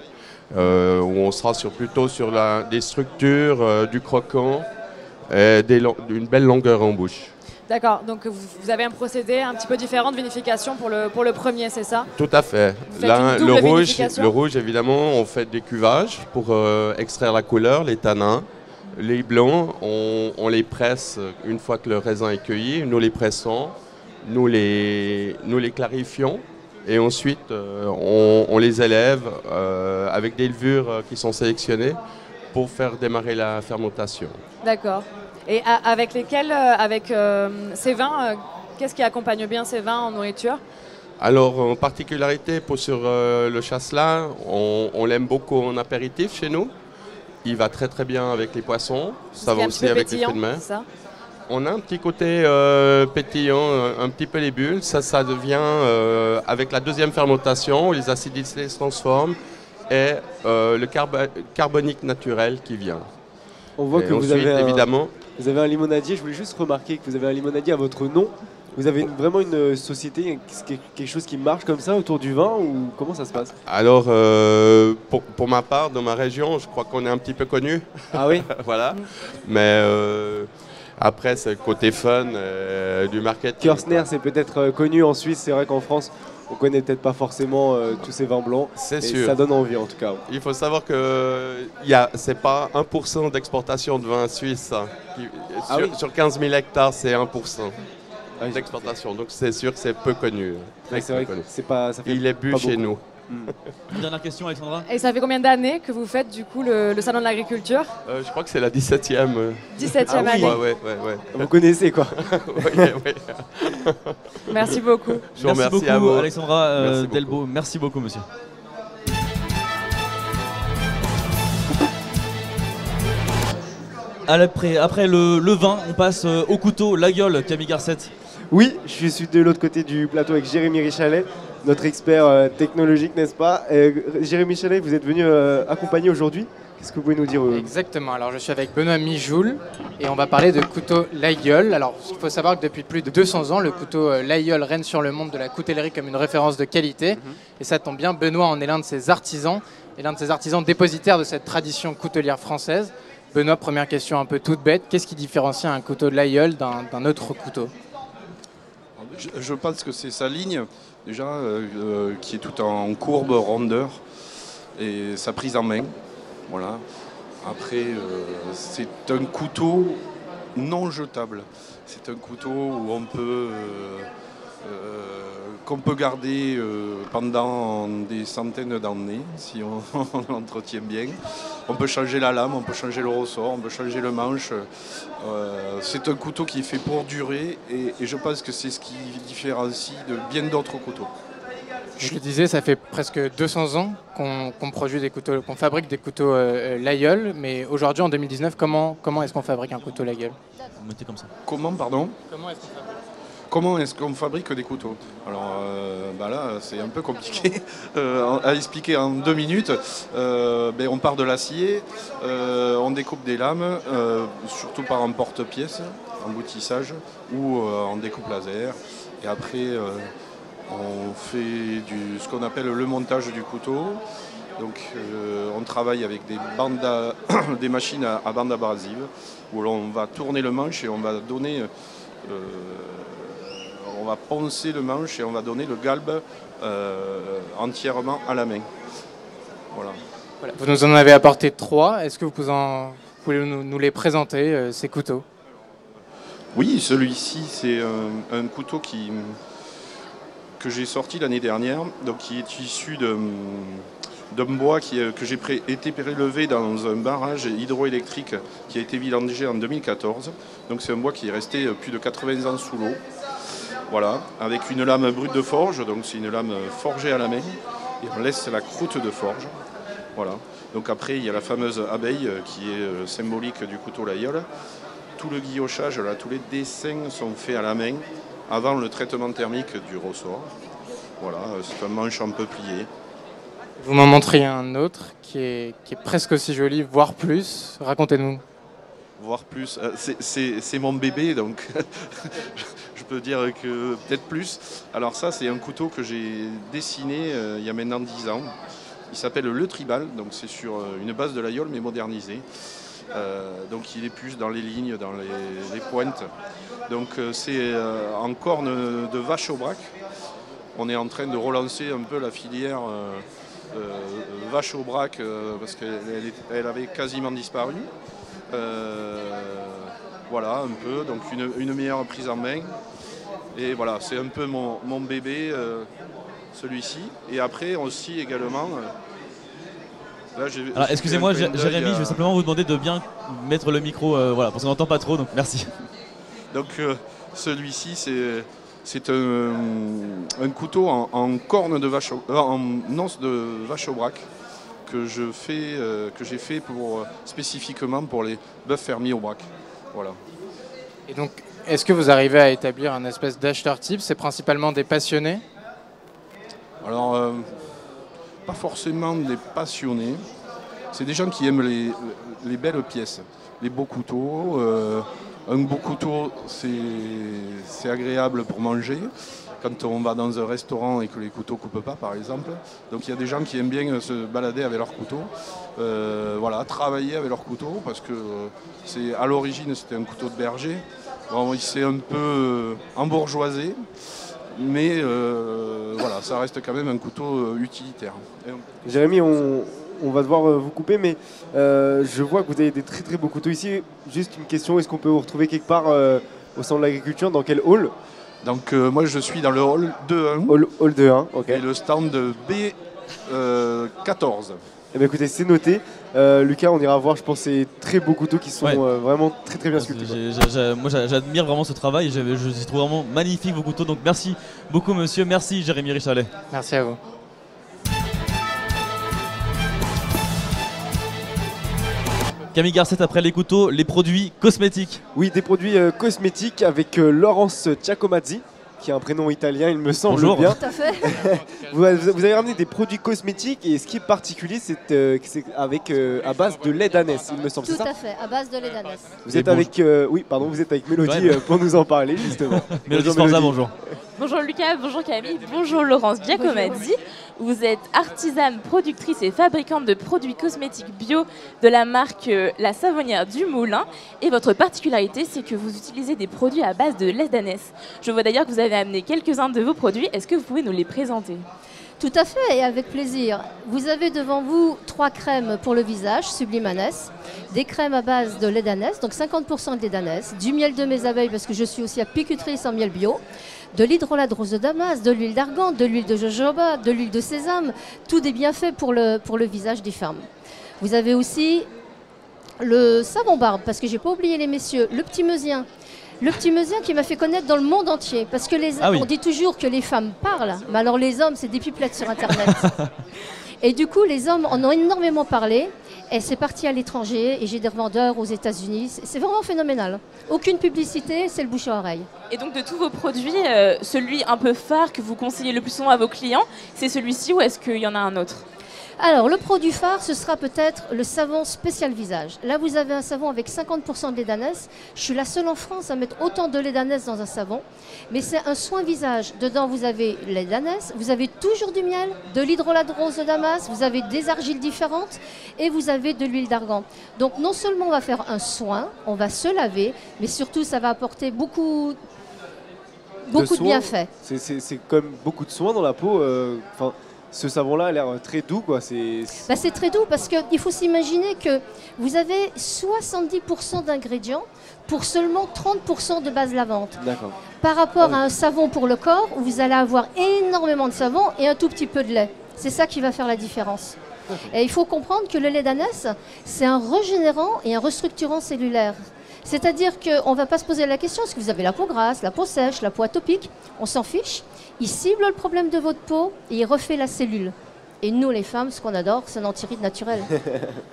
où on sera plutôt sur des structures, du croquant et d'une belle longueur en bouche. D'accord, donc vous avez un procédé un petit peu différent de vinification pour le premier, c'est ça? Tout à fait. Là, le rouge, évidemment, on fait des cuvages pour extraire la couleur, les tanins. Les blancs, on les presse une fois que le raisin est cueilli. Nous les pressons, nous les clarifions. Et ensuite, on les élève avec des levures qui sont sélectionnées pour faire démarrer la fermentation. D'accord. Et avec lesquels, ces vins, qu'est-ce qui accompagne bien ces vins en nourriture? Alors, en particularité, sur le chasselas, on l'aime beaucoup en apéritif chez nous. Il va très très bien avec les poissons, ça va aussi avec les fruits de mer. On a un petit côté pétillant, un petit peu les bulles. Ça devient, avec la deuxième fermentation, les acidités se transforment et le carbonique naturel qui vient. On voit et que ensuite, évidemment, vous avez un limonadier. Je voulais juste remarquer que vous avez un limonadier à votre nom. Vous avez vraiment une société, quelque chose qui marche comme ça autour du vin ou comment ça se passe? alors, pour ma part, dans ma région, je crois qu'on est un petit peu connu. Ah oui. Voilà. Mais après, c'est le côté fun du marketing. Kersner, c'est peut-être connu en Suisse. C'est vrai qu'en France, on connaît peut-être pas forcément tous ces vins blancs. C'est et sûr. Ça donne envie en tout cas. Il faut savoir que c'est pas 1% d'exportation de vin suisse. Hein. Sur 15 000 hectares, c'est 1%. D'exportation, donc c'est sûr que c'est peu connu. Ouais, c'est vrai que ça fait il est bu pas chez beaucoup. nous. Une dernière question, Alexandra. Et ça fait combien d'années que vous faites du coup le salon de l'agriculture? Je crois que c'est la 17e. 17e année. Ouais. Vous connaissez quoi? Oui. Merci beaucoup. Je vous remercie beaucoup, à vous. Alexandra Merci Delbo. Merci beaucoup, monsieur. Après le vin, on passe au couteau, la gueule, Camille Garcette. Oui, je suis de l'autre côté du plateau avec Jérémy Richalet, notre expert technologique, n'est-ce pas? Jérémy Richalet, vous êtes venu accompagner aujourd'hui. Qu'est-ce que vous pouvez nous dire? Exactement, alors je suis avec Benoît Mijoul et on va parler de couteau Laguiole. Alors il faut savoir que depuis plus de 200 ans, le couteau Laguiole règne sur le monde de la coutellerie comme une référence de qualité. Et ça tombe bien, Benoît en est l'un de ses artisans et l'un de ses artisans dépositaires de cette tradition coutelière française. Benoît, première question un peu toute bête, qu'est-ce qui différencie un couteau de Laguiole d'un autre couteau? Je pense que c'est sa ligne, déjà, qui est tout en courbe, rondeur, et sa prise en main. Voilà. Après, c'est un couteau non jetable. C'est un couteau où on peut, qu'on peut garder pendant des centaines d'années, si on l'entretient bien. On peut changer la lame, on peut changer le ressort, on peut changer le manche. C'est un couteau qui est fait pour durer et je pense que c'est ce qui différencie de bien d'autres couteaux. Je le disais, ça fait presque 200 ans qu'on produit des couteaux, qu'on fabrique des couteaux Laguiole, mais aujourd'hui en 2019, comment est-ce qu'on fabrique un couteau Laguiole? Vous mettez comme ça. Comment, pardon? Comment est-ce qu'on fabrique? Comment est-ce qu'on fabrique des couteaux? Alors là, c'est un peu compliqué à expliquer en 2 minutes. On part de l'acier, on découpe des lames, surtout par un porte-pièce, emboutissage, ou en découpe laser. Et après, on fait ce qu'on appelle le montage du couteau. Donc on travaille avec des machines à bande abrasive, où l'on va tourner le manche et on va donner... on va poncer le manche et on va donner le galbe entièrement à la main. Voilà. Vous nous en avez apporté 3. Est-ce que vous pouvez nous les présenter, ces couteaux? Oui, celui-ci, c'est un couteau que j'ai sorti l'année dernière, donc qui est issu d'un bois que j'ai été prélevé dans un barrage hydroélectrique qui a été vidangé en 2014. Donc c'est un bois qui est resté plus de 80 ans sous l'eau. Voilà, avec une lame brute de forge, donc c'est une lame forgée à la main, et on laisse la croûte de forge. Voilà. Donc après, il y a la fameuse abeille qui est symbolique du couteau Laguiole. Tout le guillochage, là, tous les dessins sont faits à la main avant le traitement thermique du ressort. Voilà, c'est un manche un peu plié. Vous m'en montriez un autre qui est presque aussi joli, voire plus. Racontez-nous. Voire plus. C'est mon bébé, donc je peux dire que peut-être plus. Alors ça, c'est un couteau que j'ai dessiné il y a maintenant 10 ans. Il s'appelle le Tribal, donc c'est sur une base de Laguiole mais modernisée. Donc il est plus dans les lignes, dans les pointes. Donc c'est en corne de vache au braque. On est en train de relancer un peu la filière vache au braque parce qu'elle avait quasiment disparu. Voilà, un peu, donc une meilleure prise en main. Et voilà, c'est un peu mon bébé, celui-ci. Et après aussi également... Alors excusez-moi Jérémy, je vais simplement vous demander de bien mettre le micro, voilà, parce qu'on n'entend pas trop, donc merci. Donc celui-ci c'est un couteau en corne de vache, en anse de vache au braque que j'ai fait spécifiquement pour les bœufs fermiers au braque. Voilà. Et donc, est-ce que vous arrivez à établir un espèce d'acheteur type? C'est principalement des passionnés? Alors, pas forcément des passionnés. C'est des gens qui aiment les belles pièces, les beaux couteaux. Un beau couteau, c'est agréable pour manger. Quand on va dans un restaurant et que les couteaux ne coupent pas, par exemple. Donc il y a des gens qui aiment bien se balader avec leur couteau. Voilà, travailler avec leur couteau, parce que à l'origine, c'était un couteau de berger. Bon, il s'est un peu embourgeoisé. Mais voilà, ça reste quand même un couteau utilitaire. Jérémy, on va devoir vous couper, mais je vois que vous avez des très très beaux couteaux ici. Juste une question, est-ce qu'on peut vous retrouver quelque part au Salon de l'Agriculture? Dans quel hall? Donc moi je suis dans le hall 2-1. Hall 2-1, ok. Et le stand B14. Eh bien écoutez, c'est noté. Lucas, on ira voir, je pense, ces très beaux couteaux qui sont vraiment très très bien sculptés. Moi j'admire vraiment ce travail, je trouve vraiment magnifique vos couteaux, donc merci beaucoup monsieur, merci Jérémy Richalet. Merci à vous. Camille Garcette, après les couteaux, les produits cosmétiques. Oui, des produits cosmétiques avec Laurence Giacomazzi, qui a un prénom italien, il me semble. Bonjour. Bien. Tout à fait. Vous avez ramené des produits cosmétiques et ce qui est particulier, c'est avec à base de lait d'ânesse, il me semble. Tout C'est ça à fait, à base de lait d'ânesse. Vous êtes avec, vous êtes avec Mélodie pour nous en parler justement. Mélodie Sforza, bonjour. Bonjour Lucas, bonjour Camille, bonjour Laurence Giacomazzi. Vous êtes artisane, productrice et fabricante de produits cosmétiques bio de la marque La Savonnière du Moulin. Et votre particularité, c'est que vous utilisez des produits à base de lait d'ânesse. Je vois d'ailleurs que vous avez amené quelques-uns de vos produits. Est-ce que vous pouvez nous les présenter ? Tout à fait, et avec plaisir. Vous avez devant vous 3 crèmes pour le visage, Sublime Anès, des crèmes à base de lait d'ânesse, donc 50% de lait d'ânesse, du miel de mes abeilles, parce que je suis aussi apicultrice en miel bio, de l'hydrolat de rose de Damas, de l'huile d'argan, de l'huile de jojoba, de l'huile de sésame, tout des bienfaits pour le visage des femmes. Vous avez aussi le savon barbe, parce que j'ai pas oublié les messieurs, le petit meusien. Le petit meusien qui m'a fait connaître dans le monde entier, parce que on dit toujours que les femmes parlent, mais alors les hommes, c'est des pipelettes sur Internet. Et du coup, les hommes en ont énormément parlé, et c'est parti à l'étranger, et j'ai des revendeurs aux États-Unis. C'est vraiment phénoménal. Aucune publicité, c'est le bouche à oreille. Et donc de tous vos produits, celui un peu phare que vous conseillez le plus souvent à vos clients, c'est celui-ci ou est-ce qu'il y en a un autre ? Alors, le produit phare, ce sera peut-être le savon spécial visage. Là, vous avez un savon avec 50% de lait d'ânesse. Je suis la seule en France à mettre autant de lait d'ânesse dans un savon. Mais c'est un soin visage. Dedans, vous avez lait d'ânesse, vous avez toujours du miel, de l'hydrolat de rose de Damas, vous avez des argiles différentes et vous avez de l'huile d'argan. Donc, non seulement on va faire un soin, on va se laver, mais surtout, ça va apporter beaucoup de bienfaits. C'est comme beaucoup de soins dans la peau. Ce savon-là a l'air très doux, quoi. C'est très doux parce qu'il faut s'imaginer que vous avez 70% d'ingrédients pour seulement 30% de base lavante. D'accord. Par rapport à un savon pour le corps, où vous allez avoir énormément de savon et un tout petit peu de lait. C'est ça qui va faire la différence. Et il faut comprendre que le lait d'ânesse, c'est un régénérant et un restructurant cellulaire. C'est-à-dire qu'on ne va pas se poser la question, est-ce que vous avez la peau grasse, la peau sèche, la peau atopique? On s'en fiche. Il cible le problème de votre peau et il refait la cellule. Et nous, les femmes, ce qu'on adore, c'est un antiride naturel.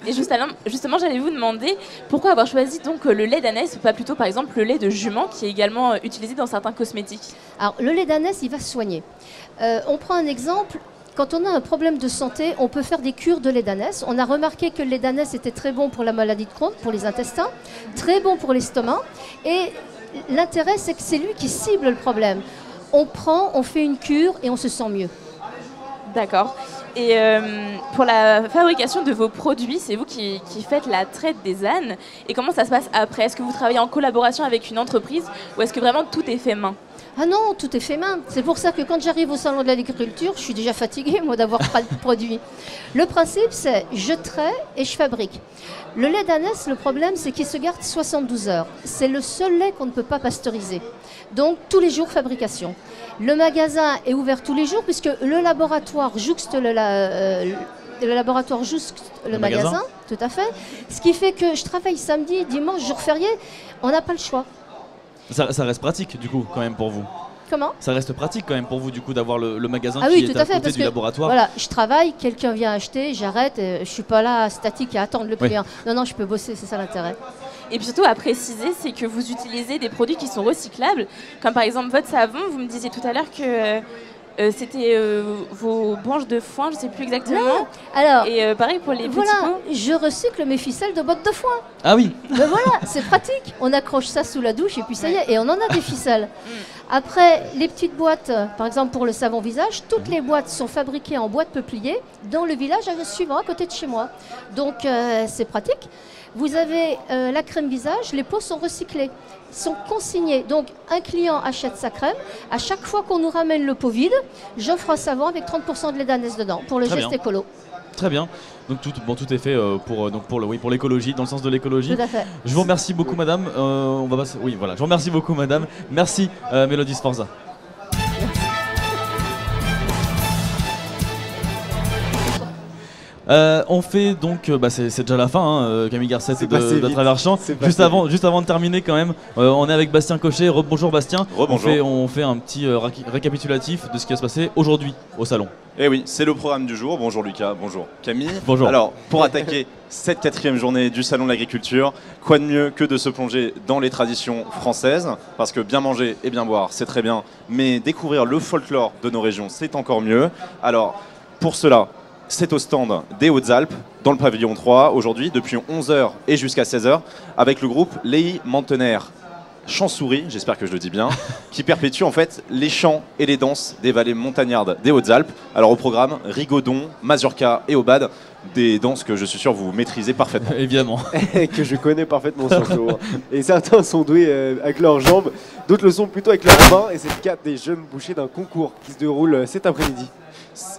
Et justement, j'allais vous demander pourquoi avoir choisi donc le lait d'ânesse ou pas plutôt, par exemple, le lait de jument qui est également utilisé dans certains cosmétiques. Alors, le lait d'ânesse, il va soigner. On prend un exemple. Quand on a un problème de santé, on peut faire des cures de lait d'ânesse. On a remarqué que le lait d'ânesse était très bon pour la maladie de Crohn, pour les intestins, très bon pour l'estomac. Et l'intérêt, c'est que c'est lui qui cible le problème. On prend, on fait une cure et on se sent mieux. D'accord. Et pour la fabrication de vos produits, c'est vous qui faites la traite des ânes. Et comment ça se passe après? Est-ce que vous travaillez en collaboration avec une entreprise ou est-ce que vraiment tout est fait main? Ah non, tout est fait main. C'est pour ça que quand j'arrive au salon de l'agriculture, je suis déjà fatiguée, moi, d'avoir pas de produit. Le principe, c'est je trais et je fabrique. Le lait d'ânesse, le problème, c'est qu'il se garde 72 heures. C'est le seul lait qu'on ne peut pas pasteuriser. Donc, tous les jours, fabrication. Le magasin est ouvert tous les jours puisque le laboratoire jouxte le magasin. Tout à fait. Ce qui fait que je travaille samedi, dimanche, jour férié, on n'a pas le choix. Ça reste pratique du coup quand même pour vous. Comment? Ça reste pratique quand même pour vous du coup d'avoir le magasin qui est à côté du laboratoire. Voilà, je travaille, quelqu'un vient acheter, j'arrête, je suis pas là statique à attendre le client. Non, je peux bosser, c'est ça l'intérêt. Et puis surtout à préciser, c'est que vous utilisez des produits qui sont recyclables, comme par exemple votre savon. Vous me disiez tout à l'heure que c'était vos branches de foin, je ne sais plus exactement. Non. Alors, et pareil pour les petits pots. Je recycle mes ficelles de bottes de foin. Ah oui. Ben voilà, c'est pratique. On accroche ça sous la douche et puis ça y est, et on en a des ficelles. Après, les petites boîtes, par exemple pour le savon visage, toutes les boîtes sont fabriquées en bois de peuplier dans le village suivant à côté de chez moi. Donc c'est pratique. Vous avez la crème visage, les pots sont recyclés, sont consignés. Donc un client achète sa crème. À chaque fois qu'on nous ramène le pot vide, j'offre un savon avec 30% de lait d'ânesse dedans pour le Très geste bien. écolo. Très bien. Donc tout est fait pour l'écologie, dans le sens de l'écologie. Tout à fait. Je vous remercie beaucoup, madame. On va passer. Oui, voilà. Je vous remercie beaucoup, madame. Merci, Mélodie Sforza. On fait donc, c'est déjà la fin, hein, Camille Garcette de Traverchamp. Juste avant de terminer quand même, on est avec Bastien Cochet. Bonjour Bastien. Rebonjour. On fait un petit récapitulatif de ce qui va se passer aujourd'hui au salon. Eh oui, c'est le programme du jour. Bonjour Lucas, bonjour Camille. Bonjour. Alors, pour attaquer cette 4e journée du Salon de l'Agriculture, quoi de mieux que de se plonger dans les traditions françaises, parce que bien manger et bien boire, c'est très bien, mais découvrir le folklore de nos régions, c'est encore mieux. Alors, pour cela, c'est au stand des Hautes-Alpes, dans le pavillon 3, aujourd'hui, depuis 11h et jusqu'à 16h, avec le groupe Léi Mantenaire Chant-Souris, j'espère que je le dis bien, qui perpétue en fait les chants et les danses des vallées montagnardes des Hautes-Alpes. Alors au programme, rigodon, mazurka et obade, des danses que je suis sûr vous maîtrisez parfaitement. Évidemment. Que je connais parfaitement surtout. Et certains sont doués avec leurs jambes, d'autres le sont plutôt avec leurs mains, et c'est le cas des jeunes bouchers d'un concours qui se déroule cet après-midi.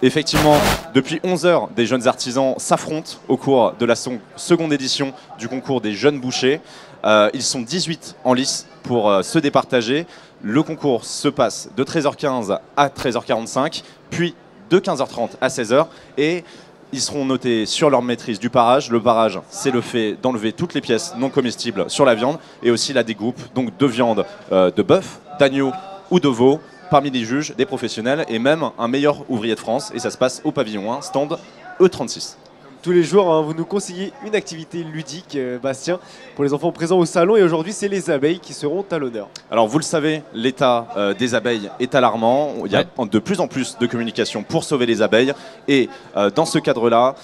Effectivement, depuis 11h, des jeunes artisans s'affrontent au cours de la seconde édition du concours des jeunes bouchers. Ils sont 18 en lice pour se départager. Le concours se passe de 13h15 à 13h45, puis de 15h30 à 16h. Et ils seront notés sur leur maîtrise du parage. Le parage, c'est le fait d'enlever toutes les pièces non comestibles sur la viande et aussi la découpe donc de viande de bœuf, d'agneau ou de veau. Parmi les juges, des professionnels et même un meilleur ouvrier de France. Et ça se passe au pavillon 1, stand E36. Tous les jours, hein, vous nous conseillez une activité ludique, Bastien, pour les enfants présents au salon. Et aujourd'hui, c'est les abeilles qui seront à l'honneur. Alors vous le savez, l'état des abeilles est alarmant. Il y a de plus en plus de communication pour sauver les abeilles. Et dans ce cadre-là,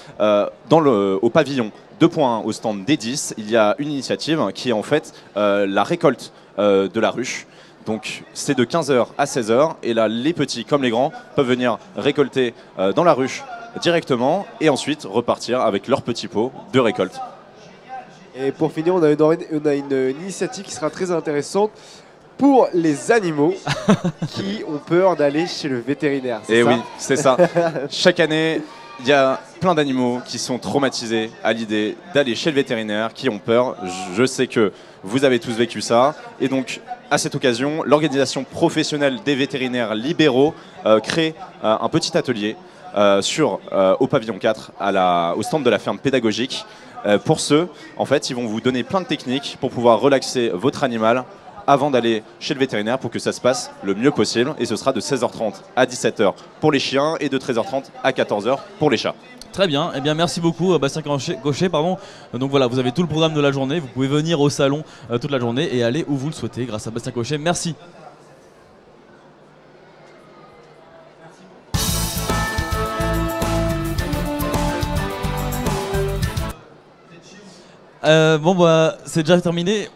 au pavillon 2.1 au stand D10, il y a une initiative qui est en fait la récolte de la ruche. Donc c'est de 15h à 16h et là les petits comme les grands peuvent venir récolter dans la ruche directement et ensuite repartir avec leur petit pot de récolte. Et pour finir, on a une initiative qui sera très intéressante pour les animaux qui ont peur d'aller chez le vétérinaire. Et oui, c'est ça. Chaque année, il y a plein d'animaux qui sont traumatisés à l'idée d'aller chez le vétérinaire, qui ont peur. Je sais que vous avez tous vécu ça. Et donc, à cette occasion, l'organisation professionnelle des vétérinaires libéraux crée un petit atelier au pavillon 4, au stand de la ferme pédagogique. Pour ceux, en fait, ils vont vous donner plein de techniques pour pouvoir relaxer votre animal avant d'aller chez le vétérinaire pour que ça se passe le mieux possible. Et ce sera de 16h30 à 17h pour les chiens et de 13h30 à 14h pour les chats. Très bien, eh bien merci beaucoup Bastien Cochet. Donc voilà, vous avez tout le programme de la journée, vous pouvez venir au salon toute la journée et aller où vous le souhaitez grâce à Bastien Cochet. Merci. C'est déjà terminé.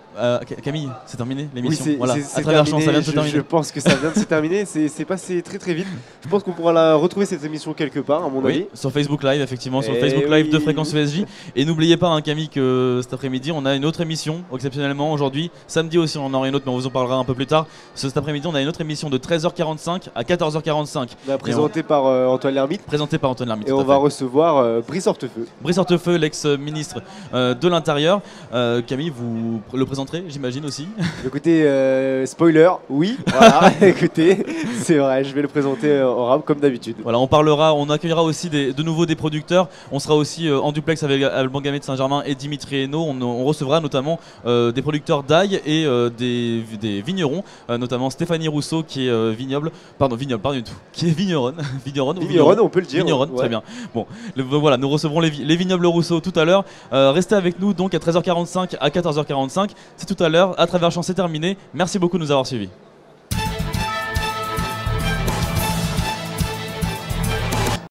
Camille, c'est terminé l'émission. Oui, voilà. c'est À travers Champ, ça vient de se terminé. terminer. Je pense que ça vient de se terminer. C'est passé très très vite. Je pense qu'on pourra la retrouver cette émission quelque part, à mon avis. Sur Facebook Live, effectivement, sur le Facebook Live de Fréquence ESJ. Et n'oubliez pas, hein, Camille, que cet après-midi, on a une autre émission, exceptionnellement aujourd'hui. Samedi aussi, on en aura une autre, mais on vous en parlera un peu plus tard. Cet après-midi, on a une autre émission de 13h45 à 14h45. Présentée par Antoine Lhermitte. Présentée par Antoine Lhermitte. Et on va recevoir Brice Hortefeux. Brice Hortefeux, l'ex-ministre de l'Intérieur. Camille, vous le présentez présenterez, j'imagine aussi. Écoutez, spoiler, oui. Voilà, écoutez, c'est vrai, je vais le présenter en rap comme d'habitude. Voilà, on accueillera aussi de nouveau des producteurs. On sera aussi en duplex avec Alban Gamet de Saint-Germain et Dimitri Hainaut. On recevra notamment des producteurs d'ail et des vignerons, notamment Stéphanie Rousseau qui est vigneronne, qui est vigneronne, on peut le dire. Vigneronne, ouais. très bien. Bon, voilà, nous recevrons les vignobles Rousseau tout à l'heure. Restez avec nous donc à 13h45 à 14h45. C'est tout à l'heure. À travers champ, c'est terminé. Merci beaucoup de nous avoir suivis.